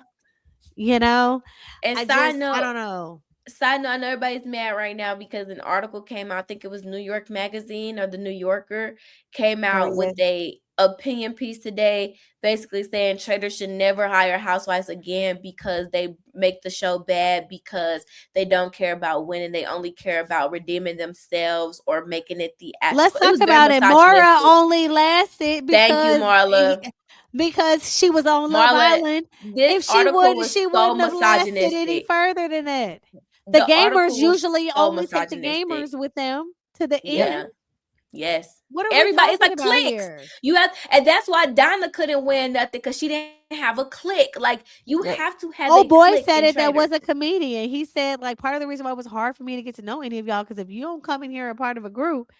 you know. And I don't know. Side note, I know everybody's mad right now because an article came out. I think it was New York Magazine or the New Yorker came out with a opinion piece today, basically saying traders should never hire housewives again because they make the show bad because they don't care about winning. They only care about redeeming themselves or making it the actual. Let's talk about it. Mara only lasted because thank you, Marla. Because she was on Love Island. If she wouldn't have lasted any further than that. The gamers usually only take the gamers with them to the end. Yes. What are everybody? It's like clicks. Here? You have, and that's why Donna couldn't win nothing because she didn't have a click. Like you have to have. Oh, boy said it. That was a comedian. He said like part of the reason why it was hard for me to get to know any of y'all because if you don't come in here a part of a group,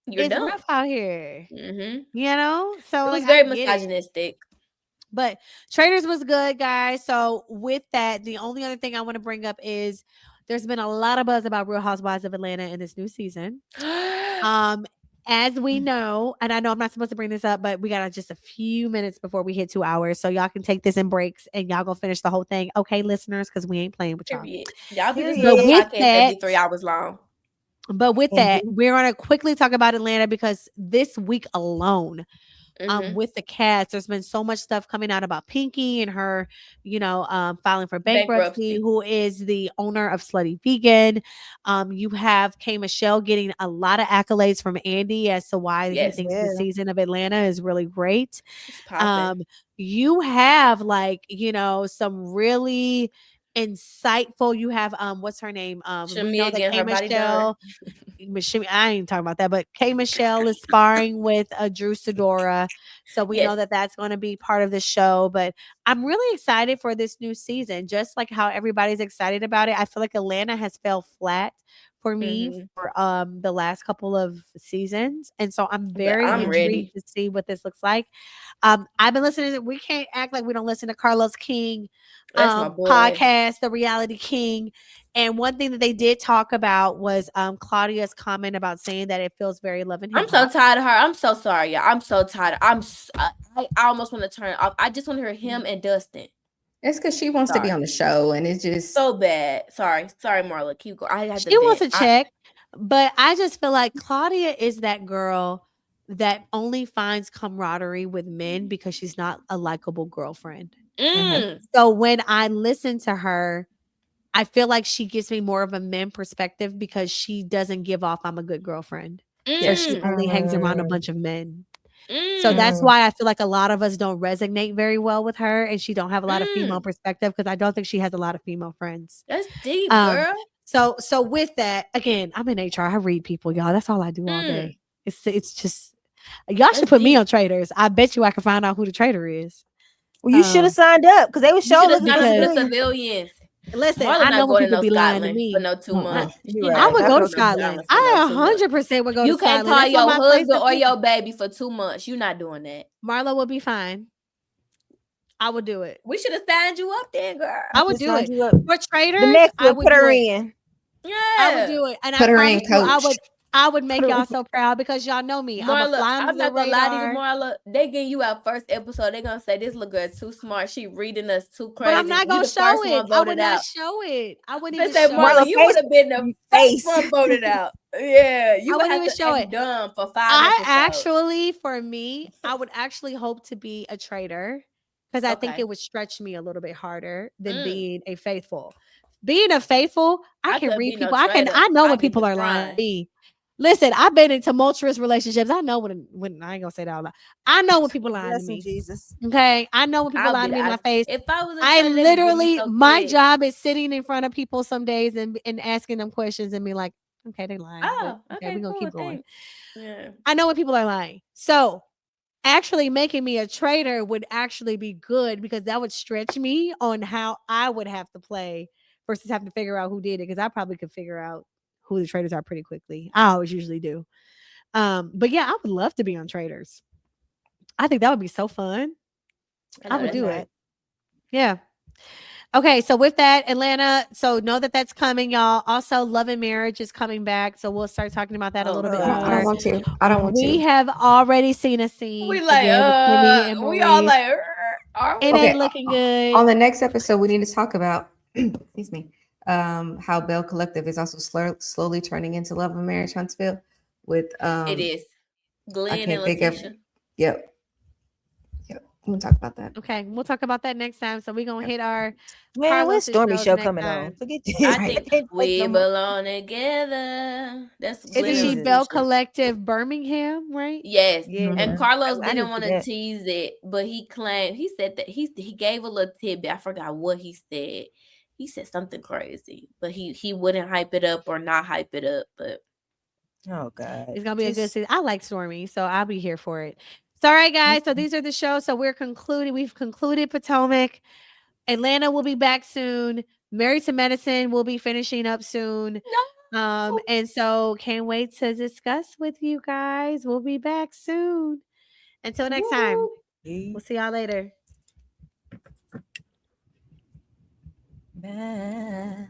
it's rough out here. Mm-hmm. You know, so it was very misogynistic. But Traitors was good, guys. So with that, the only other thing I want to bring up is there's been a lot of buzz about Real Housewives of Atlanta in this new season. As we know, and I know I'm not supposed to bring this up, but we got just a few minutes before we hit 2 hours. So y'all can take this in breaks and y'all gonna finish the whole thing. Okay, listeners, because we ain't playing with y'all. Y'all be this podcast 53 hours long. But with that, we're gonna quickly talk about Atlanta because this week alone, with the cast, there's been so much stuff coming out about Pinky and her, filing for bankruptcy, who is the owner of Slutty Vegan. You have K. Michelle getting a lot of accolades from Andy as to why he thinks the season of Atlanta is really great. You have some really insightful. You have what's her name? We know that K. Michelle. I ain't talking about that, but K. Michelle is sparring with Drew Sidora, so we know that that's going to be part of the show. But I'm really excited for this new season, just like how everybody's excited about it. I feel like Atlanta has fell flat for me for the last couple of seasons, and so I'm very intrigued to see what this looks like. I've been listening. We can't act like we don't listen to Carlos King podcast, The Reality King. And one thing that they did talk about was Claudia's comment about saying that it feels very love and hip-hop. I'm so tired of her. I'm so sorry, y'all. I'm so tired. I almost want to turn off. I just want to hear him and Dustin. It's because she wants to be on the show, and it's just so bad. Sorry, Marla. Keep going. She wants to check, but I just feel like Claudia is that girl that only finds camaraderie with men because she's not a likable girlfriend. So when I listen to her, I feel like she gives me more of a men perspective because she doesn't give off I'm a good girlfriend. So she only hangs around a bunch of men. So that's why I feel like a lot of us don't resonate very well with her, and she don't have a lot of female perspective because I don't think she has a lot of female friends. That's deep, girl. So with that, again, I'm in HR. I read people, y'all. That's all I do all day. It's just y'all should put me on traders. I bet you I can find out who the trader is. Well, you should have signed up because they were showing the civilians. Listen, I know when people be lying to me for no 2 months. I would go to Scotland. I 100% would go to Scotland. You can't call your husband or your baby for 2 months. You're not doing that. Marlo would be fine. I would do it. We should have signed you up then, girl. I would do it. For traders, the next I would put her in. in. Yeah, I would do it. And put her in, coach. I would make y'all so proud because y'all know me. Marla, I'm not gonna lie to you, radar. Marla. They getting you our first episode. They're gonna say this little girl too smart. She reading us too crazy. But I'm not gonna show it. I would not show it. I wouldn't even say, show Marla, it. you would have been the first one voted out. Yeah, you would have to show it. Done for 5 episodes. Actually, for me, I would actually hope to be a trader because I think it would stretch me a little bit harder than being a faithful. Being a faithful, I can read people. I know when people are lying to me. Listen, I've been in tumultuous relationships. I know when I ain't gonna say that out loud. I know when people lie to me. Jesus. Okay. I know when people lie to me in my face. If I was I literally my job is sitting in front of people some days and asking them questions and be like, okay, they lying. Oh, okay, we're gonna keep going. Yeah. I know when people are lying. So actually making me a trader would actually be good because that would stretch me on how I would have to play versus having to figure out who did it. Because I probably could figure out who the traders are pretty quickly. I always usually do. But yeah, I would love to be on traders. I think that would be so fun. I would do it. Yeah. Okay, so with that, Atlanta, so know that that's coming, y'all. Also, Love and Marriage is coming back, so we'll start talking about that a little bit more. I don't want to. We have already seen a scene. We like, we all like, it ain't looking good. On the next episode, we need to talk about, excuse me, how Bell Collective is also slowly turning into Love and Marriage Huntsville with it is Glenn and Letitia. Yep. We'll talk about that. Okay, we'll talk about that next time. So we're gonna hit our when's Stormy show coming on? Forget I think we belong together. That's isn't she Bell Collective Birmingham, right? Yes. Yeah. And Carlos didn't want to tease it, but he said that he gave a little tidbit. I forgot what he said. He said something crazy, but he wouldn't hype it up or not hype it up. But oh god, it's gonna be a good season. I like Stormy, so I'll be here for it. So, all right, guys. So these are the shows. So we've concluded Potomac. Atlanta will be back soon. Married to Medicine will be finishing up soon. No. And so can't wait to discuss with you guys. We'll be back soon. Until next time. We'll see y'all later. Bye.